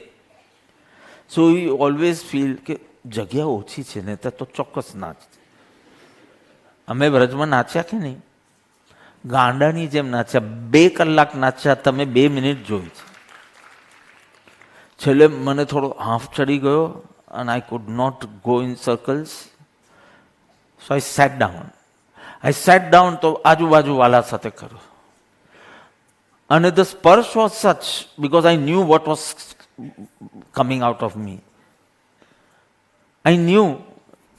So he always feel કે જગ્યા ઓછી છે ને તો ચોક્કસ નાચ. અમે વ્રજમાં નાચ્યા કે નહીં, ગાંડાની જેમ નાચ્યા. 2 કલાક નાચ્યા, તમે 2 મિનિટ જોઈ છે. છેલ્લે મને થોડો હાફ ચડી ગયો and I could not go in circles. So I sat down. તો આજુબાજુ વાલા સાથે કર્યો. અને the spurge was such because I knew what was coming out of me. I knew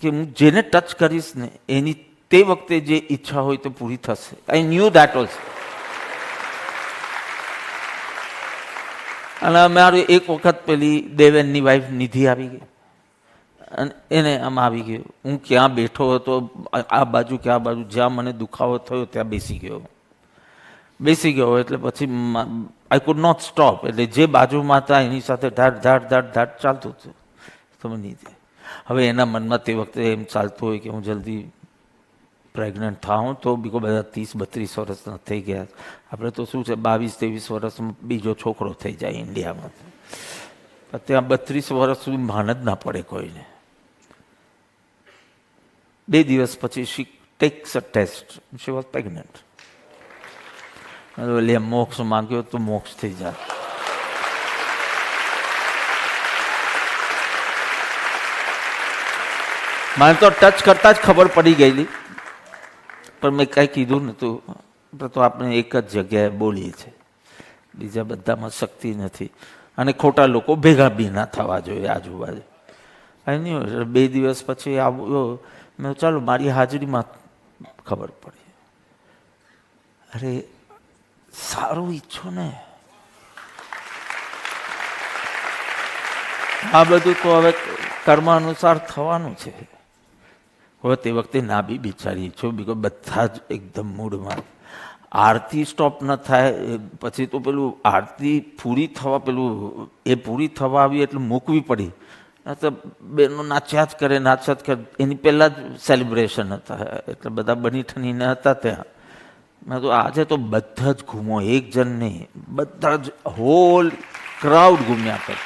કે હું જેને ટચ કરીશ ને એની તે વખતે જે ઈચ્છા હોય તો પૂરી થશે. I knew that also. અને મારું એક વખત પેલી દેવેનની વાઈફ નિધિ આવી ગઈ અને એને આમ આવી ગયું. હું ક્યાં બેઠો હતો, આ બાજુ કે આ બાજુ, જ્યાં મને દુખાવો થયો ત્યાં બેસી ગયો. એટલે પછી આઈ કુડ નોટ સ્ટોપ. એટલે જે બાજુમાં હતા એની સાથે ધાડ ચાલતું હતું. તમે નિધિ હવે એના મનમાં તે વખતે એમ ચાલતું હોય કે હું જલ્દી પ્રેગ્નન્ટ થાઉં તો બીકો બધા 30-32 વર્ષના થઈ ગયા. આપણે તો શું છે 22-23 વર્ષમાં બીજો છોકરો થઈ જાય ઇન્ડિયામાં. ત્યાં 32 વર્ષ સુધી ભાન જ ના પડે કોઈને. 2 દિવસ પછી she takes a test, she was pregnant. એટલે મોક્ષ માંગ્યો તો મોક્ષ થઈ જાય. મને તો ટચ કરતા જ ખબર પડી ગયેલી, પણ મેં કાંઈ કીધું નહોતું. તો આપણે એક જ જગ્યાએ બોલીએ છીએ, બીજા બધામાં શક્તિ નથી. અને ખોટા લોકો ભેગા બી ના થવા જોઈએ આજુબાજુ. અહીં નહીં, 2 દિવસ પછી આવ્યો મેં, ચાલો મારી હાજરીમાં ખબર પડી. અરે સારું ઈચ્છો ને. આ બધું તો હવે કર્મ અનુસાર થવાનું છે. હવે તે વખતે ના બી બિચારી છો, બીકોઝ બધા જ એકદમ મૂડમાં. આરતી સ્ટોપ ન થાય પછી તો પેલું આરતી પૂરી થવા, પેલું એ પૂરી થવા આવી એટલે મૂકવી પડી. તો બેનો નાચ્યા જ કરે, નાચ્યા જ કરે. એની પહેલાં જ સેલિબ્રેશન હતા એટલે બધા બની ઠનીને હતા ત્યાં. મેં તો આજે તો બધા જ ઘૂમો, એક જણ નહીં, બધા જ હોલ ક્રાઉડ ઘૂમ્યા કરે.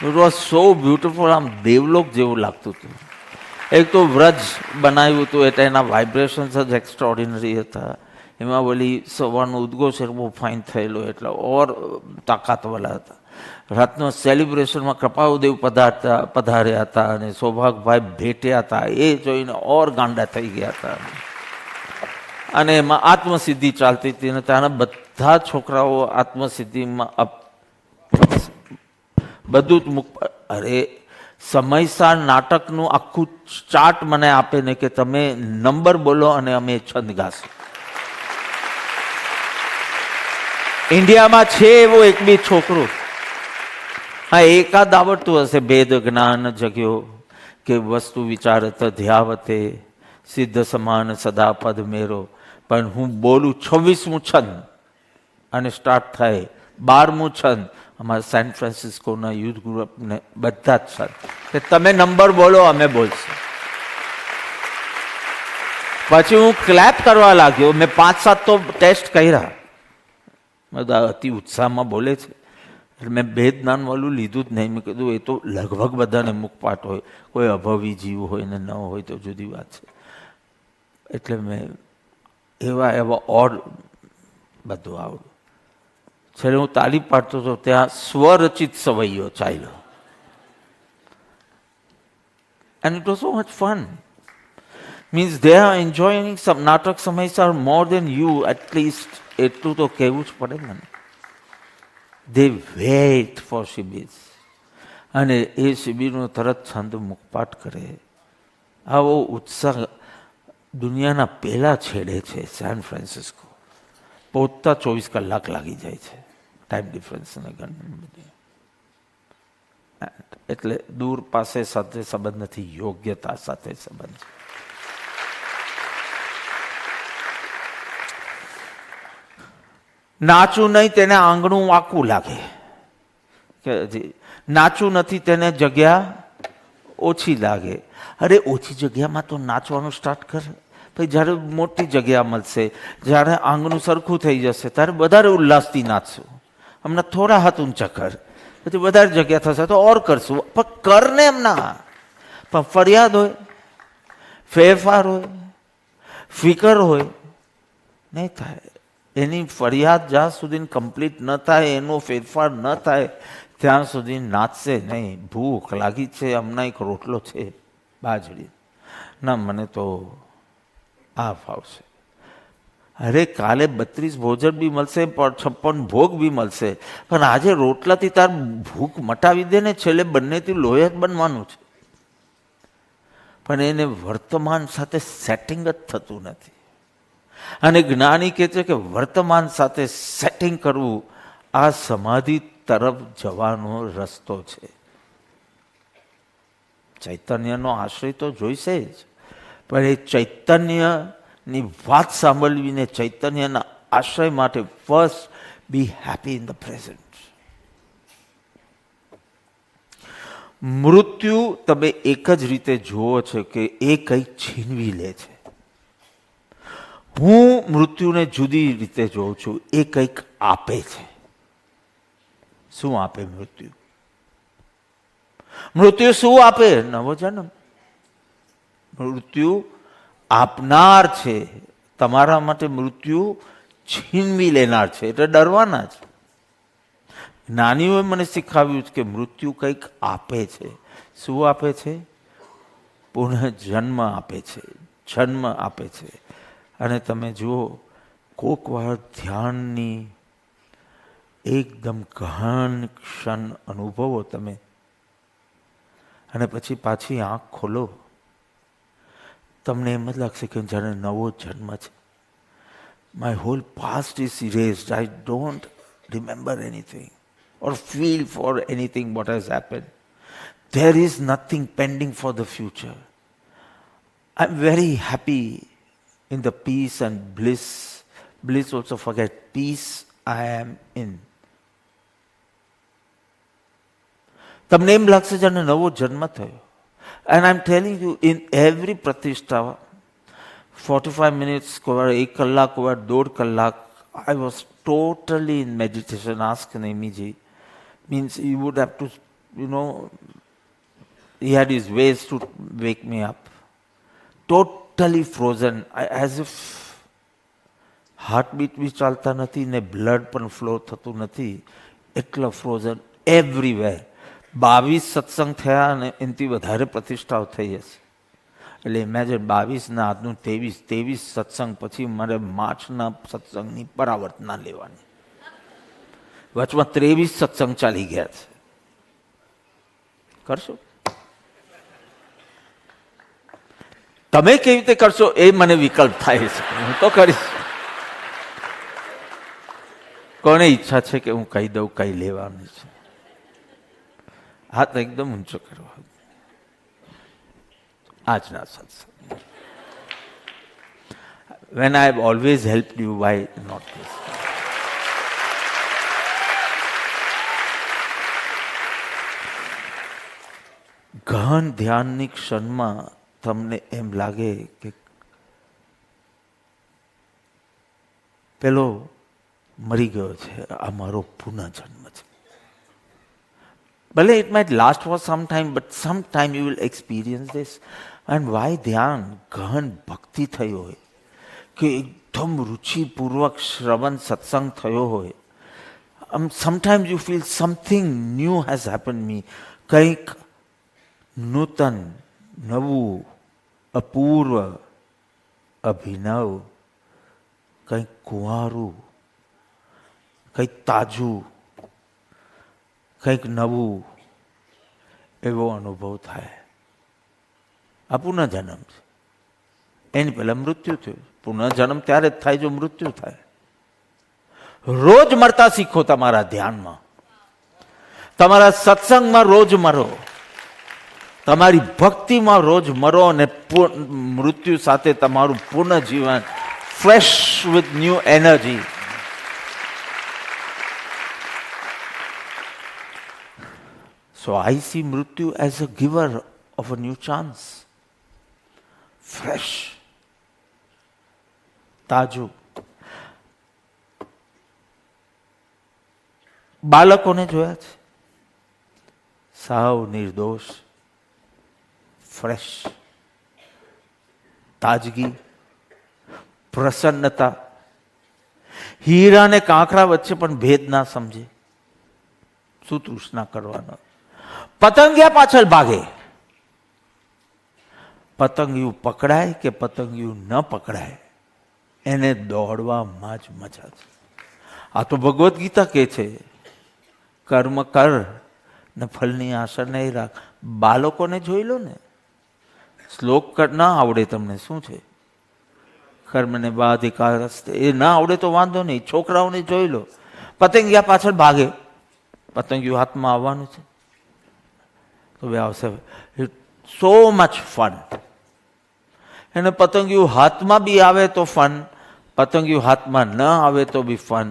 It was so beautiful. આમ દેવલોક જેવું લાગતું હતું. એક તો વ્રજ બનાવ્યું હતું એટલે એના વાઇબ્રેશન્સ જ એક્સ્ટ્રાઓર્ડિનરી હતા. એમાં ઓલી સવારનો ઉદ્ઘોષ બહુ ફાઇન થયેલો એટલે ઓર તાકાતવાળા હતા. રાતનો સેલિબ્રેશનમાં કૃપાઉદેવ પધાર્યા હતા અને સૌભાગભાઈ ભેટ્યા હતા. એ જોઈને ઓર ગાંડા થઈ ગયા હતા. અને એમાં આત્મસિદ્ધિ ચાલતી હતી અને ત્યાંના બધા છોકરાઓ આત્મસિદ્ધિમાં બધું જ અરે સમયસર નાટકનું આખું ચાર્ટ મને આપે ને કે તમે નંબર બોલો અને અમે છંદ ગાશું. ઇન્ડિયામાં છે એવો એક બી છોકરો, હા એકાદ આવડતું હશે, ભેદ જ્ઞાન જગ્યો કે વસ્તુ વિચારત ધ્યાવતે સિદ્ધ સમાન સદા પદ મેરો. પણ હું બોલું 26મું છંદ અને સ્ટાર્ટ થાય 12મું છંદ. અમારા સેન્ટ ફ્રાન્સિસ્કોના યુથ ગ્રુપને બધા જ છંદ કે તમે નંબર બોલો અમે બોલશું. પછી હું ક્લેપ કરવા લાગ્યો. મેં 5-7 તો ટેસ્ટ કર્યા. બધા અતિ ઉત્સાહમાં બોલે છે એટલે મેં ભેદ જ્ઞાન વાળું લીધું જ નહીં. મેં કીધું એ તો લગભગ બધાને મુખપાઠ હોય, કોઈ અભાવી જીવ હોય ને ન હોય તો જુદી વાત છે. એટલે મેં એવા ઓર બધું આવડું. છેલ્લે હું તાલી પાડતો હતો ત્યાં સ્વરચિત સવૈયો ચાલ્યો. And it was so much fun. Means they are enjoying some. નાટક સમયસર મોર દેન યુ, એટલીસ્ટ એટલું તો કહેવું જ પડે મને. દે વેઇટ ફોર શિબિર અને એ શિબિરનો તરત છંદ મુખપાઠ કરે. આવો ઉત્સાહ દુનિયાના પહેલા છેડે છે સેન ફ્રાન્સિસ્કો. પહોંચતા 24 કલાક લાગી જાય છે, ટાઈમ ડિફરન્સને ગણને. એટલે દૂર પાસે સાથે સંબંધ નથી, યોગ્યતા સાથે સંબંધ છે. નાચું નહીં તેને આંગણું આકું લાગે, કે નાચું નથી તેને જગ્યા ઓછી લાગે. અરે ઓછી જગ્યામાં તો નાચવાનું સ્ટાર્ટ કર. પછી જ્યારે મોટી જગ્યા મળશે, જ્યારે આંગણું સરખું થઈ જશે ત્યારે વધારે ઉલ્લાસથી નાચશું. હમણાં થોડા હાથ ઊંચા કર, પછી વધારે જગ્યા થશે તો ઓર કરશું. પણ કરને એમ ના. પણ ફરિયાદ હોય, ફેરફાર હોય, ફિકર હોય, નહીં થાય. એની ફરિયાદ જ્યાં સુધી કમ્પ્લીટ ન થાય, એનો ફેરફાર ન થાય ત્યાં સુધી નાચશે નહીં. ભૂખ લાગી છે, હમણાં એક રોટલો છે બાજરી, ના મને તો આ ફાવશે. અરે કાલે 32 ભોજન બી મળશે, 56 ભોગ બી મળશે, પણ આજે રોટલાથી તાર ભૂખ મટાવી દે ને, છેલ્લે બંનેથી લોહી જ બનવાનું છે. પણ એને વર્તમાન સાથે સેટિંગ જ થતું નથી. અને જ્ઞાની કહે છે કે વર્તમાન સાથે સેટિંગ કરવું આ સમાધિ તરફ જવાનો રસ્તો છે. ચૈતન્યનો આશ્રય તો જોઈશે જ, પણ એ ચૈતન્યની વાત સાંભળવીને ચૈતન્યના આશ્રય માટે first B happy in the present. મૃત્યુ તમે એક જ રીતે જુઓ છો કે એ કંઈક છીનવી લે છે. હું મૃત્યુને જુદી રીતે જોઉં છું. એ કંઈક આપે છે. શું આપે મૃત્યુ? મૃત્યુ શું આપે? નવો જન્મ. મૃત્યુ આપનાર છે, તમારા માટે મૃત્યુ છીનવી લેનાર છે, એટલે ડરવાના જ. જ્ઞાનીઓએ મને શીખવ્યું છે કે મૃત્યુ કંઈક આપે છે. શું આપે છે? પુનઃજન્મ આપે છે, જન્મ આપે છે. અને તમે જુઓ, કોક વાર ધ્યાનની એકદમ ગહન ક્ષણ અનુભવો તમે, અને પછી પાછી આંખ ખોલો, તમને એમ જ લાગશે કે જાણે નવો જન્મ છે. My whole past is erased. I don't remember anything or feel for anything what has happened. There is nothing pending for the future. I'm very happy in the peace and bliss. Bliss also forget. Peace I am in. તમને એમ લાગશે જાણે નવો જન્મ થયો. And I'm telling you, in every pratishtha, 45 minutes, કોઈ વાર 1 કલાક, કોઈ વાર 1.5 કલાક, I was totally in meditation. Ask Naimiji. Means he would have to, he had his ways to wake me up. Totally frozen, as if heartbeat bhi ચાલતા નથી ને blood પણ flow થતું નથી. એટલો frozen everywhere. 22 સત્સંગ થયા અને એનાથી વધારે પ્રતિષ્ઠાઓ થઈ હશે. એટલે ઇમેજિન 22 ના આજનું 23 સત્સંગ પછી મારે માર્ચના સત્સંગની પરાવર્ત ના લેવાની. વચમાં 23 સત્સંગ ચાલી ગયા છે. કરશો? તમે કેવી રીતે કરશો એ મને વિકલ્પ થાય છે. હું તો કરીશ. કોને ઈચ્છા છે કે હું કહી દઉં કઈ લેવાનું છે? હાથ એકદમ ઊંચો કરવા. આજના સત્સંગ. When I have always helped you, why not this? ગહન ધ્યાનની ક્ષણમાં તમને એમ લાગે કે પેલો મરી ગયો છે, આ મારો પુનઃજન્મ છે. ભલે it might last for some time, but sometime you will experience this. And why ધ્યાન? ગહન ભક્તિ થયો હોય કે એકદમ રુચિપૂર્વક શ્રવણ સત્સંગ થયો હોય. Sometimes you feel something new has happened me. કંઈક નૂતન, નવું, અપૂર્વ, અભિનવ, કંઈક કુંવારું, કંઈક તાજું, કંઈક નવું, એવો અનુભવ થાય. આ પુનઃજન્મ છે. એની પહેલા મૃત્યુ થયું. પુનઃજન્મ ત્યારે જ થાય જો મૃત્યુ થાય. રોજ મરતા શીખો. તમારા ધ્યાનમાં, તમારા સત્સંગમાં રોજ મરો, તમારી ભક્તિમાં રોજ મરો, અને મૃત્યુ સાથે તમારું પુનઃજીવન, fresh with new energy. So I see Mrityu as a giver of a new chance. Fresh. તાજું. બાળકોને જોયા છે, સાવ નિર્દોષ, ફ્રેશ, તાજગી, પ્રસન્નતા. હીરા ને કાંકરા વચ્ચે પણ ભેદ ના સમજે. શું તૃષ્ણા કરવાનો? પતંગિયા પાછળ ભાગે. પતંગિયું પકડાય કે પતંગિયું ન પકડાય, એને દોડવામાં જ મજા છે. આ તો ભગવદ્ ગીતા કે છે, કર્મ કર ને ફલની આશા નહીં રાખ. બાળકોને જોઈ લો ને, શ્લોક ના આવડે તમને, શું છે? કર્મને બાધિકારસ્તે, એ ના આવડે તો વાંધો નહીં. છોકરાઓને જોઈ લો, પતંગિયા પાછળ ભાગે, પતંગિયું હાથમાં આવવાનું છે તો આવશે. સો મચ ફન. એને પતંગિયું હાથમાં બી આવે તો ફન, પતંગિયું હાથમાં ન આવે તો બી fun.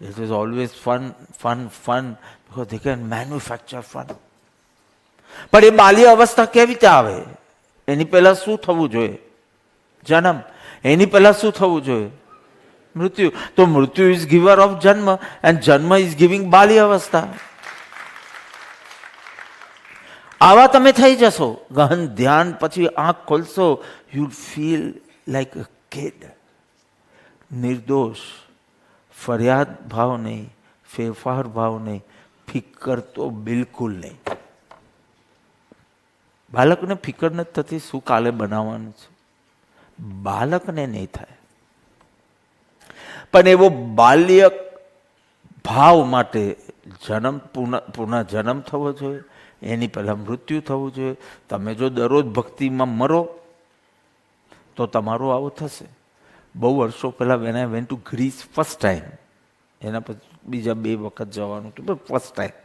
It is always fun, fun, fun, because they can manufacture fun. પણ એ બાલ્ય અવસ્થા કેવી રીતે આવે? એની પહેલા શું થવું જોઈએ? જન્મ. એની પહેલા શું થવું જોઈએ? મૃત્યુ. તો મૃત્યુ ઇઝ ગિવર ઓફ જન્મ, એન્ડ જન્મ ઇઝ ગિવિંગ બાલ્ય અવસ્થા. આવા તમે થઈ જશો. ગહન ધ્યાન પછી આંખ ખોલશો, you feel like a kid. નિર્દોષ, ફરિયાદ ભાવ નહીં, ફેરફાર ભાવ નહીં, ફિકર તો બિલકુલ નહીં. બાળકને ફિકર નથી થતી શું કાલે બનાવવાનું છે, બાળકને નહીં થાય. પણ એવો બાલ્ય ભાવ માટે જન્મ પુનઃ જન્મ થવો જોઈએ, એની પહેલા મૃત્યુ થવું જોઈએ. તમે જો દરરોજ ભક્તિમાં મરો તો તમારું આવું થશે. બહુ વર્ષો પહેલાં when I went to Greece first time, એના પછી બીજા 2 વખત જવાનું હતું, પણ first time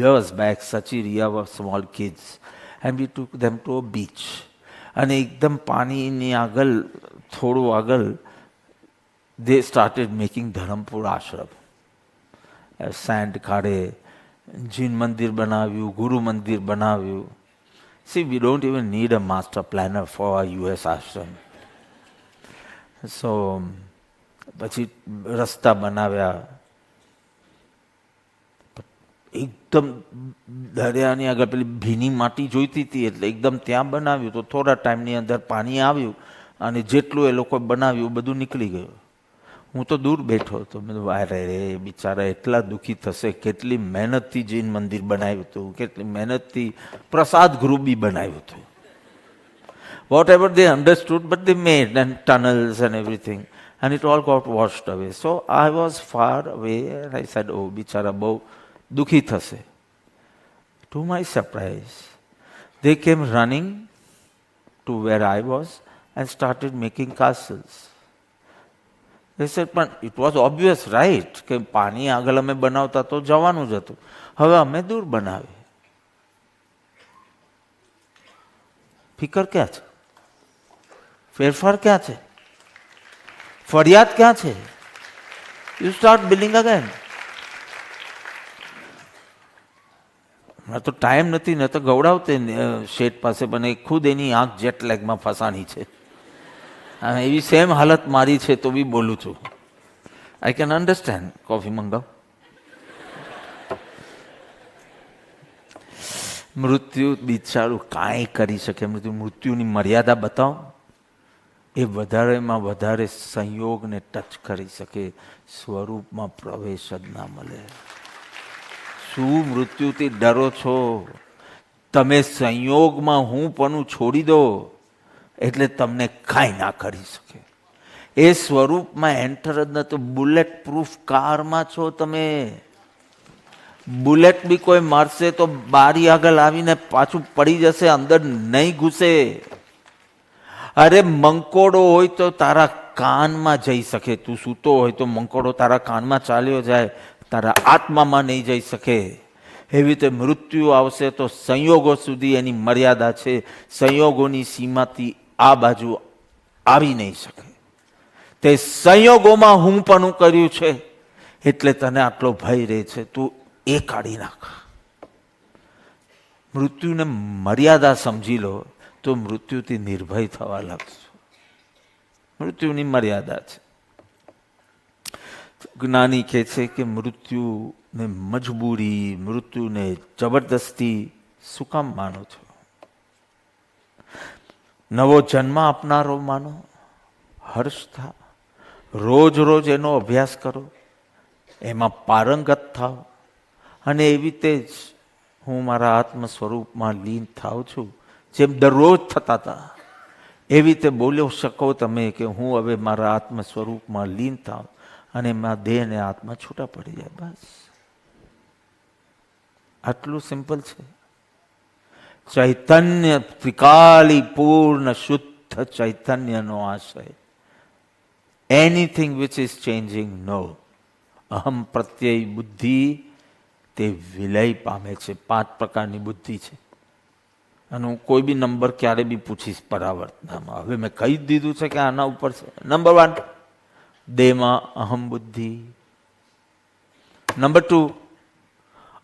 years back, Sachi, Riya were small kids and we took them to a beach. અને એકદમ પાણીની આગળ થોડું આગળ they started making Dharampur Ashram. Send કાઢે, જીન મંદિર બનાવ્યું, ગુરુ મંદિર બનાવ્યું. See, we don't even need a master planner for our US ashram. So, પછી રસ્તા બનાવ્યા, એકદમ દરિયાની આગળ પેલી ભીની માટી જોઈતી હતી એટલે એકદમ ત્યાં બનાવ્યું. તો થોડા ટાઈમની અંદર પાણી આવ્યું અને જેટલું એ લોકો બનાવ્યું બધું નીકળી ગયું. હું તો દૂર બેઠો હતો, મેં વારે રે બિચારા એટલા દુઃખી થશે. કેટલી મહેનતથી જૈન મંદિર બનાવ્યું હતું, કેટલી મહેનતથી પ્રસાદ ગૃહ બી બનાવ્યું હતું. Whatever they understood, but they made and tunnels and everything, and it all got washed away. So I was far away and I said, oh, bichara bau dukhi thase. To my surprise, they came running to where I was and started making castles. They said, but it was obvious, right? કે પાણી આગળ અમે બનાવતા તો જવાનું જ હતું, હવે અમે દૂર બનાવી. ફિકર ક્યાં છે? ફેરફાર ક્યાં છે? ફરિયાદ ક્યાં છે? You start building again. તો ટાઈમ નથી ને તો ગવડાવતે શેઠ પાસે, પણ એ ખુદ એની આંખ જેટ લેગમાં ફસાણી છે. એવી સેમ હાલત મારી છે તો બી બોલું છું. I can understand. કોફી મંગાવ. મૃત્યુ બિચારું કાંઈ કરી શકે. મૃત્યુની મર્યાદા બતાવો. એ વધારેમાં વધારે સંયોગને ટચ કરી શકે, સ્વરૂપમાં પ્રવેશ જ ના મળે. શું મૃત્યુથી ડરો છો? તમે સંયોગમાં હું પણ છોડી દો એટલે તમને કાંઈ ના કરી શકે. એ સ્વરૂપમાં એન્ટર જ ન તો બુલેટ પ્રૂફ કારમાં છો તમે. બુલેટ બી કોઈ મારશે તો બારી આગળ આવીને પાછું પડી જશે, અંદર નહીં ઘૂસે. અરે મંકોડો હોય તો તારા કાનમાં જઈ શકે. તું સૂતો હોય તો મંકોડો તારા કાનમાં ચાલ્યો જાય, તારા આત્મામાં નહીં જઈ શકે. એવી રીતે મૃત્યુ આવશે તો સંયોગો સુધી એની મર્યાદા છે. સંયોગોની સીમાથી આ બાજુ આવી નહીં શકે. તે સંયોગોમાં હું પણ કર્યું છે એટલે તને આટલો ભય રહે છે. તું એ કાઢી નાખ. મૃત્યુને મર્યાદા સમજી લો તો મૃત્યુથી નિર્ભય થવા લાગશો. મૃત્યુની મર્યાદા છે. જ્ઞાની કહે છે કે મૃત્યુને મજબૂરી, મૃત્યુને જબરદસ્તી શું કામ માનો છો? નવો જન્મ આપનારો માનો, હર્ષ થા, રોજ રોજ એનો અભ્યાસ કરો, એમાં પારંગત થાવ, અને એવી રીતે જ હું મારા આત્મ સ્વરૂપમાં લીન થાઉં છું જેમ દરરોજ થતા હતા. એવી રીતે બોલી શકો તમે કે હું હવે મારા આત્મ સ્વરૂપમાં લીન થાઉં અને એમાં દેહ અને આત્મા છૂટા પડી જાય. બસ આટલું સિમ્પલ છે. ચૈતન્ય ત્રિકાલી પૂર્ણ શુદ્ધ ચૈતન્યનો આશય. એનીથિંગ વિચ ઇઝ ચેન્જિંગ નો. અહમ પ્રત્યય બુદ્ધિ તે વિલય પામે છે. 5 પ્રકારની બુદ્ધિ છે અને હું કોઈ બી નંબર ક્યારે બી પૂછીશ પરાવર્તનામાં. હવે મેં કહી જ દીધું છે કે આના ઉપર છે. નંબર 1 દેહમાં અહમ બુદ્ધિ. નંબર 2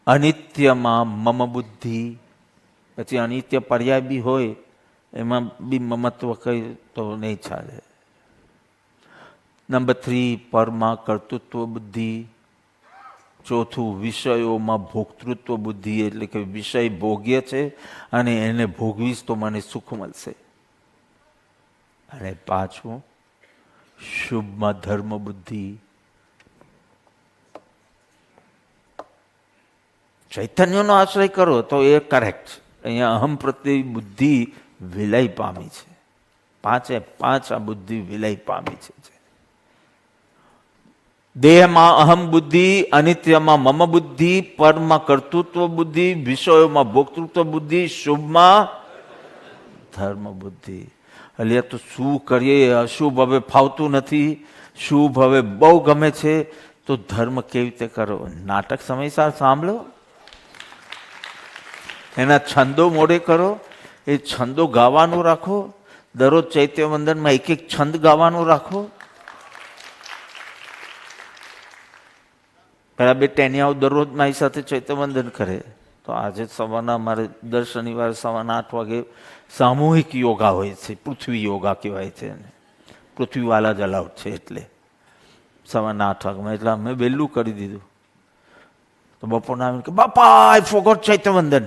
અનિત્યમાં મમ બુદ્ધિ. પછી અનિત્ય પર્યાય બી હોય એમાં બી મમત્વ કઈ તો નહીં ચાલે. નંબર 3 પરમાં કર્તૃત્વ બુદ્ધિ. ચોથું વિષયોમાં ભોક્તૃત્વ બુદ્ધિ, એટલે કે વિષય ભોગ્ય છે અને એને ભોગવીશ તો મને સુખ મળશે. અને 5મું શુભમાં ધર્મ બુદ્ધિ. ચૈતન્યનો આશ્રય કરો તો એ કરેક્ટ. અહીંયા અહમ પ્રત્યે બુદ્ધિ વિલય પામી છે. 5 આ બુદ્ધિ વિલય પામી છે. દેહમાં અહમ બુદ્ધિ, અનિત્યમાં મમ બુદ્ધિ, પરમાં કર્તૃત્વ બુદ્ધિ, વિષયોમાં ભોક્તૃત્વ બુદ્ધિ, શુભમાં ધર્મ બુદ્ધિ. એટલે તો શું કરીએ? અશુભ હવે ફાવતું નથી, શુભ હવે બહુ ગમે છે, તો ધર્મ કેવી રીતે કરો? નાટક સમયસર સાંભળો, એના છંદો મોડે કરો, એ છંદો ગાવાનું રાખો. દરરોજ ચૈત્ય વંદનમાં એક છંદ ગાવાનું રાખો. પેલા 2 ટેનિયાઓ દરરોજ મારી સાથે ચૈત્ય વંદન કરે. તો આજે સવારના અમારે દર શનિવારે સવારના 8 વાગે સામૂહિક યોગા હોય છે. પૃથ્વી યોગા કહેવાય છે, પૃથ્વીવાલા જ અલાઉડ છે. એટલે સવારના 8 વાગ્યામાં, એટલે અમે વહેલું કરી દીધું. તો બપોરના આવીને કે બાપા આઈ ફોરગોટ ચૈત્ય વંદન,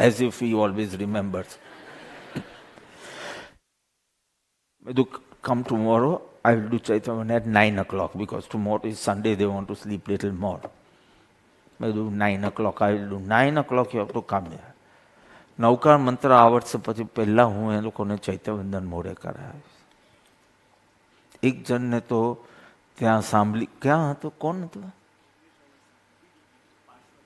as if he always remembers. મેં come tomorrow, I will do Chaitanya at 9 o'clock because tomorrow is Sunday, they want to sleep little more. I do 9 o'clock, I will do 9 o'clock, you have to come here. નવકાર મંત્ર આવડશે પછી પહેલા હું એ લોકોને ચૈત્યવંદન મોડે કરાવીશ. એક જણને તો ત્યાં સાંભળી, ક્યાં હતો, કોણ હતો?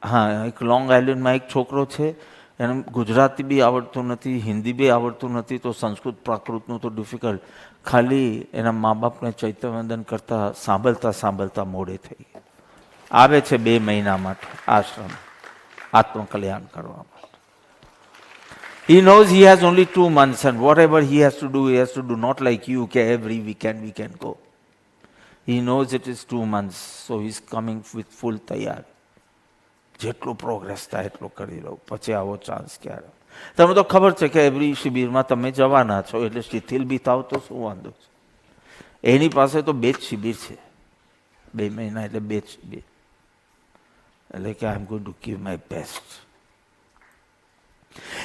હા, એક લોંગ આઇલેન્ડમાં એક છોકરો છે, એને ગુજરાતી બી આવડતું નથી, હિન્દી બી આવડતું નથી, તો સંસ્કૃત પ્રાકૃતનું તો ડિફિકલ્ટ. ખાલી એના મા બાપને ચૈત્યવંદન કરતા સાંભળતા મોડે થઈ આવે છે 2 મહિના માટે આશ્રમ, આત્મકલ્યાણ કરવા માટે. He knows he has only 2 months and whatever he has to do, not like you, કે every weekend we can go. He knows it is 2 months, so he is coming with full તૈયાર. જેટલો progress થાય એટલો કરી લઉં, પછી આવો chance ક્યારે? તમને તો ખબર છે કે એવરી શિબિરમાં તમે જવાના છો, એટલે શિથિલ બી થાવ તો શું વાંધો છે? એની પાસે તો 2 જ શિબિર છે, 2 મહિના એટલે 2 જ શિબિર. એટલે કે I am going to give my best.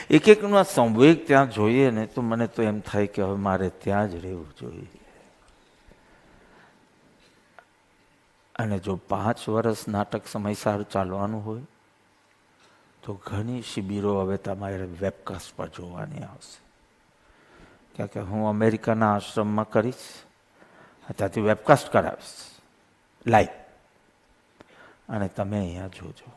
એકનો આ સંવેગ ત્યાં જોઈએ ને તો મને તો એમ થાય કે હવે મારે ત્યાં જ રહેવું જોઈએ. અને જો 5 વર્ષ નાટક સમયસર ચાલવાનું હોય તો ઘણી શિબિરો હવે તમારે વેબકાસ્ટ પર જોવાની આવશે. કારણ કે હું અમેરિકાના આશ્રમમાં કરીશ, ત્યાંથી વેબકાસ્ટ કરાવીશ લાઈવ, અને તમે અહીંયા જોજો.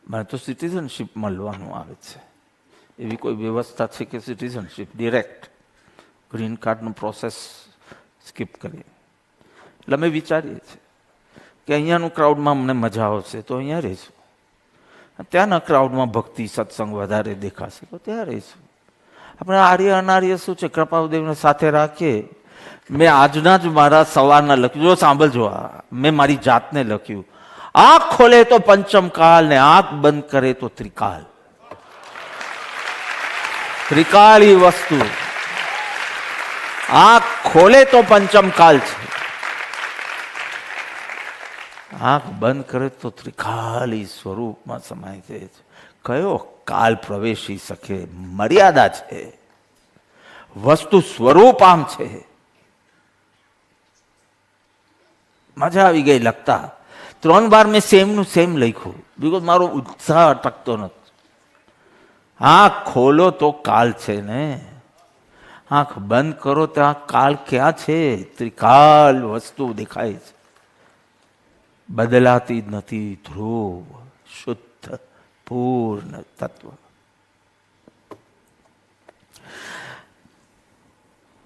મને તો સિટીઝનશીપ મળવાનું આવે છે, એવી કોઈ વ્યવસ્થા છે કે સિટીઝનશીપ ડિરેક્ટ ગ્રીન કાર્ડનું પ્રોસેસ સ્કીપ કરીએ. એટલે અમે વિચારીએ છીએ કે અહીંયાનું ક્રાઉડમાં અમને મજા આવશે તો અહીંયા રહીશું, ત્યાંના ક્રાઉડમાં ભક્તિ સત્સંગ વધારે દેખાશે તો ત્યાં રહીશું. આપણે આર્ય અનાર્ય શું છે, કૃપાદેવને સાથે રાખીએ. મેં આજના જ મારા સવારના લખ્યું, જો સાંભળજો, મેં મારી જાતને લખ્યું, આંખ ખોલે તો પંચમ કાલ ને આંખ બંધ કરે તો ત્રિકાલ. ત્રિકાળ એ વસ્તુ, આંખ ખોલે તો પંચમ કાલ છે, આંખ બંધ કરે તો ત્રિકાલી સ્વરૂપમાં સમાય છે. કયો કાલ પ્રવેશી શકે? મર્યાદા છે, વસ્તુ સ્વરૂપ આમ છે. મજા આવી ગઈ લખતા. 3 વાર મેં સેમનું સેમ લખ્યું, બિકોઝ મારો ઉત્સાહ અટકતો નથી. આંખ ખોલો તો કાલ છે ને, આંખ બંધ કરો ત્યાં કાલ ક્યાં છે? ત્રિકાલ વસ્તુ દેખાય છે, બદલાતી નથી, ધ્રુવ શુદ્ધ પૂર્ણ તત્વ.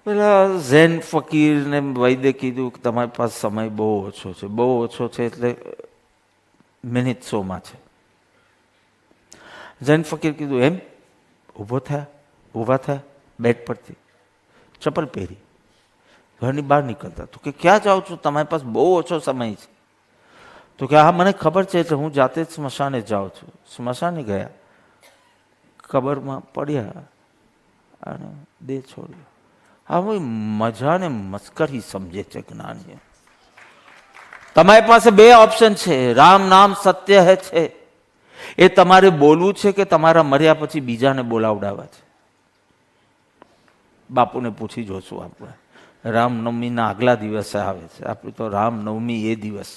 પેલા ઝેન ફકીરને વૈદ્ય કીધું કે તમારી પાસે સમય બહુ ઓછો છે, બહુ ઓછો છે એટલે મિનિટ 100માં છે. ઝેન ફકીર કીધું એમ? ઊભા થયા બેડ પરથી, ચપ્પલ પહેરી ઘરની બહાર નીકળતા. તો કે ક્યાં જાઓ છો? તમારી પાસે બહુ ઓછો સમય છે. તો કે હા મને ખબર છે, એટલે હું જાતે જ સ્મશાને જાઉં છું. સ્મશાને ગયા, કબરમાં પડ્યા અને દેહ છોડ્યો. હવે મજાને મસ્કરી સમજે છે જ્ઞાની. તમારી પાસે 2 ઓપ્શન છે, રામ નામ સત્ય હે છે, એ તમારે બોલવું છે કે તમારા મર્યા પછી બીજાને બોલાવડાવવા છે. બાપુને પૂછી જોશું આપણે. રામનવમીના આગલા દિવસે આવે છે, આપણે તો રામનવમી એ દિવસ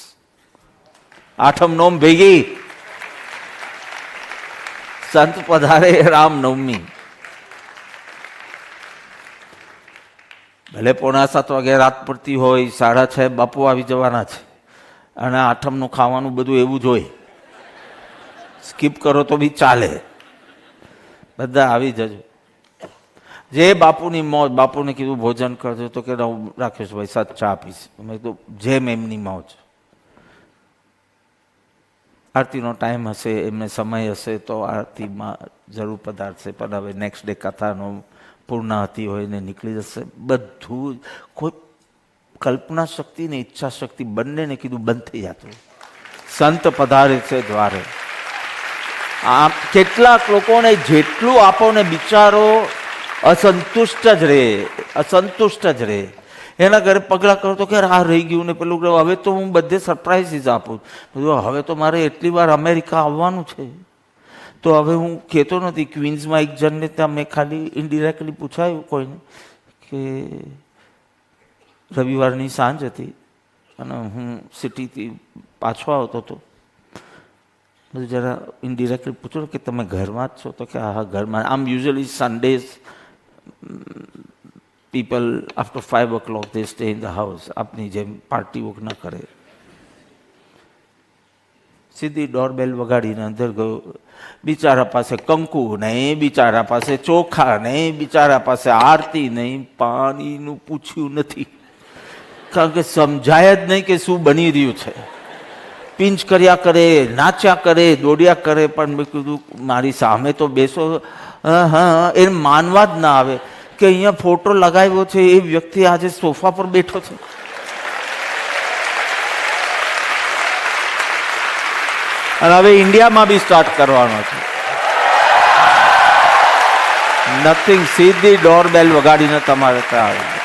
આઠમ નોમ ભેગી, સંત પધારે રામનવમી. ભલે 6:45 વાગે રાત પડતી હોય, 6:30 બાપુ આવી જવાના છે, અને આઠમનું ખાવાનું બધું એવું જ હોય. સ્કીપ કરો તો બી ચાલે, બધા આવી જજો. જે બાપુની મોજ, બાપુને કીધું ભોજન કરજો તો કે રાખ્યો છે ભાઈ, સાત ચા આપીશ. મેં કીધું જેમ એમની મોજ. આરતીનો ટાઈમ હશે, એમને સમય હશે તો આરતીમાં જરૂર પધારશે, પણ હવે નેક્સ્ટ ડે કથાનો પૂર્ણાહતિ હોય ને નીકળી જશે. બધું કોઈ કલ્પના શક્તિ ને ઈચ્છા શક્તિ બંનેને કીધું બંધ થઈ જતું. સંત પધારે છે દ્વારે. આ કેટલાક લોકોને જેટલું આપો ને બિચારો અસંતુષ્ટ જ રહે, અસંતુષ્ટ જ રહે. એના ઘરે પગલાં કરો તો કે આ રહી ગયું ને પેલું, હવે તો હું બધે સરપ્રાઇઝીસ આપું. હવે તો મારે એટલી વાર અમેરિકા આવવાનું છે, તો હવે હું કહેતો નથી. ક્વીન્સમાં એક જણને ત્યાં મેં ખાલી ઇનડિરેક્ટલી પૂછાયું કોઈને કે રવિવારની સાંજ હતી અને હું સિટીથી પાછો આવતો હતો, બધું જરા ઇનડિરેક્ટલી પૂછ્યું કે તમે ઘરમાં જ છો? તો કે હા ઘરમાં. આમ usually Sundays people after 5 o'clock they stay in the house. આપની જેમ પાર્ટી વોક ન કરે. સીધી ડોરબેલ વગાડીને અંદર ગયો. બિચારા પાસે કંકુ નહીં, બિચારા પાસે ચોખા નહીં, બિચારા પાસે આરતી નહીં, પાણીનું પૂછ્યું નથી. કારણ કે સમજાય જ નહીં કે શું બની રહ્યું છે. પિંચ કર્યા કરે, નાચ્યા કરે, દોડ્યા કરે, પણ મેં કીધું મારી સામે તો બેસો. હા, એ માનવા જ ના આવે કે અહીંયા ફોટો લગાવ્યો છે, એ વ્યક્તિ આજે સોફા પર બેઠો છે. અને હવે ઇન્ડિયામાં બી સ્ટાર્ટ કરવાનો છે. નથિંગ, સીધી ડોરબેલ વગાડીને તમારે ત્યાં આવે.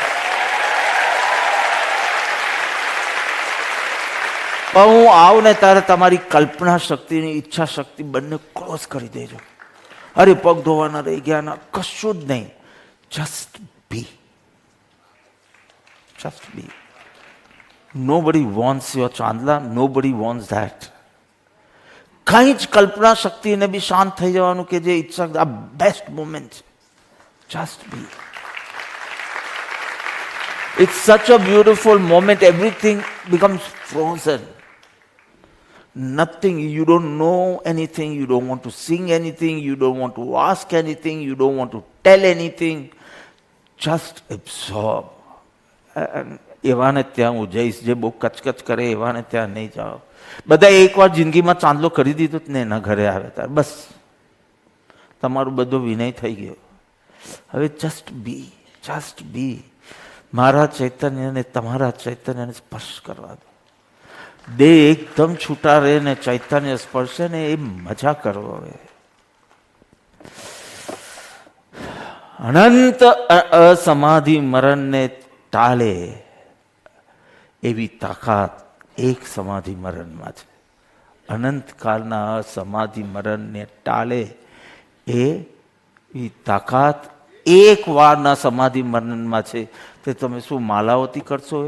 પણ હું આવું ને ત્યારે તમારી કલ્પના શક્તિની ઈચ્છા શક્તિ બંને ક્રોસ કરી દેજો. અરે પગ ધોવાના રહી ગયા ના, કશું જ નહીં. Just be. Just be. Nobody wants your ચાંદલા. Nobody wants that. કઈ જ કલ્પના શક્તિને બી શાંત થઈ જવાનું કે જે ઈચ્છા, આ best moment. Just be. It's such a beautiful moment. Everything becomes frozen. Nothing. You don't know anything. You don't want to sing anything. You don't want to ask anything. You don't want to tell anything. Just absorb. એવાને ત્યાં હું જઈશ જે બહુ કચકચ કરે, એવાને ત્યાં નહીં જાઓ. બધા એકવાર જિંદગીમાં ચાંદલો કરી દીધો ને એના ઘરે આવે ત્યારે બસ તમારું બધો વિનય થઈ ગયો. હવે જસ્ટ બી, જસ્ટ બી. મારા ચૈતન્યને તમારા ચૈતન્યને સ્પર્શ કરવા દો. દેહ એકદમ છૂટા રહે ને ચૈતન્ય સ્પર્શે ને એ મજા કરો. હવે અનંત અસમાધિ મરણને ટાળે એવી તાકાત એક સમાધિ મરણમાં છે. અનંતકાળના અસમાધિ મરણને ટાળે એ તાકાત એક વારના સમાધિ મરણમાં છે. તે તમે શું માલાવતી કરશો?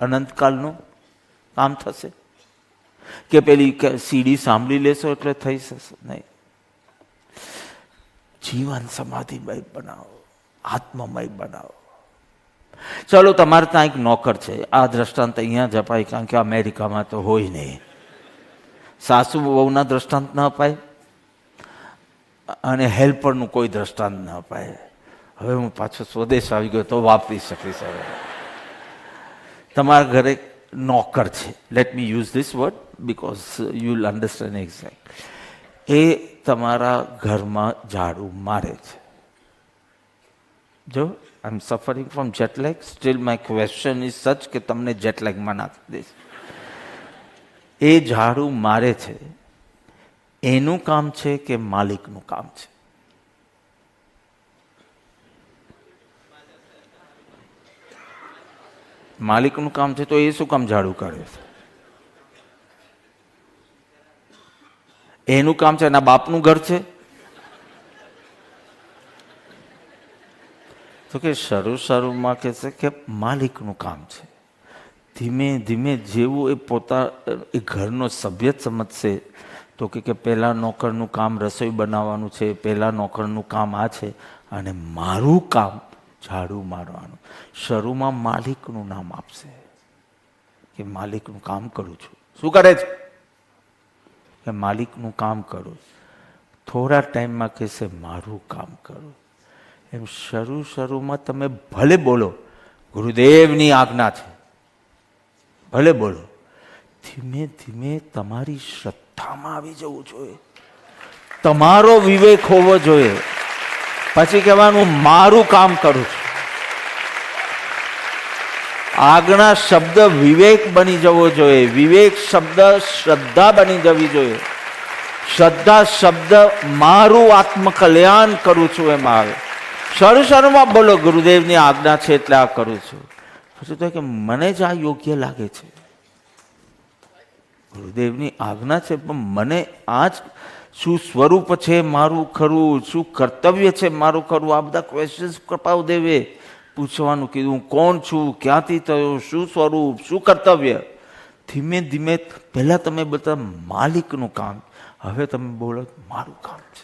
અનંતકાળનું કામ થશે કે પેલી સીડી સાંભળી લેશો એટલે થઈ જશે? નહીં. જીવન સમાધિમય બનાવો, આત્મમય બનાવો. ચલો, તમારે ત્યાં એક નોકર છે. આ દ્રષ્ટાંત અહીંયા જ અપાય કારણ કે અમેરિકામાં તો હોય નહીં. સાસુ વહુના દ્રષ્ટાંત ન અપાય અને હેલ્પરનું કોઈ દ્રષ્ટાંત ન અપાય. હવે હું પાછો સ્વદેશ આવી ગયો તો વાપરી શકીશ. હવે તમારા ઘરે નોકર છે. Let me use this word because you will understand exact. એ તમારા ઘરમાં ઝાડુ મારે છે. જો I am suffering from jet lag, still my question is such કે તમને જેટલેગમાં નાખી દઈશ. એ ઝાડુ મારે છે, એનું કામ છે કે માલિકનું કામ છે? માલિકનું કામ છે તો એ શું કામ ઝાડુ કાઢે છે? એનું કામ છે. એના બાપનું ઘર છે તો કે શરૂમાં કે છે કે માલિકનું કામ છે. ધીમે ધીમે જેવું એ એ ઘરનો સભ્ય જ સમજશે, તો કે પહેલાં નોકરનું કામ રસોઈ બનાવવાનું છે, પહેલાં નોકરનું કામ આ છે, અને મારું કામ ઝાડુ મારવાનું. શરૂમાં માલિકનું નામ આપશે કે માલિકનું કામ કરું છું. શું કરે છે? કે માલિકનું કામ કરું. થોડા ટાઈમમાં કહેશે મારું કામ કરું. એમ શરૂમાં તમે ભલે બોલો ગુરુદેવની આજ્ઞા છે, ભલે બોલો, ધીમે ધીમે તમારી શ્રદ્ધામાં આવી જવું જોઈએ, તમારો વિવેક હોવો જોઈએ. પછી કહેવાનું મારું કામ કરું છું. આજ્ઞા શબ્દ વિવેક બની જવો જોઈએ, વિવેક શબ્દ શ્રદ્ધા બની જવી જોઈએ, શ્રદ્ધા શબ્દ મારું આત્મકલ્યાણ કરું છું એમ આવે. શરૂમાં બોલો ગુરુદેવની આજ્ઞા છે એટલે આ કરું છું. પછી તો કે મને જ આ યોગ્ય લાગે છે, ગુરુદેવની આજ્ઞા છે, પણ મને આ જ શું સ્વરૂપ છે મારું ખરું, શું કર્તવ્ય છે મારું ખરું, આ બધા ક્વેશ્ચન્સ કૃપાદેવે પૂછવાનું કીધું. હું કોણ છું, ક્યાંથી થયો, શું સ્વરૂપ, શું કર્તવ્ય. ધીમે ધીમે પહેલા તમે બધા માલિકનું કામ, હવે તમે બોલો મારું કામ છે.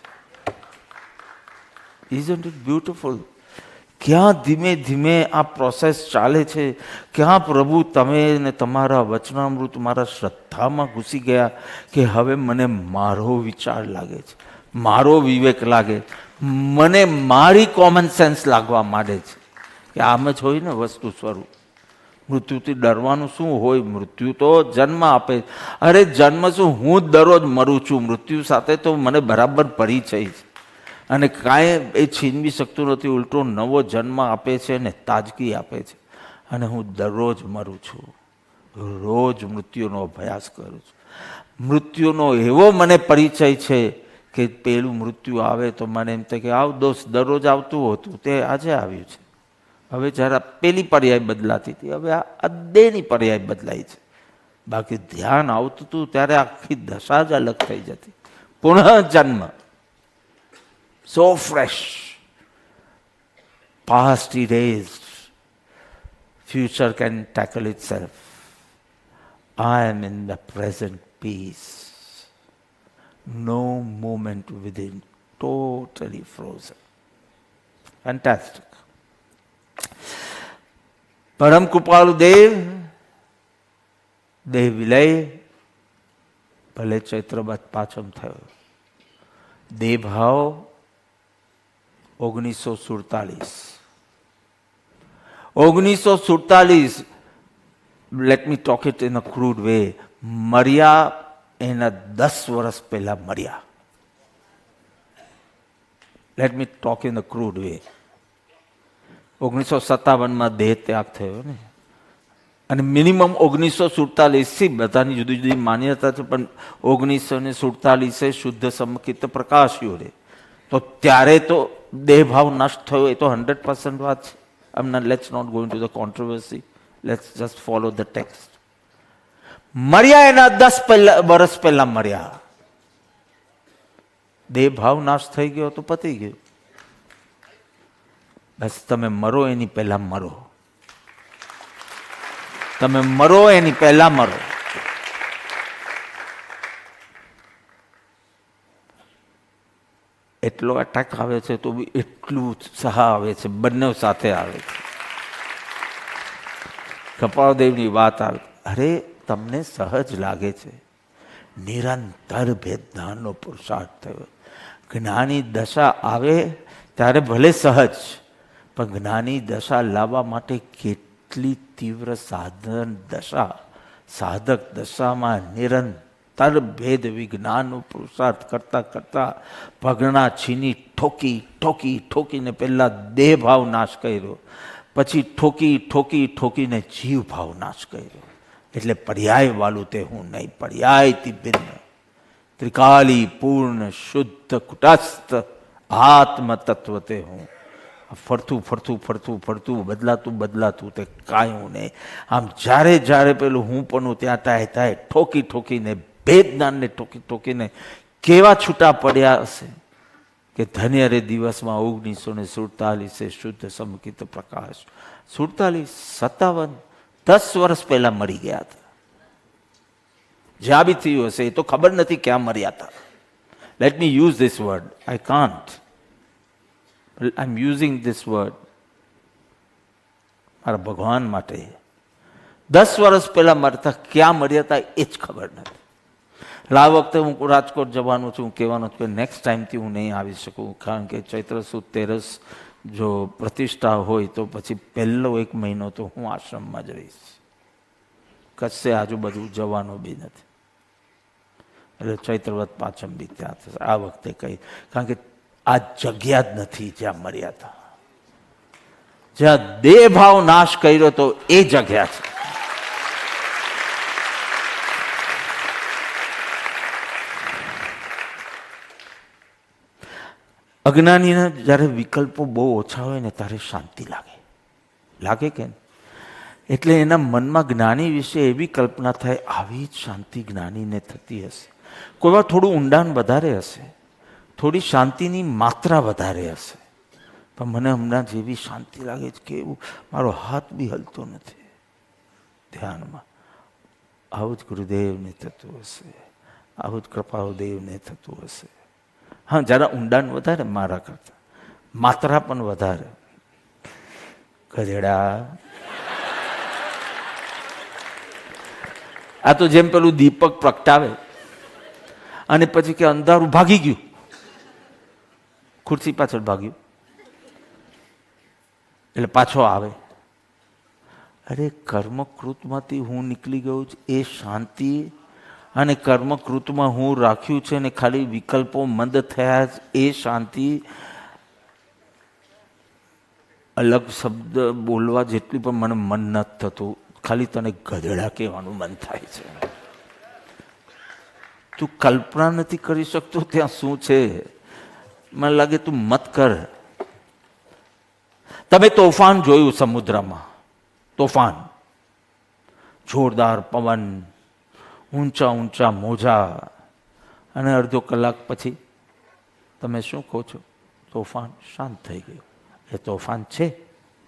Isn't it beautiful? ક્યાં ધીમે ધીમે આ પ્રોસેસ ચાલે છે, ક્યાં પ્રભુ તમે ને તમારા વચનામૃત મારા શ્રદ્ધામાં ઘૂસી ગયા કે હવે મને મારો વિચાર લાગે છે, મારો વિવેક લાગે, મને મારી કોમન સેન્સ લાગવા માંડે છે કે આમ જ હોય ને વસ્તુ સ્વરૂપ. મૃત્યુથી ડરવાનું શું હોય? મૃત્યુ તો જન્મ આપે. અરે જન્મ શું, હું જ દરરોજ મરું છું. મૃત્યુ સાથે તો મને બરાબર પરિચય છે અને કાંઈ એ છીનવી શકતું નથી. ઉલટો નવો જન્મ આપે છે ને તાજગી આપે છે. અને હું દરરોજ મરું છું, રોજ મૃત્યુનો અભ્યાસ કરું છું. મૃત્યુનો એવો મને પરિચય છે કે પેલું મૃત્યુ આવે તો મને એમ થાય કે આવ દોસ્ત, દરરોજ આવતું હતું તે આજે આવ્યું છે. હવે જરા પેલી પર્યાય બદલાતી હતી, હવે આ દેહની પર્યાય બદલાઈ છે. બાકી ધ્યાન આવતું હતું ત્યારે આખી દશા જ અલગ થઈ જતી. પુનઃ જન્મ, so fresh, past erased, future can tackle itself. I am in the present peace, no movement within, totally frozen. Fantastic. પરમ કૃપાળુ દેવ, દેહ વિલય ભલે ચૈત્રબત પાચમ થયો, દેહ ભાવ 1947. Let me talk it in a crude way. મર્યા એના 10 વર્ષ પહેલા મર્યા. Let me talk in a crude way. 1957 દેહ ત્યાગ થયો ને, અને મિનિમમ 1947 બધાની જુદી જુદી માન્યતા છે, પણ 1947 શુદ્ધ સમકિત પ્રકાશ્યો રે, તો ત્યારે તો દેહભાવ નષ્ટ થયો. એ તો 100% વાત છે. Let's not go into the controversy. Let's just follow the text. મર્યા એના 10 વર્ષ પહેલા મર્યા. દેહભાવ નાશ થઈ ગયો તો પતી ગયું. બસ તમે મરો એની પહેલા મરો, તમે મરો એની પહેલા મરો. એટલો અટેક આવે છે તો બી એટલું ઉત્સાહ આવે છે, બંને સાથે આવે છે. કપાળદેવની વાત આવે, અરે તમને સહજ લાગે છે, નિરંતર ભેદનાનો પુરુષાર્થ થયો. જ્ઞાની દશા આવે ત્યારે ભલે સહજ, પણ જ્ઞાની દશા લાવવા માટે કેટલી તીવ્ર સાધન દશા, સાધક દશામાં નિરંતર ભેદ વિજ્ઞાનનો પુરુષાર્થ કરતા કરતા ભગણા છીની ઠોકીને પહેલા દેહ ભાવ નાશ કર્યો, પછી ઠોકીને જીવ ભાવ નાશ કર્યો. એટલે પર્યાય વાળું તે હું નહીં, પર્યાયથી ભિન્ન, ત્રિકાલી પૂર્ણ શુદ્ધ કુટસ્થ આત્મ તત્વ તે હું. ફરતું બદલાતું તે કાંઈ નહીં. આમ જ્યારે પેલું હું પણ ત્યાં થાય ઠોકીને ભેદનાનને ઠોકીને કેવા છૂટા પડ્યા હશે કે ધન્ય રે દિવસમાં 1947 શુદ્ધ સમકિત પ્રકાશ. 47, 57 10 વર્ષ પહેલા મરી ગયા હતા. જ્યાં બી થયું હશે એ તો ખબર નથી ક્યાં મર્યા હતા. Let me use this word. I can't. I am using this word મારા ભગવાન માટે. 10 વર્ષ પહેલા મરતા ક્યાં મર્યા હતા એ જ ખબર નથી. એટલે આ વખતે હું રાજકોટ જવાનું છું. હું કહેવાનું છું કે નેક્સ્ટ ટાઈમથી હું નહીં આવી શકું, કારણ કે ચૈત્ર સુદ તેરસ જો પ્રતિષ્ઠા હોય તો પછી પહેલો 1 મહિનો તો હું આશ્રમમાં જ રહીશ. કશે આજુબાજુ જવાનું બી નથી. એટલે ચૈત્રવત પાંચમ બી ત્યાં થશે. આ વખતે કંઈ, કારણ કે આ જગ્યા જ નથી જ્યાં મર્યા હતા. જ્યાં દેહ ભાવ નાશ કર્યો તો એ જગ્યા છે. અજ્ઞાનીને જ્યારે વિકલ્પો બહુ ઓછા હોય ને ત્યારે શાંતિ લાગે કે એટલે એના મનમાં જ્ઞાની વિશે એવી કલ્પના થાય, આવી જ શાંતિ જ્ઞાનીને થતી હશે. કોઈ વાર થોડું ઊંડાણ વધારે હશે, થોડી શાંતિની માત્રા વધારે હશે, પણ મને હમણાં જેવી શાંતિ લાગે છે કે એવું મારો હાથ બી હલતો નથી ધ્યાનમાં. આવું જ ગુરુદેવને થતું હશે, આવું જ કૃપાળુદેવને થતું હશે. હા, જરા ઊંડાણ વધારે મારા કરતા, માત્રા પણ વધારે. ગધેડા, આ તો જેમ પેલું દીપક પ્રગટાવે અને પછી કે અંધારું ભાગી ગયું, ખુરશી પાછળ ભાગ્યું એટલે પાછો આવે. અરે કર્મકૃતમાંથી હું નીકળી ગયો છું એ શાંતિ, અને કર્મકૃતમાં હું રાખ્યું છે ને ખાલી વિકલ્પો મંદ થયા એ શાંતિ. અલગ શબ્દ બોલવા જેટલી પણ મને મન નથી થતું, ખાલી તને ગધેડા કહેવાનું મન થાય છે. તું કલ્પના નથી કરી શકતો ત્યાં શું છે. મને લાગે તું મત કર. તમે તોફાન જોયું સમુદ્રમાં, તોફાન, જોરદાર પવન, ઊંચા ઊંચા મોજા, અને અડધો કલાક પછી તમે શું કહો છો? તોફાન શાંત થઈ ગયું. એ તોફાન છે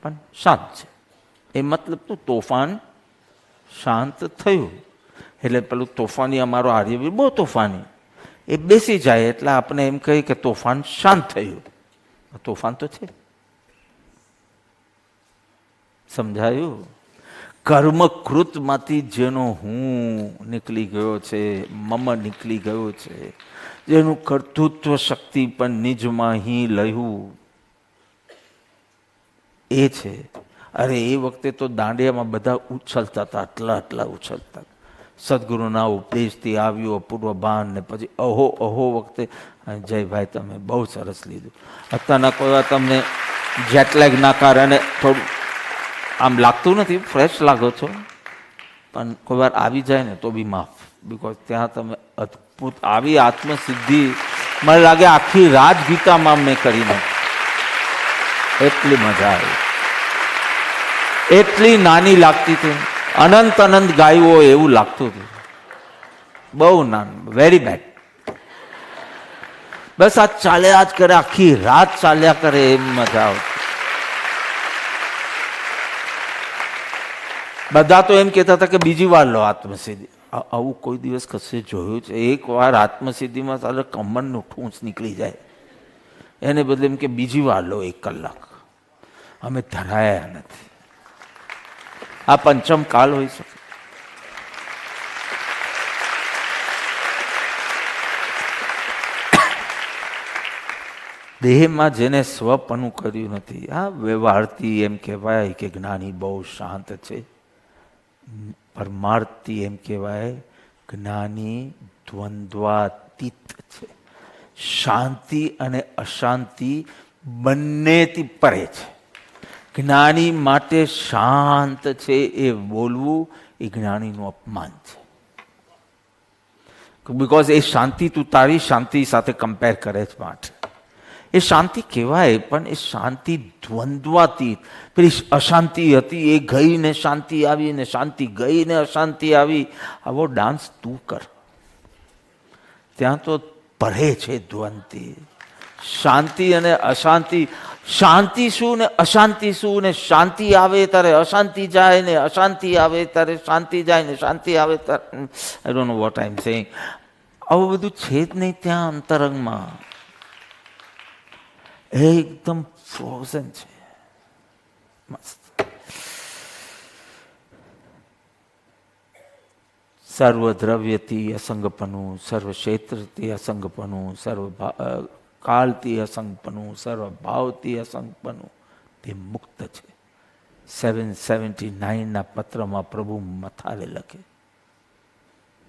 પણ શાંત છે. એ મતલબ તો તોફાન શાંત થયું. એટલે પેલું તોફાની અમારો આર્યવીર બહુ તોફાની, એ બેસી જાય એટલે આપણે એમ કહીએ કે તોફાન શાંત થયું. તોફાન તો છે. સમજાયું? કર્મકૃતમાંથી જેનો હું નીકળી ગયો છે, મમ નીકળી ગયો છે, જેનું કર્તૃત્વ શક્તિ પણ નિજમાં હી લયું, એ છે. અરે એ વખતે તો દાંડિયામાં બધા ઉછળતા હતા, આટલા ઉછળતા. સદગુરુના ઉપદેશથી આવ્યું અપૂર્વ ભાન, ને પછી અહો અહો વખતે. જયભાઈ તમે બહુ સરસ લીધું. અત્યારના કોઈ વાર તમને જેટલેગના કારણે થોડું આમ લાગતું નથી, ફ્રેશ લાગો છો, પણ કોઈ વાર આવી જાય ને તો બી માફ. બિકોઝ ત્યાં તમે અદ્ભુત આવી આત્મસિદ્ધિ મને લાગે આખી રાજગીતામાં મેં કરી નાખી. એટલી મજા આવી, એટલી નાની લાગતી હતી, અનંત અનંત ગાયું હોય એવું લાગતું હતું. બહુ નાનું, વેરી બેડ. બસ આ ચાલ્યા જ કરે, આખી રાત ચાલ્યા કરે, એમ મજા આવતી. બધા તો એમ કહેતા હતા કે બીજી વાર લો આત્મસિદ્ધિ. આવું કોઈ દિવસ કશે જોયું છે? એક વાર આત્મસિદ્ધિમાં તારે કમરનું ઠૂંચ નીકળી જાય, એને બદલે એમ કે બીજી વાર લો 1 કલાક. અમે ધરાયા નથી. આ પંચમ કાલ હોઈ શકે. દેહમાં જેને સ્વપનું કર્યું નથી, આ વ્યવહારથી એમ કહેવાય કે જ્ઞાની બહુ શાંત છે. પરમાર્થી એમ કહેવાય જ્ઞાની દ્વંદ્વાતીત છે. શાંતિ અને અશાંતિ બંનેથી પરે છે. જ્ઞાની માટે શાંત છે એ બોલવું એ જ્ઞાનીનું અપમાન છે. બિકોઝ એ શાંતિ તું તારી શાંતિ સાથે કમ્પેર કરે છે માટે એ શાંતિ કહેવાય, પણ એ શાંતિ દ્વંદ્વાતીત. પેલી અશાંતિ હતી એ ગઈ ને શાંતિ આવી, ને શાંતિ ગઈ ને અશાંતિ આવી. આવો ડાન્સ તું કર. ત્યાં તો પરે છે દ્વંદ્વ. શાંતિ અને અશાંતિ શાંતિ શું ને અશાંતિ શું ને શાંતિ આવે ત્યારે અશાંતિ જાય ને અશાંતિ આવે ત્યારે શાંતિ જાય ને શાંતિ આવે ત્યારે I don't know what I am saying. આવું બધું છે જ નહીં ત્યાં અંતરંગમાં. એકદમ ફ્રોઝન છે. મસ્ત. સર્વ દ્રવ્યથી અસંગપનું, સર્વ ક્ષેત્રથી અસંગપનું, સર્વ કાળથી અસંગપનું, સર્વ ભાવથી અસંગપનું, તે મુક્ત છે. 779 પત્રમાં પ્રભુ મથાલે લખે,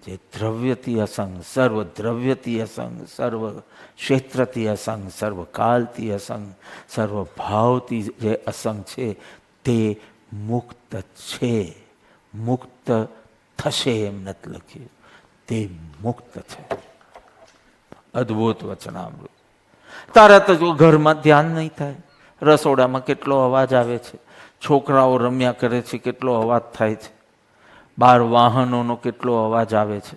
જે દ્રવ્યથી અસંગ, સર્વ દ્રવ્યથી અસંગ, સર્વ ક્ષેત્રથી અસંગ, સર્વ કાળથી અસંગ, સર્વ ભાવથી જે અસંગ છે તે મુક્ત છે. મુક્ત થશે એમ નથી લખ્યું, તે મુક્ત છે. અદ્ભુત વચનામૃત. તરત જ ઘરમાં ધ્યાન નહીં થાય. રસોડામાં કેટલો અવાજ આવે છે, છોકરાઓ રમ્યા કરે છે, કેટલો અવાજ થાય છે, બહાર વાહનોનો કેટલો અવાજ આવે છે,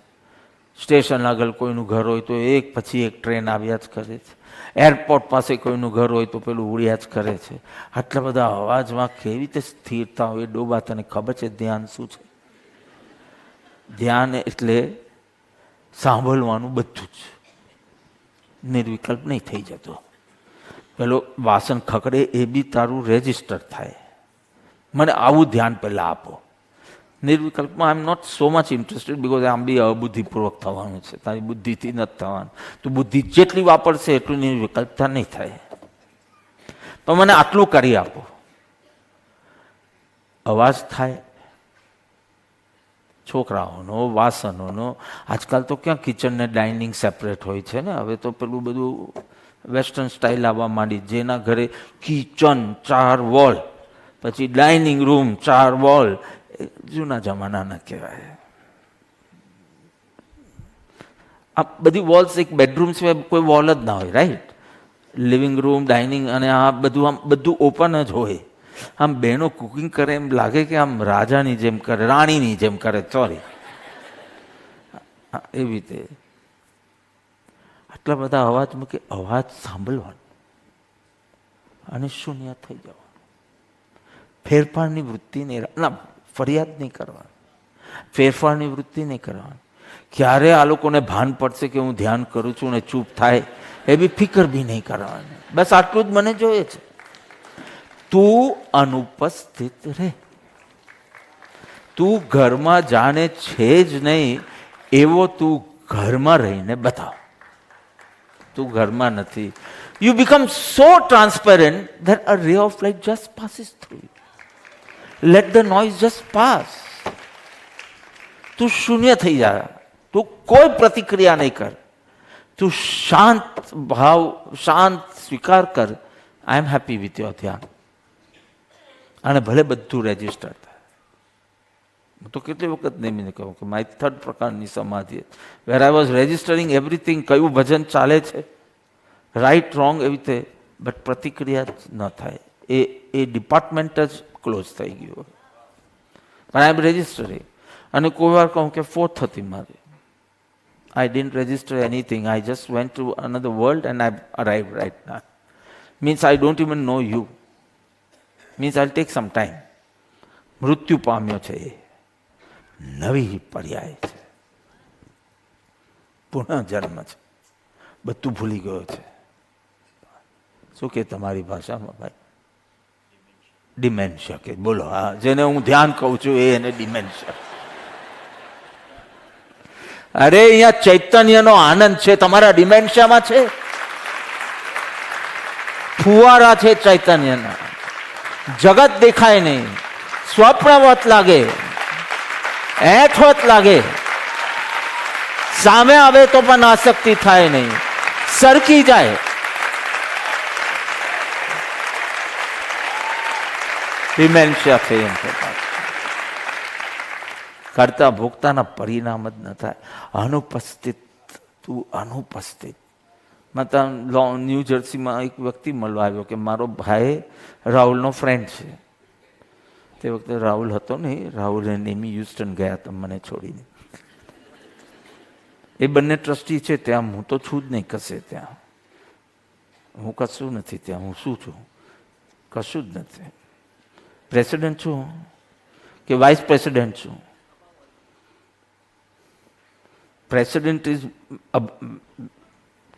સ્ટેશન આગળ કોઈનું ઘર હોય તો એક પછી એક ટ્રેન આવ્યા જ કરે છે, એરપોર્ટ પાસે કોઈનું ઘર હોય તો પેલું ઉડ્યા જ કરે છે. આટલા બધા અવાજમાં કેવી રીતે સ્થિરતા હોય? ડોબા, તને ખબર છે ધ્યાન શું છે? ધ્યાન એટલે સાંભળવાનું બધું જ, નિર્વિકલ્પ નહીં થઈ જતો. પેલો વાસણ ખકડે એ બી તારું રેજિસ્ટર થાય. મને આવું ધ્યાન પહેલાં આપો. નિર્વિકલ્પમાં I am not so much interested, because આમ બી અબુદ્ધિપૂર્વક થવાનું છે. તારી બુદ્ધિથી નથી થવાનું. તું બુદ્ધિ જેટલી વાપરશે એટલું નિર્વિકલ્પતા નહીં થાય. તો મને આટલું કરી આપો. અવાજ થાય છોકરાઓનો, વાસણોનો. આજકાલ તો ક્યાં કિચન ને ડાઇનિંગ સેપરેટ હોય છે ને, હવે તો પેલું બધું વેસ્ટર્ન સ્ટાઇલ આવવા માંડી. જેના ઘરે કિચન 4 વોલ, પછી ડાઇનિંગ રૂમ 4 વોલ, જૂના જમાનાના કહેવાય. આ બધી વોલ્સ એક બેડરૂમ સિવાય કોઈ વોલ જ ના હોય, રાઈટ? લિવિંગ રૂમ, ડાઇનિંગ અને આ બધું આમ બધું ઓપન જ હોય. આમ બહેનો કુકિંગ કરે એમ લાગે કે આમ રાજાની જેમ કરે, રાણીની જેમ કરે. સોરી, એવી રીતે આટલા બધા અવાજ મૂકે. અવાજ સાંભળવાનો અને શૂન્ય થઈ જવાનું. ફેરફારની વૃત્તિ નહીં, ના ફરિયાદ નહીં કરવાની, ફેરફારની વૃત્તિ નહીં કરવાની. ક્યારે આ લોકોને ભાન પડશે કે હું ધ્યાન કરું છું ને ચૂપ થાય એ બી ફિકર બી નહીં કરવાની. બસ આટલું જ મને જોઈએ છે. તું અનુપસ્થિત રહે. તું ઘરમાં જાણે છે જ નહીં એવો તું ઘરમાં રહીને બતાવ. તું ઘરમાં નથી. You become so transparent that a ray of light just passes through you. Let the noise just pass. તું શૂન્ય થઈ જા. તું કોઈ પ્રતિક્રિયા નહીં કર. તું શાંત ભાવ, શાંત સ્વીકાર કર. I am happy with your ધ્યાન. અને ભલે બધું રેજિસ્ટર થાય. હું તો કેટલી વખત નેમીને કહું કે મારી 3rd પ્રકારની સમાધિ, વેર આઈ વોઝ રેજિસ્ટરિંગ એવરીથિંગ, કયું ભજન ચાલે છે, રાઈટ રોંગ, એવી રીતે, બટ પ્રતિક્રિયા જ ન થાય. એ ડિપાર્ટમેન્ટ જ ક્લોઝ થઈ ગયું. પણ આઈ એમ રેજિસ્ટરિંગ. અને કોઈ વાર કહું કે 4th હતી મારી, I didn't register anything, I just went to another world and I arrive right now. Means I don't even know you. Means I take some time. મૃત્યુ પામ્યો છે એ નવી પર્યાય છે, પુનઃજન્મ છે, બધું ભૂલી ગયો છે. શું કે તમારી ભાષામાં ભાઈ? ડિમેન્શિયા કે બોલો. હા, જેને હું ધ્યાન કહું છું એને ડિમેન્શિયા. અરે અહીંયા ચૈતન્યનો આનંદ છે, તમારા ડિમેન્શિયામાં છે. ફુવારા છે ચૈતન્યના. જગત દેખાય નહીં, સ્વપ્નવત લાગે, એઠવત લાગે. સામે આવે તો પણ આસક્તિ થાય નહીં, સરકી જાય. ડિમેન્શિયા છે એમ કરતા ભોગતાના પરિણામ જ ન થાય. અનુપસ્થિત, તું અનુપસ્થિત. ન્યૂ જર્સીમાં એક વ્યક્તિ મળવા આવ્યો કે મારો ભાઈ રાહુલનો ફ્રેન્ડ છે. તે વખતે રાહુલ હતો નહીં, રાહુલ અને નેમી હ્યુસ્ટન ગયા હતા મને છોડીને. એ બંને ટ્રસ્ટી છે ત્યાં, હું તો છું જ નહીં કશે ત્યાં. હું કશું નથી ત્યાં, હું શું છું? કશું જ નથી. પ્રેસિડેન્ટ છું કે વાઇસ પ્રેસિડેન્ટ છું? President is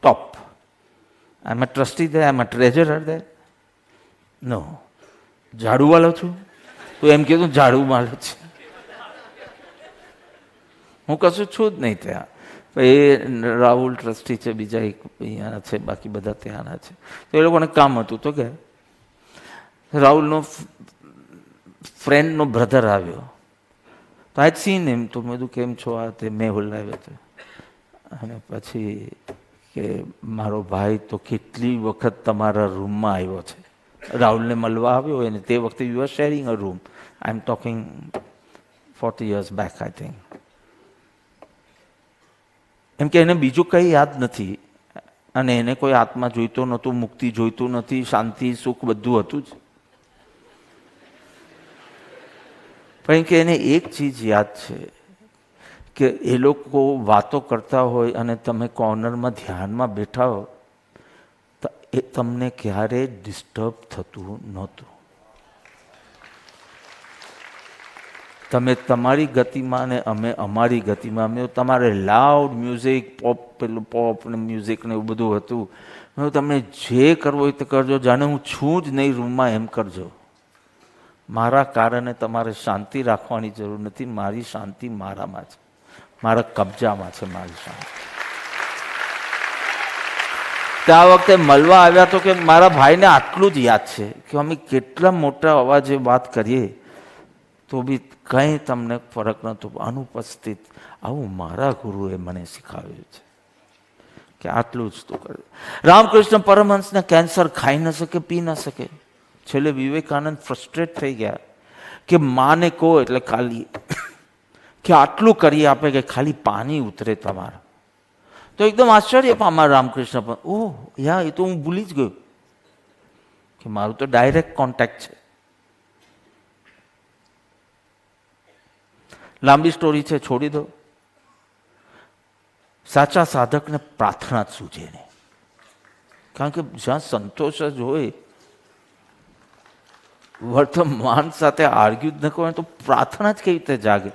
top. I'm a trustee there, I'm a treasurer there. No. ઝાડુ વાળો છું? તો એમ કીધું ઝાડુ વાળો છે. હું કશું છું જ નહીં ત્યાં. એ રાહુલ ટ્રસ્ટી છે, બીજા એક અહીંયા છે, બાકી બધા ત્યાંના છે. તો એ લોકોને કામ હતું તો કે રાહુલનો ફ્રેન્ડનો બ્રધર આવ્યો. તો આઈ સીન એમ. તો મેં કીધું કેમ છો? આ તે મેં બોલાવ્યો હતો. અને પછી કે મારો ભાઈ તો કેટલી વખત તમારા રૂમમાં આવ્યો છે. રાહુલને મળવા આવ્યો અને તે વખતે you are sharing a room. I am talking 40 years back I think. એમ કે એને બીજું કંઈ યાદ નથી અને એને કોઈ આત્મા જોઈતો નહોતું, મુક્તિ જોઈતું નથી, શાંતિ સુખ બધું હતું જ. પણ કે એને એક ચીજ યાદ છે કે એ લોકો વાતો કરતા હોય અને તમે કોર્નરમાં ધ્યાનમાં બેઠા હો તો એ તમને ક્યારેય ડિસ્ટર્બ થતું નહોતું. તમે તમારી ગતિમાં અને અમે અમારી ગતિમાં. મેં તમારે લાઉડ મ્યુઝિક, પોપ, પેલું પોપ ને મ્યુઝિક ને એવું બધું હતું. મેં તમને જે કરવો હોય તે કરજો, જાણે હું છું જ નહીં રૂમમાં એમ કરજો. મારા કારણે તમારે શાંતિ રાખવાની જરૂર નથી. મારી શાંતિ મારામાં છે, મારા કબજામાં છે મારી શાંતિ. ત્યાં વખતે મળવા આવ્યા તો કે મારા ભાઈને આટલું જ યાદ છે કે અમે કેટલા મોટા અવાજે વાત કરીએ તો બી કંઈ તમને ફરક નહોતો, અનુપસ્થિત. આવું મારા ગુરુએ મને શીખવ્યું છે કે આટલું જ તું કરે. રામકૃષ્ણ પરમહંસને કેન્સર ખાઈ ન શકે, પી ન શકે. છેલ્લે વિવેકાનંદ ફ્રસ્ટ્રેટ થઈ ગયા કે માને કહો એટલે ખાલી કે આટલું કરી આપે કે ખાલી પાણી ઉતરે તમારા. તો એકદમ આશ્ચર્ય પામ્યા રામકૃષ્ણ પણ. ઓહ યા, એ તો હું ભૂલી જ ગયો કે મારું તો ડાયરેક્ટ કોન્ટેક્ટ છે. લાંબી સ્ટોરી છે, છોડી દો. સાચા સાધકને પ્રાર્થના જ સૂજે નહીં, કારણ કે જ્યાં સંતોષ જ હોય, વર્તમાન સાથે આર્ગ્યુ જ ન કરો તો પ્રાર્થના જ કેવી રીતે જાગે?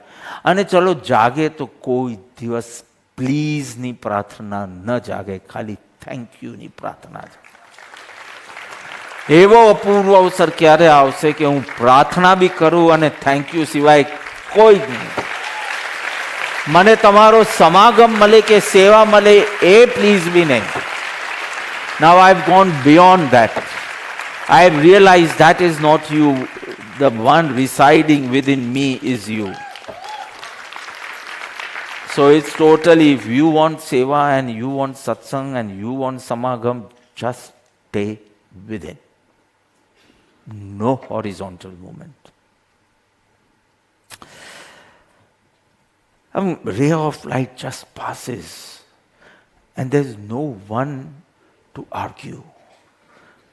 અને ચલો જાગે તો કોઈ દિવસ પ્લીઝની પ્રાર્થના ન જાગે, ખાલી થેન્ક યુની પ્રાર્થના જાગે. એવો અપૂર્વ અવસર ક્યારે આવશે કે હું પ્રાર્થના બી કરું અને થેન્ક યુ સિવાય કોઈ જ નહીં. મને તમારો સમાગમ મળે કે સેવા મળે એ પ્લીઝ બી નહીં. Now I've gone beyond that. I have realized that is not you. The one residing within me is you. So it's totally, if you want seva and you want satsang and you want samagam, just stay within. No horizontal movement. Ray of light just passes and there's no one to argue.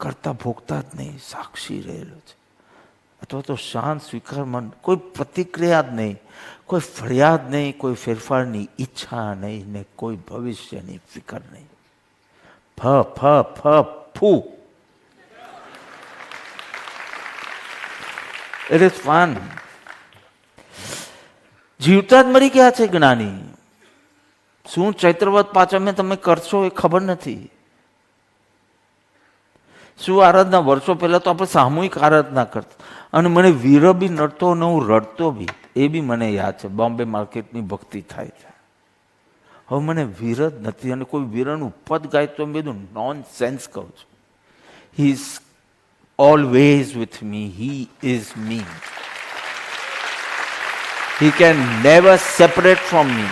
કરતા ભોગતા જ નહીં, સાક્ષી રહેલો છે. અથવા તો શાંત સ્વીકાર મન, કોઈ પ્રતિક્રિયા જ નહીં, કોઈ ફરિયાદ નહીં, કોઈ ફેરફારની ઈચ્છા નહીં ને કોઈ ભવિષ્યની ફિકર નહીં. ફ ફ ફ ફૂ. It is fun. જીવતા જ મરી ગયા છે જ્ઞાની. શું ચૈત્રવત પાંચમે તમે કરશો એ ખબર નથી. શું આરાધના વર્ષો પહેલા તો આપણે સામૂહિક આરાધના કરતા અને મને વીર બી નડતો અને હું રડતો બી, એ બી મને યાદ છે. બોમ્બે માર્કેટની ભક્તિ થાય છે. હવે મને વીર જ નથી અને કોઈ વીરનું પદ ગાય તો બધું નોન સેન્સ કહું છું. હી is always with me, he is me. He can never separate from me.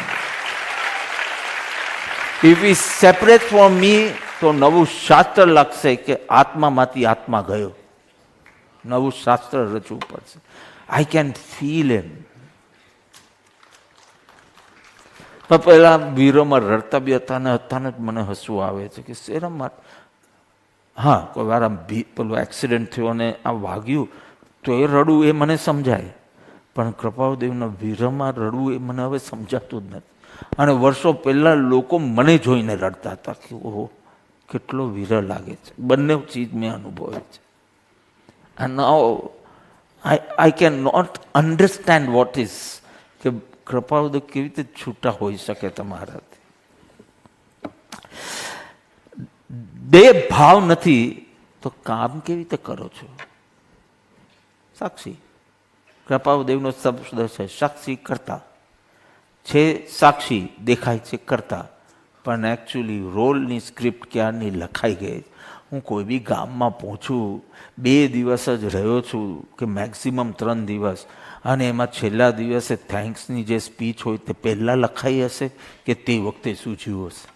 If he separates from me, તો નવું શાસ્ત્ર લખશે કે આત્મામાંથી આત્મા ગયો. નવું શાસ્ત્ર રચવું પડશે. I can feel him. પણ પેલા વીરોમાં રડતા બી હતા ને જ મને હસવું આવે છે કે શેરમમાં હા કોઈ વાર પેલું એક્સિડન્ટ થયો અને આ વાગ્યું તો એ રડવું એ મને સમજાય, પણ કૃપાળુદેવના વીરમાં રડવું એ મને હવે સમજાતું જ નથી. અને વર્ષો પહેલા લોકો મને જોઈને રડતા હતા કે ઓહો કેટલો વીર લાગે છે. બંને ચીજ મેં અનુભવે છે. And now I cannot understand what is કે કૃપાળુદેવ કેવી રીતે છૂટા હોઈ શકે તમારાથી. બે ભાવ નથી તો કામ કેવી રીતે કરો છો? સાક્ષી, કૃપાળુદેવનો શબ્દ છે સાક્ષી કરતા છે. સાક્ષી દેખાય છે કરતા, પણ એકચ્યુઅલી રોલની સ્ક્રિપ્ટ ક્યારની લખાઈ ગઈ. હું કોઈ બી ગામમાં પહોંચું, 2 દિવસ જ રહ્યો છું કે મેક્સિમમ 3 દિવસ, અને એમાં છેલ્લા દિવસે થેન્ક્સની જે સ્પીચ હોય તે પહેલાં લખાઈ હશે કે તે વખતે સૂચ્યું હશે?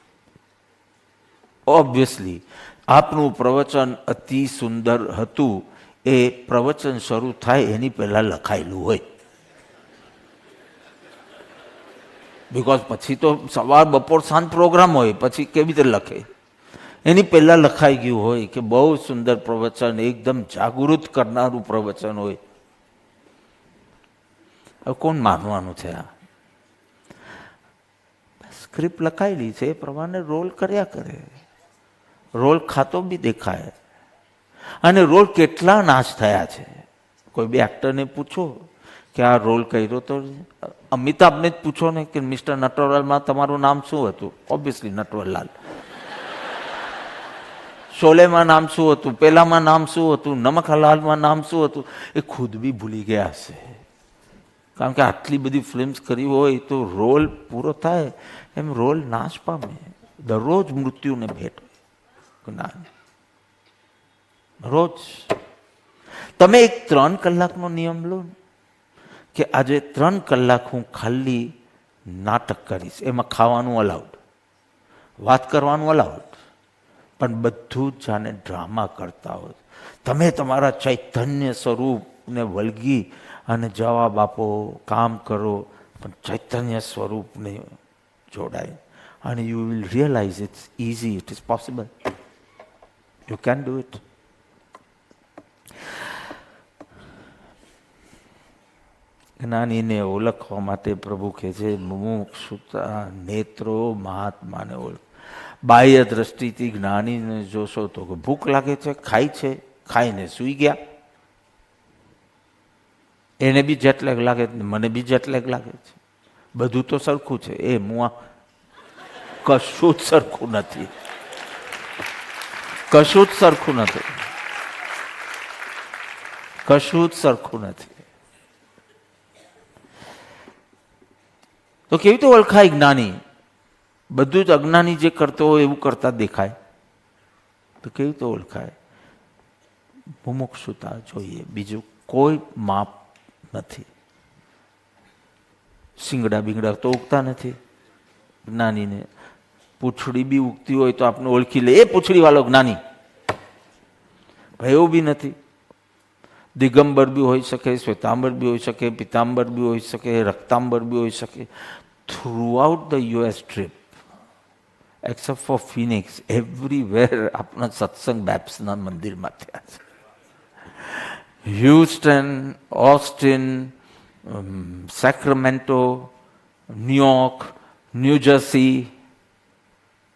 ઓબ્વિયસલી આપનું પ્રવચન અતિ સુંદર હતું, એ પ્રવચન શરૂ થાય એની પહેલાં લખાયેલું હોય. બિકોઝ પછી તો સવાર બપોર સાંજ પ્રોગ્રામ હોય, પછી કેવી રીતે લખે? એની પહેલાં લખાઈ ગયું હોય કે બહુ સુંદર પ્રવચન, એકદમ જાગૃત કરનારું પ્રવચન હોય. હવે કોણ માનવાનું છે? આ સ્ક્રિપ્ટ લખાયેલી છે, એ પ્રમાણે રોલ કર્યા કરે. રોલ ખાતો બી દેખાય. અને રોલ કેટલા નાશ થયા છે. કોઈ બી એક્ટરને પૂછો કે આ રોલ કર્યો તો, અમિતાભને જ પૂછો ને કે મિસ્ટર નટવરલાલમાં તમારું નામ શું હતું? ઓબ્વિયસલી નટવરલાલ. શોલેમાં નામ શું હતું? પેલામાં નામ શું હતું? નમક હલાલમાં નામ શું હતું? એ ખુદ બી ભૂલી ગયા હશે. કારણ કે આટલી બધી ફિલ્મ્સ કરી હોય તો રોલ પૂરો થાય એમ રોલ નાશ પામે. દરરોજ મૃત્યુને ભેટ જ્ઞાન. રોજ તમે એક 3 કલાકનો નિયમ લો કે આજે 3 કલાક હું ખાલી નાટક કરીશ. એમાં ખાવાનું અલાઉડ, વાત કરવાનું અલાઉડ, પણ બધું જ જાણે ડ્રામા કરતા હોય. તમે તમારા ચૈતન્ય સ્વરૂપને વળગી અને જવાબ આપો, કામ કરો, પણ ચૈતન્ય સ્વરૂપને જોડાય. અને you will realise it's easy, it is possible, you can do it. જ્ઞાનીને ઓળખવા માટે પ્રભુ કહે છે મુમુક્ષુતા નેત્રો મહાત્માને ઓળખ. બાહ્ય દ્રષ્ટિથી જ્ઞાનીને જોશો તો ભૂખ લાગે છે, ખાય છે, ખાઈને સૂઈ ગયા. એને બી જેટલેગ લાગે, મને બી જેટલેગ લાગે છે. બધું તો સરખું છે. એ મુઆ કશું જ સરખું નથી. કશું જ સરખું નથી. કશું જ સરખું નથી. તો કેવી રીતે ઓળખાય જ્ઞાની? બધું જ અજ્ઞાની જે કરતો હોય એવું કરતા દેખાય તો કેવી રીતે ઓળખાય? મુમુક્ષુતા જોઈએ, બીજું કોઈ માપ નથી. શિંગડા બિંગડા તો ઉગતા નથી જ્ઞાનીને. પૂંછડી બી ઉગતી હોય તો આપણે ઓળખી લે, એ પૂંછડી વાળો જ્ઞાની. એવું બી નથી. દિગંબર બી હોઈ શકે, શ્વેતાંબર બી હોઈ શકે, પિતાંબર બી હોઈ શકે, રક્તાંબર બી હોઈ શકે. Throughout the US trip except for Phoenix, everywhere આપણા સત્સંગ બેપ્સના મંદિરમાં થયા છે. Houston, Austin, Sacramento, New York, New Jersey,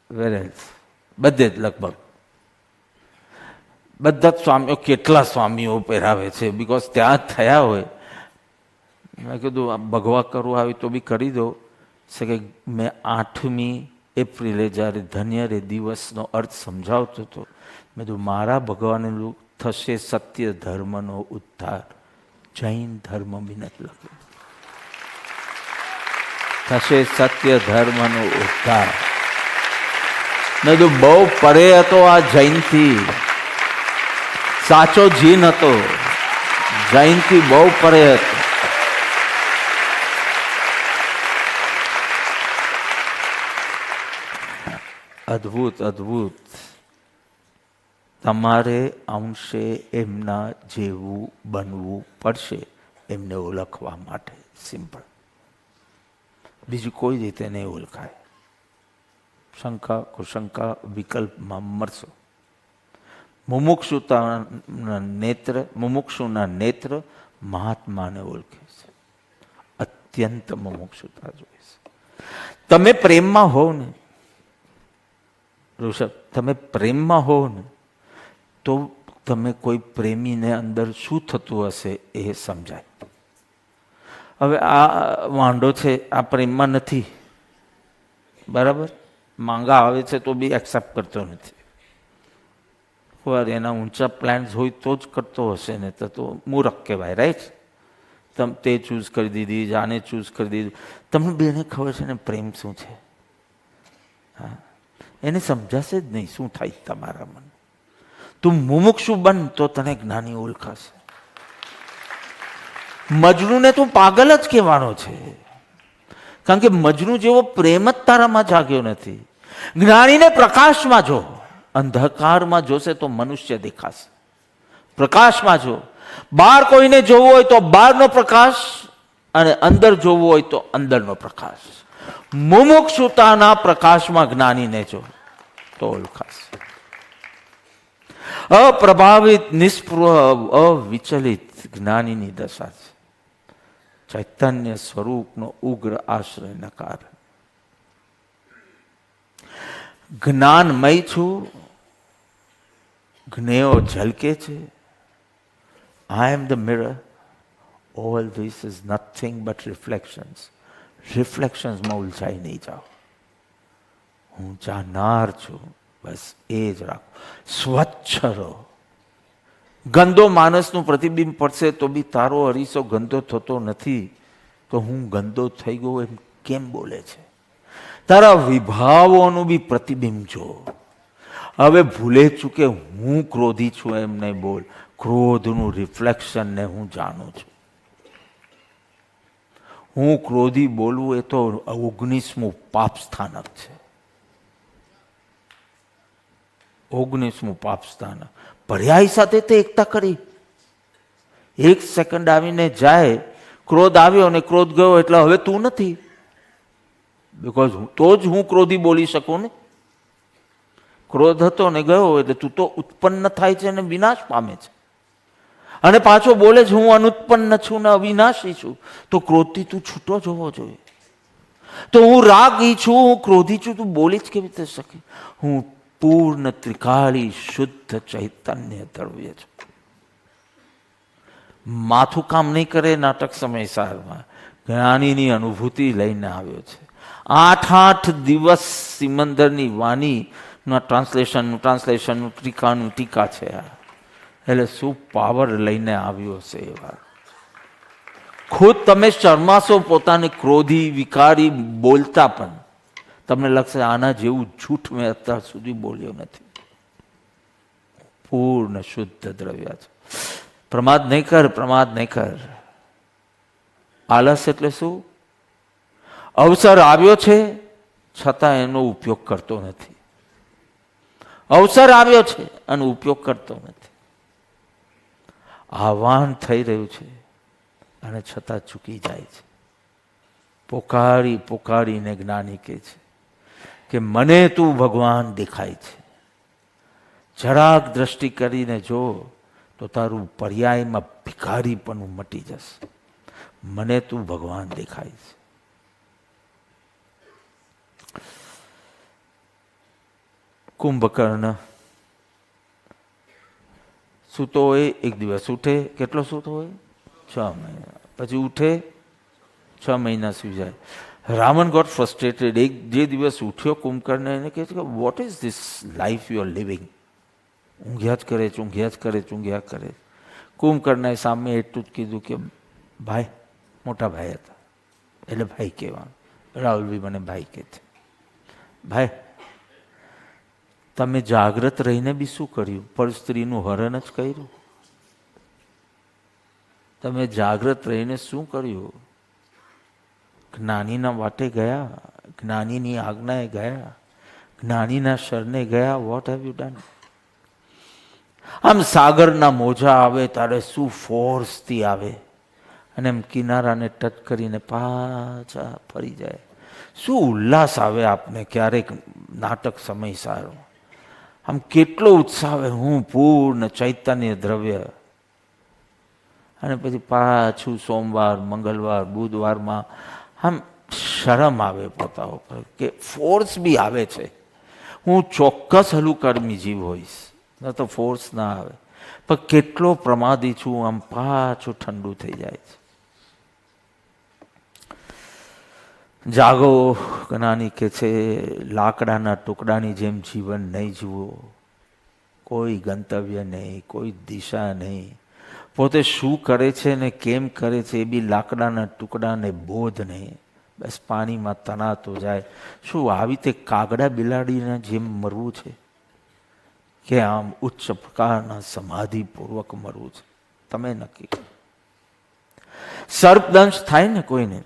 where else, બધે જ લગભગ બધા જ સ્વામીઓ. કેટલા સ્વામીઓ પહેરાવે છે, બિકોઝ ત્યાં જ થયા હોય. મેં કીધું આ ભગવા કરવું આવે તો બી કરી દો. કે મેં 8મી એપ્રિલે જ્યારે ધન્ય રે દિવસનો અર્થ સમજાવતો હતો, મેં કીધું મારા ભગવાનનું થશે સત્ય ધર્મનો ઉદ્ધાર. જૈન ધર્મ બી નથી લખ્યું. થશે સત્ય ધર્મનો ઉદ્ધાર. મેં કીધું બહુ પરે હતો આ જૈનથી. સાચો જીન હતો, જૈનથી બહુ પરે હતો. અદ્ભુત અદ્ભુત. તમારે અંશે એમના જેવું બનવું પડશે એમને ઓળખવા માટે. સિમ્પલ. બીજું કોઈ રીતે નહીં ઓળખાય. શંકા કુશંકા વિકલ્પમાં મરશો. મુમુક્ષુના નેત્ર મહાત્માને ઓળખે છે. અત્યંત મુમુક્ષુતા જોઈએ છે. તમે પ્રેમમાં હો ને ઋષભ, તમે પ્રેમમાં હો ને તો તમે કોઈ પ્રેમીને અંદર શું થતું હશે એ સમજાય. હવે આ વાંઢો છે, આ પ્રેમમાં નથી, બરાબર, માંગા આવે છે તો બી એક્સેપ્ટ કરતો નથી. એના ઊંચા પ્લાન્સ હોય તો જ કરતો હશે ને, તો મૂર્ખ કહેવાય, રાઈટ? તમે તે ચૂઝ કરી દીધી, જાને ચૂઝ કરી દીધું. તમને બેને ખબર છે ને પ્રેમ શું છે? હા, એને સમજાશે જ નહીં શું થાય તમારા મન. તું મુમુક્ષુ બન તો તને જ્ઞાની ઓળખાશે. મજનૂને તું પાગલ જ કહેવાનો છે, કારણ કે મજનુ જેવો પ્રેમ જ તારામાં જાગ્યો નથી. જ્ઞાનીને પ્રકાશમાં જો, અંધકારમાં જોશે તો મનુષ્ય દેખાશે. પ્રકાશમાં જો. બહાર કોઈને જોવું હોય તો બહારનો પ્રકાશ, અને અંદર જોવું હોય તો અંદરનો પ્રકાશ. મુમુક્ષુતાના પ્રકાશમાં જ્ઞાનીને જો તો ઓળખાશે. અપ્રભાવિત, નિષ્પૃહ, અવિચલિત જ્ઞાનીની દશા છે. ચૈતન્ય સ્વરૂપનો ઉગ્ર આશ્રયના કારણે જ્ઞાનમય છું, જ્ઞેયો ઝલકે છે. I am the mirror. All this is nothing but reflections. રિફ્લેક્શન્સમાં ઉલઝાઈ નહીં જાઓ. હું જાનાર છું, બસ એ જ રાખો. સ્વચ્છ રહો. ગંદો માણસનું પ્રતિબિંબ પડશે તો બી તારો અરીસો ગંદો થતો નથી. તો હું ગંદો થઈ ગયો એમ કેમ બોલે છે? તારા વિભાવોનું બી પ્રતિબિંબ જો. હવે ભૂલે ચૂકે હું ક્રોધી છું એમ નહીં બોલ. ક્રોધનું રિફ્લેક્શનને હું જાણું છું. હું ક્રોધી બોલવું એ તો 19મું પાપ સ્થાનક છે. 19મું પાપ સ્થાનક. પર્યાય સાથે તે એકતા કરી. 1 સેકન્ડ આવીને જાય, ક્રોધ આવ્યો અને ક્રોધ ગયો એટલે હવે તું નથી. બિકોઝ તો જ હું ક્રોધી બોલી શકું ને. ક્રોધ હતો ને ગયો એટલે તું તો ઉત્પન્ન થાય છે ને વિનાશ પામે છે. અને પાછો બોલે છે હું અનુત્પન્ન છું ને અવિનાશી છું. તો ક્રોધથી તું છૂટો જવો જોઈએ. તો હું રાગી છું, હું ક્રોધી છું, તું બોલી જ કેવી રીતે શકે? હું પૂર્ણ ત્રિકાળી શુદ્ધ ચૈતન્ય દ્રવ્ય છું. માથું કામ નહીં કરે નાટક સમયસારમાં. જ્ઞાનીની અનુભૂતિ લઈને આવ્યો છે. 8 દિવસ સિમંદરની વાણીના ટ્રાન્સલેશનનું ટીકા છે. એટલે શું પાવર લઈને આવ્યો છે એવા. ખુદ તમે શરમાશો પોતાને ક્રોધી વિકારી બોલતા, પણ તમને લગશે આના જેવું જૂઠ મેં અત્યાર સુધી બોલ્યો નથી. પૂર્ણ શુદ્ધ દ્રવ્ય છે. પ્રમાદ નહીં કર, પ્રમાદ નહીં કર. આલસ એટલે શું? અવસર આવ્યો છે છતાં એનો ઉપયોગ કરતો નથી. અવસર આવ્યો છે અને ઉપયોગ કરતો નથી. આહ્વાન થઈ રહ્યું છે અને છતાં ચૂકી જાય છે. પોકારી પોકારીને જ્ઞાની કહે છે કે મને તું ભગવાન દેખાય છે. જરાક દ્રષ્ટિ કરીને જો તો તારું પર્યાયમાં ભિખારીપણું મટી જશે. મને તું ભગવાન દેખાય છે. કુંભકર્ણ સૂતો હોય, એક દિવસ ઉઠે. કેટલો સૂતો હોય? 6 મહિના. પછી ઉઠે, 6 મહિના સુઈ જાય. Ravan got frustrated. એક જે દિવસ ઉઠ્યો કુંભકર્ણ એને કહે છે કે what is this life you are living? ઊંઘ્યા જ કરે છે, ઊંઘ્યા જ કરે છે, ઊંઘ્યા કરે. કુંભકર્ણએ સામે એટલું જ કીધું કે ભાઈ, મોટા ભાઈ હતા એટલે ભાઈ કહેવાનું. રાહુલભાઈ મને ભાઈ કહે છે. ભાઈ, તમે જાગ્રત રહીને બી શું કર્યું? પર સ્ત્રીનું હરણ જ કર્યું. તમે જાગ્રત રહીને શું કર્યું? જ્ઞાનીના વાટે ગયા, જ્ઞાનીની આજ્ઞાએ ગયા, જ્ઞાનીના શરણે ગયા. What have you done? આમ સાગરના મોજા આવે ત્યારે શું ફોર્સથી આવે અને એમ કિનારાને ટચ કરીને પાછા ફરી જાય. શું ઉલ્લાસ આવે આપને ક્યારેક નાટક સમય સારો. આમ કેટલો ઉત્સાહ આવે. હું પૂર્ણ ચૈતન્ય દ્રવ્ય. અને પછી પાછું સોમવાર, મંગળવાર, બુધવારમાં આમ શરમ આવે પોતા ઉપર કે ફોર્સ બી આવે છે. હું ચોક્કસ હલુકર્મી જીવ હોઈશ, ન તો ફોર્સ ના આવે. પણ કેટલો પ્રમાદી છું, આમ પાછું ઠંડુ થઈ જાય છે. જાગો, જ્ઞાની કે છે, લાકડાના ટુકડાની જેમ જીવન નહીં જુઓ. કોઈ ગંતવ્ય નહીં, કોઈ દિશા નહીં. પોતે શું કરે છે ને કેમ કરે છે એ બી લાકડાના ટુકડાને બોધ નહીં. બસ પાણીમાં તણાતો જાય. શું આવી તે કાગડા બિલાડીના જેમ મરવું છે કે આમ ઉચ્ચ પ્રકારના સમાધિપૂર્વક મરવું છે? તમે નક્કી કરો. સર્પદંશ થાય ને કોઈને,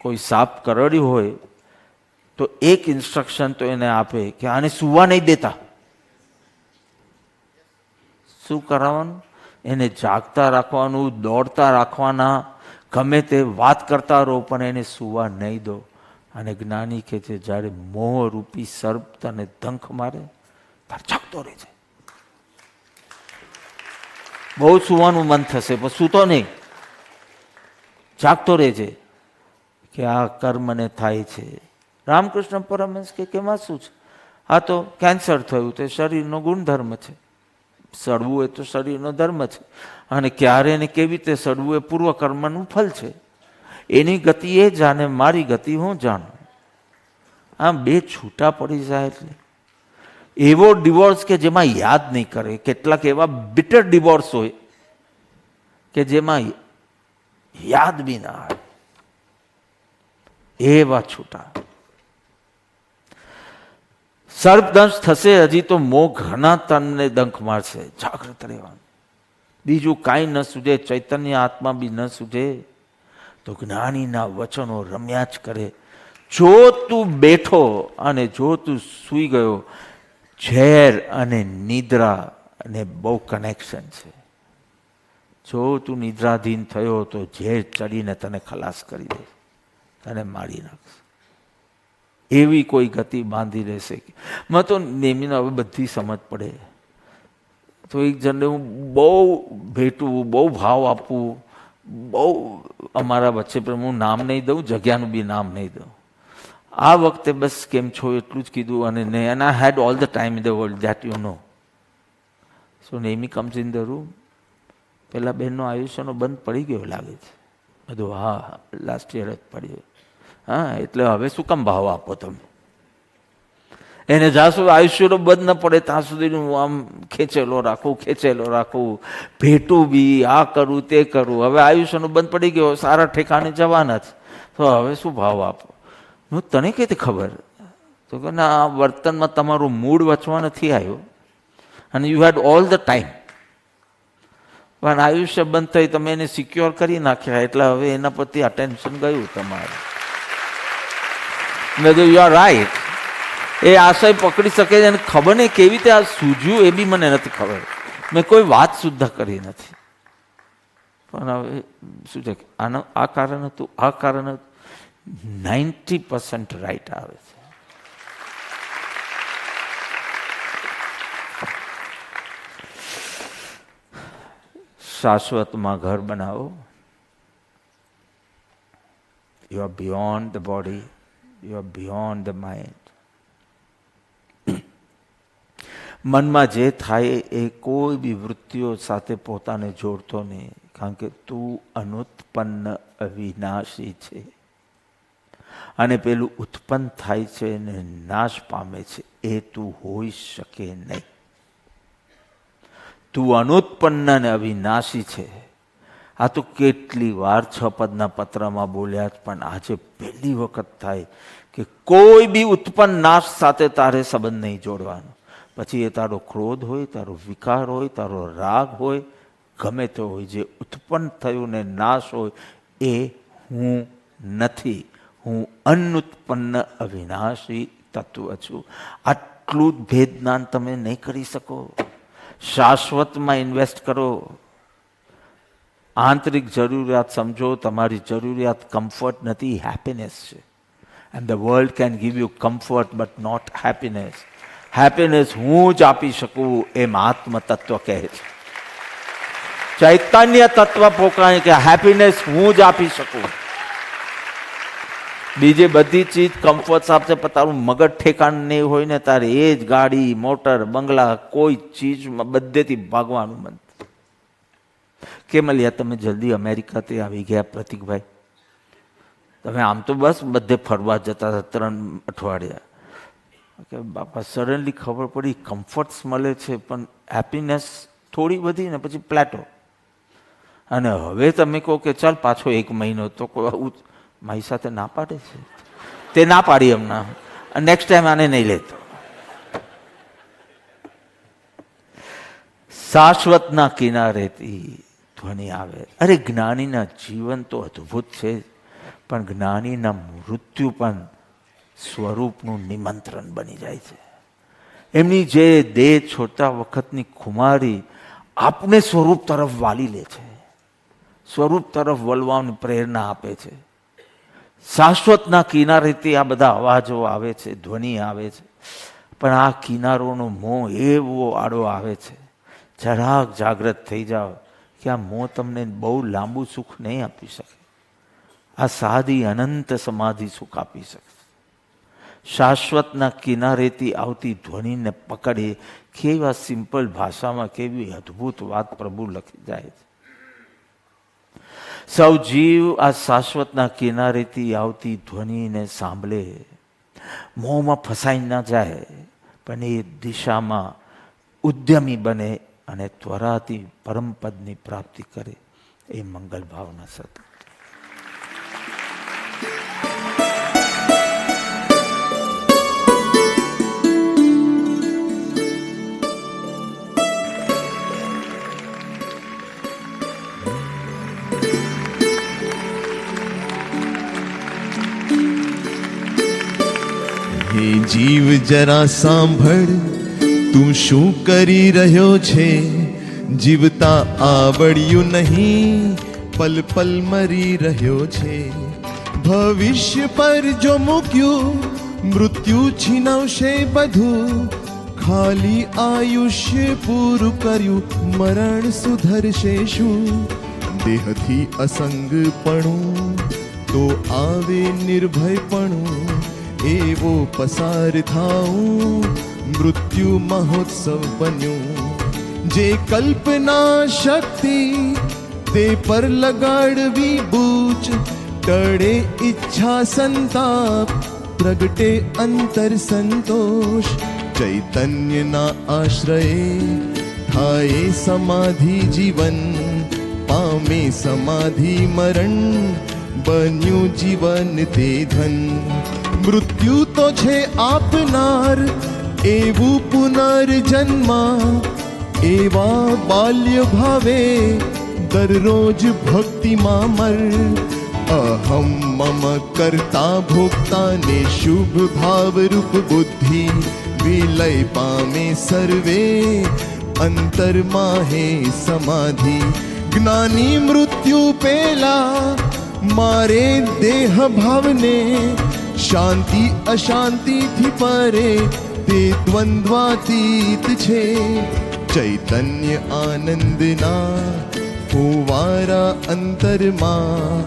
કોઈ સાપ કરડ્યું હોય તો એક ઇન્સ્ટ્રક્શન તો એને આપે કે આને સૂવા નહીં દેતા. શું કરાવવાનું? એને જાગતા રાખવાનું, દોડતા રાખવાના, ગમે તે વાત કરતા રહો પણ એને સૂવા નહીં દો. અને જ્ઞાની કે છે જ્યારે મોહરૂપી સર્પ તને દંખ મારે ત્યારે જાગતો રહે છે. બહુ સૂવાનું મન થશે પણ સૂતો નહીં, જાગતો રહે છે કે આ કર્મને થાય છે. રામકૃષ્ણ પરમહંસ કે કેમાં શું છે? આ તો કેન્સર થયું, તે શરીરનો ગુણધર્મ છે. સડવું એ તો શરીરનો ધર્મ છે અને ક્યારે ને કેવી રીતે સડવું એ પૂર્વકર્મનું ફલ છે. એની ગતિ એ જાણે, મારી ગતિ હું જાણું. આમ બે છૂટા પડી જાય એટલે એવો ડિવોર્સ કે જેમાં યાદ નહીં કરે. કેટલાક એવા બિટર ડિવોર્સ હોય કે જેમાં યાદ બી ના આવે, એવા છૂટા. સર્પદંશ થશે, હજી તો મોહ ઘણા તનને દંખ મારશે. જાગૃત રહેવાનું, બીજું કાંઈ ન સૂજે. ચૈતન્ય આત્મા બી ન સૂજે તો જ્ઞાનીના વચનો રમ્યા જ કરે. જો તું બેઠો અને જો તું સૂઈ ગયો, ઝેર અને નિદ્રા અને બહુ કનેક્શન છે. જો તું નિદ્રાધીન થયો તો ઝેર ચડીને તને ખલાસ કરી દે, તને મારી નાખશે. એવી કોઈ ગતિ બાંધી રહેશે. મને તો નેમીને હવે બધી સમજ પડે. તો એક જણને હું બહુ ભેટું, બહુ ભાવ આપવું, બહુ અમારા વચ્ચે પણ હું નામ નહીં દઉં, જગ્યાનું બી નામ નહીં દઉં. આ વખતે બસ કેમ છો એટલું જ કીધું. અને નહીં, and I had all the time in the world that you know. So Nemi comes in the room. પેલા બહેનનો આયુષ્યનો બંધ પડી ગયો લાગે છે. બધું હા, લાસ્ટ યર જ પડ્યો. હા, એટલે હવે શું કામ ભાવ આપો તમે એને? જ્યાં સુધી આયુષ્યનો બંધ ન પડે ત્યાં સુધી હું આમ ખેંચેલો રાખું, ભેટું બી, આ કરું તે કરું. હવે આયુષ્યનો બંધ પડી ગયો, સારા ઠેકાણે જવાના જ, તો હવે શું ભાવ આપો? હું તને કઈ ખબર? તો કે ના, આ વર્તનમાં તમારું મૂડ વચવા નથી આવ્યો અને you had all the time. પણ આયુષ્ય બંધ થઈ, તમે એને સિક્યોર કરી નાખ્યા એટલે હવે એના પરથી અટેન્શન ગયું તમારે. મેં કીધું યુ આર રાઈટ. એ આશય પકડી શકે છે અને ખબર નહીં કેવી રીતે આ સૂઝ્યું એ બી મને નથી ખબર. મેં કોઈ વાત સુદ્ધા કરી નથી. પણ હવે શું છે, આનું આ કારણ હતું, આ કારણ હતું. 90% રાઈટ આવે છે. શાશ્વતમાં ઘર બનાવો. You are beyond the body, you are beyond the mind. મનમાં જે થાય એ કોઈ બી વૃત્તિઓ સાથે પોતાને જોડતો નહીં, કારણ કે તું અનુત્પન્ન અવિનાશી છે. અને પેલું ઉત્પન્ન થાય છે ને નાશ પામે છે એ તું હોઈ શકે નહીં. તું અનુત્પન્ન અને અવિનાશી છે. આ તો કેટલી વાર 6 પદના પત્રમાં બોલ્યા, પણ આજે પહેલી વખત થાય કે કોઈ બી ઉત્પન્ન નાશ સાથે તારે સંબંધ નહીં જોડવાનો. પછી એ તારો ક્રોધ હોય, તારો વિકાર હોય, તારો રાગ હોય, ગમે તે હોય, જે ઉત્પન્ન થયું ને નાશ હોય એ હું નથી. હું અનુત્પન્ન અવિનાશી તત્વ છું. આટલું જ ભેદ જ્ઞાન તમે નહીં કરી શકો. શાશ્વતમાં ઇન્વેસ્ટ કરો. આંતરિક જરૂરિયાત સમજો. તમારી જરૂરિયાત કમ્ફર્ટ નથી, હેપીનેસ છે. And the world can give you comfort but not happiness. Happiness હું જ આપી શકું એમ આત્મ તત્વ કહે છે. ચૈતન્ય તત્વ પોકાય કે હેપીનેસ હું જ આપી શકું. બીજી બધી ચીજ કમ્ફર્ટ આપશે, પણ તારું મગજ ઠેકાણ નહીં હોય ને તારે એ જ ગાડી મોટર બંગલા કોઈ ચીજમાં બધેથી ભાગવાનું મન. કેમલિયા તમે જલ્દી અમેરિકાથી આવી ગયા પ્રતિકભાઈ? તમે આમ તો બસ બધે ફરવા જતા હતા 3 અઠવાડિયા. કે બાપા સડનલી ખબર પડી કમ્ફર્ટ્સ મળે છે પણ હેપીનેસ થોડી વધી ને પછી પ્લેટો. અને હવે તમે કહો કે ચાલ પાછો 1 મહિનો, તો કોઈ મારી સાથે ના પાડે છે? તે ના પાડી હમણાં, નેક્સ્ટ ટાઈમ આને નહીં લેતો. શાશ્વતના કિનારેથી ધ્વનિ આવે. અરે જ્ઞાનીના જીવન તો અદ્ભુત છે, પણ જ્ઞાનીના મૃત્યુ પણ સ્વરૂપનું નિમંત્રણ બની જાય છે. એમની જે દેહ છોડતા વખતની ખુમારી આપને સ્વરૂપ તરફ વાલી લે છે, સ્વરૂપ તરફ વળવાની પ્રેરણા આપે છે. શાશ્વતના કિનારેથી આ બધા અવાજો આવે છે, ધ્વનિ આવે છે, પણ આ કિનારોનો મોહ એવો આડો આવે છે. જરાક જાગ્રત થઈ જાઓ કે આ મોહ તમને બહુ લાંબુ સુખ નહીં આપી શકે. આ સાદી અનંત સમાધિ સુખ આપી શકે. શાશ્વતના કિનારેથી આવતી ધ્વનિને પકડે, કેવા સિમ્પલ ભાષામાં કેવી અદ્ભુત વાત પ્રભુ લખી જાય છે. સૌ જીવ આ શાશ્વતના કિનારેથી આવતી ધ્વનિને સાંભળે, મોહમાં ફસાઈ ના જાય, પણ એ દિશામાં ઉદ્યમી બને અને ત્વરાથી પરમપદની પ્રાપ્તિ કરે. એ મંગલ ભાવના સત. હે જીવ જરા સાંભળ, તું શું કરી રહ્યો છે? જીવતા આવડ્યું નહીં, પલ પલ મરી રહ્યો છે. ભવિષ્ય પર જો મૂક્યું, મૃત્યુ છીનવશે બધું. ખાલી આયુષ્ય પૂરું કર્યું, મરણ સુધરશે શું? દેહથી અસંગપણું તો આવે નિર્ભયપણું. એવો પસાર થાઉં, મૃત્યુ મહોત્સવ બન્યું. જે કલ્પના શક્તિ તે પર લગાડવી બૂચ. ટળે ઈચ્છા સંતાપ, પ્રગટે અંતર સંતોષ. ચૈતન્યના આશ્રયે થાય સમાધિ જીવન. પામે સમાધિ મરણ, બન્યું જીવન તે ધન. મૃત્યુ તો છે આપનાર, એવું પુનર્જન્મ. એવા બાલ્ય ભાવે દરરોજ ભક્તિમાં મર. અહમ મમ કરતા ભોગતા ને શુભ ભાવરૂપ બુદ્ધિ. વિલય પામે સર્વે, અંતરમાં હે સમાધિ. જ્ઞાની મૃત્યુ પેલા મારે દેહ ભાવને. શાંતિ અશાંતિથી પરે તે દ્વંદ્વાતીત છે. ચૈતન્ય આનંદના ફુવારા અંતરમાં.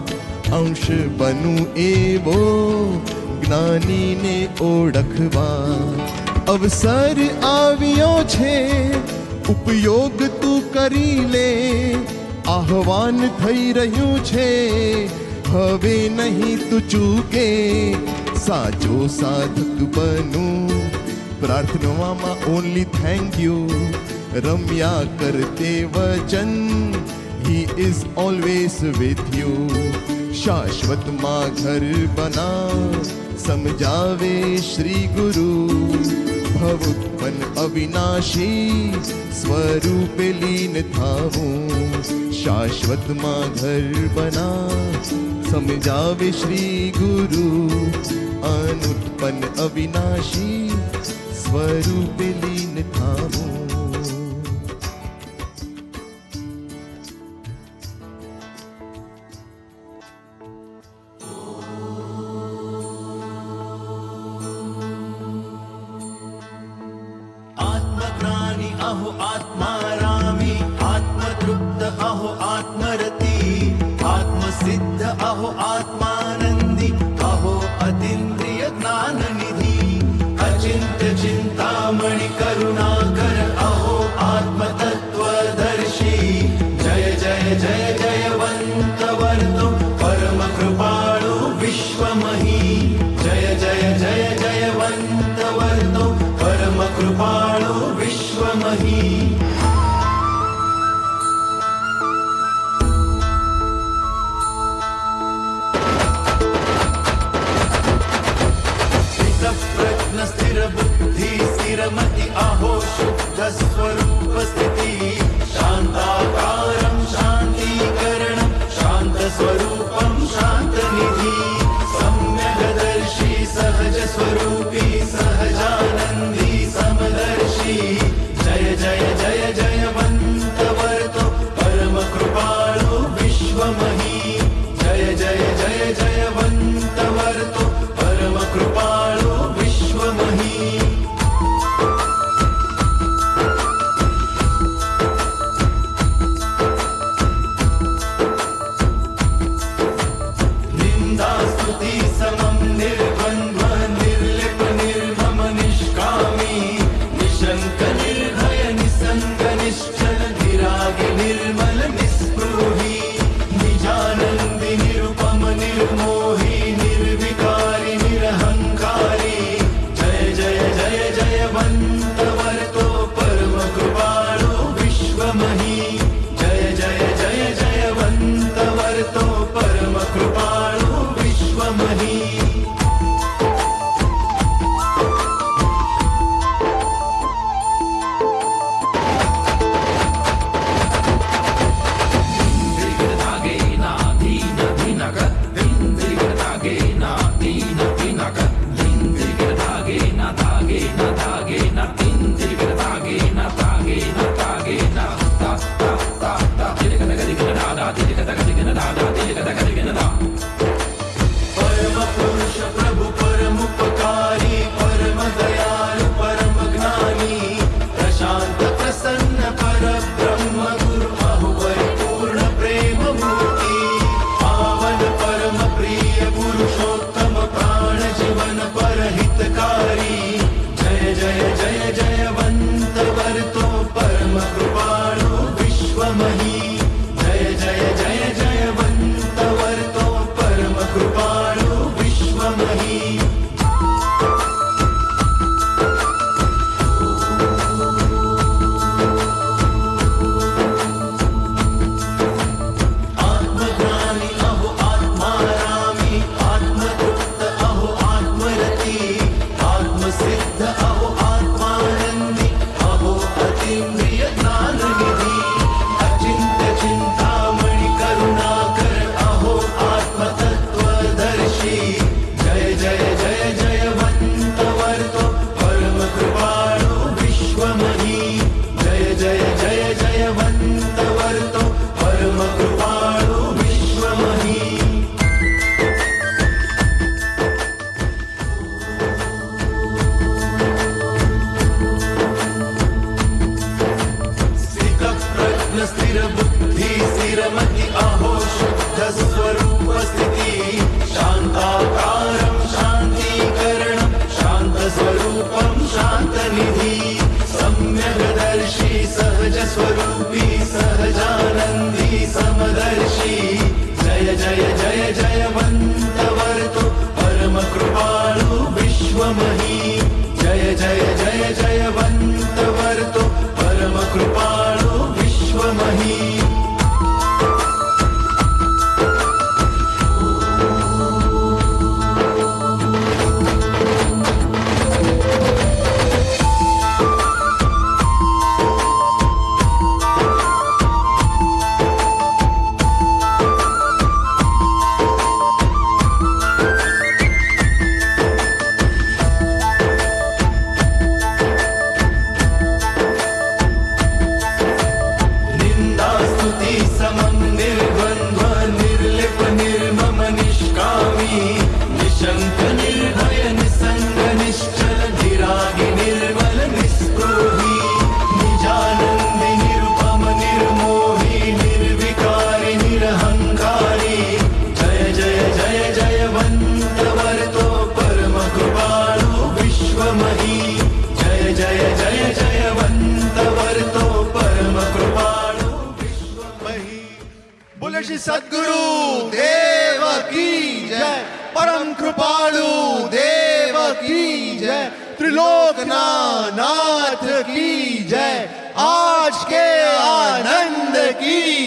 અંશ બનું એવો જ્ઞાનીને ઓળખવા. અવસર આવ્યો છે, ઉપયોગ તું કરી લે. આહવાન થઈ રહ્યું છે, હવે નહીં તું ચૂકે. સાચો સાધક બનું, પ્રાર્થનામાં ઓનલી થેન્ક યુ. રમ્યા કરતે વચન, he is always with you. શાશ્વતમાં ઘર બના, સમજાવે શ્રી ગુરુ. ભવ ઉત્પન્ન અવિનાશી, સ્વરૂપે લીન થાવું. શાશ્વતમાં ઘર બના, સમજાવે શ્રી ગુરુ. અનુત્પન્ન અવિનાશી, સ્વરૂપે લીન થાવું. आत्मज्ञानी अहो आत्मारामी, आत्मतृप्त अहो आत्मरति. आत्मसिद्ध अहो आत्मानंदी, अहो वर्तो परम कृपाळु विश्वमही स्थितप्रज्ञ स्थिर बुद्धि स्थिरमति अहो शुद्ध स्वरूप स्थिति शान्ताकारं शान्तिकरणं शान्त स्वरूपं शान्तनिधि सम्यगदर्शी सहज स्वरूपी सहजानन्दी समदर्शी जय जय जय जयवन्त वर्तो परम कृपाळु विश्वमही जय जय जय जयवन्त वर्तो परम कृपाळु विश्वमही निन्दास्तुति समं निर्द्वन्द्व निर्लिप निर्मम निष्कामी निशङ्क निर्भय निसङ्ग निश्चल विरागि निर्मल निस्पृही निजानन्दि निरुपम निर्मोही निर्विकारी निरहङ्कारी जय जय जय जयवन्त वर्तो परम कृपाळु विश्वमही जय जय जय जयवन्त वर्तो परम कृपाळु विश्वमही परम पुरुष प्रभु परम उपकारी परम दयालु परम ज्ञानी प्रशांत प्रसन्न पर ब्रह्म गुरु अहो परिपूर्ण प्रेम मूर्ति पावन परम प्रिय पुरुषोत्तम प्राण जीवन पर हितकारी जय जय जय जयवन्त वर्तो परम कृपाळु विश्वमही जय जय जय जयवन्त वर्तो परम कृपाळु विश्वमही आत्मज्ञानी अहो आत्मारामी आत्मतृप्त अहो आत्मरती आत्मसिद्ध अहो आत्मानन्दी अहो अतीन्द्रिय ज्ञाननिधि अचिन्त्य चिन्तामणि करुणाकर अहो आत्मतत्त्वदर्शी जय जय जय जयवन्त वर्तो परम कृपाळु विश्वमही जय जय जय जयवन्त वर्तो परम कृपाळु विश्वमही स्थितप्रज्ञ स्थिर बुद्धि स्थिरमति अहो शुद्ध स्वरूप स्थिति शान्ताकारं शान्तिकरणं शान्त स्वरूपं शान्तनिधि सम्यगदर्शी सहज स्वरूपी सहजानन्दी समदर्शी जय जय जय जयवन्त वर्तो परम कृपाळु विश्वमही जय जय जय जयवन्त वर्तो परम कृपाळु विश्वमही निन्दास्तुति समं निर्द्वन्द्व निर्लिप निर्मम निष्कामी निशङ्क निर्भय निसङ्ग निश्चल विरागि निर्मल निस्पृही निजानन्दि निरुपम निर्मोही निर्विकारी निरहङ्कारी जय जय जय जयवन्त वर्तो परम कृपाळु विश्वमही जय जय जय जयवन्त वर्तो परम कृपाळु विश्वमही बोले श्री सद्गुरु देव की जय परम कृपालु देव की जय त्रिलोकनाथ की जय, आज के आनंद की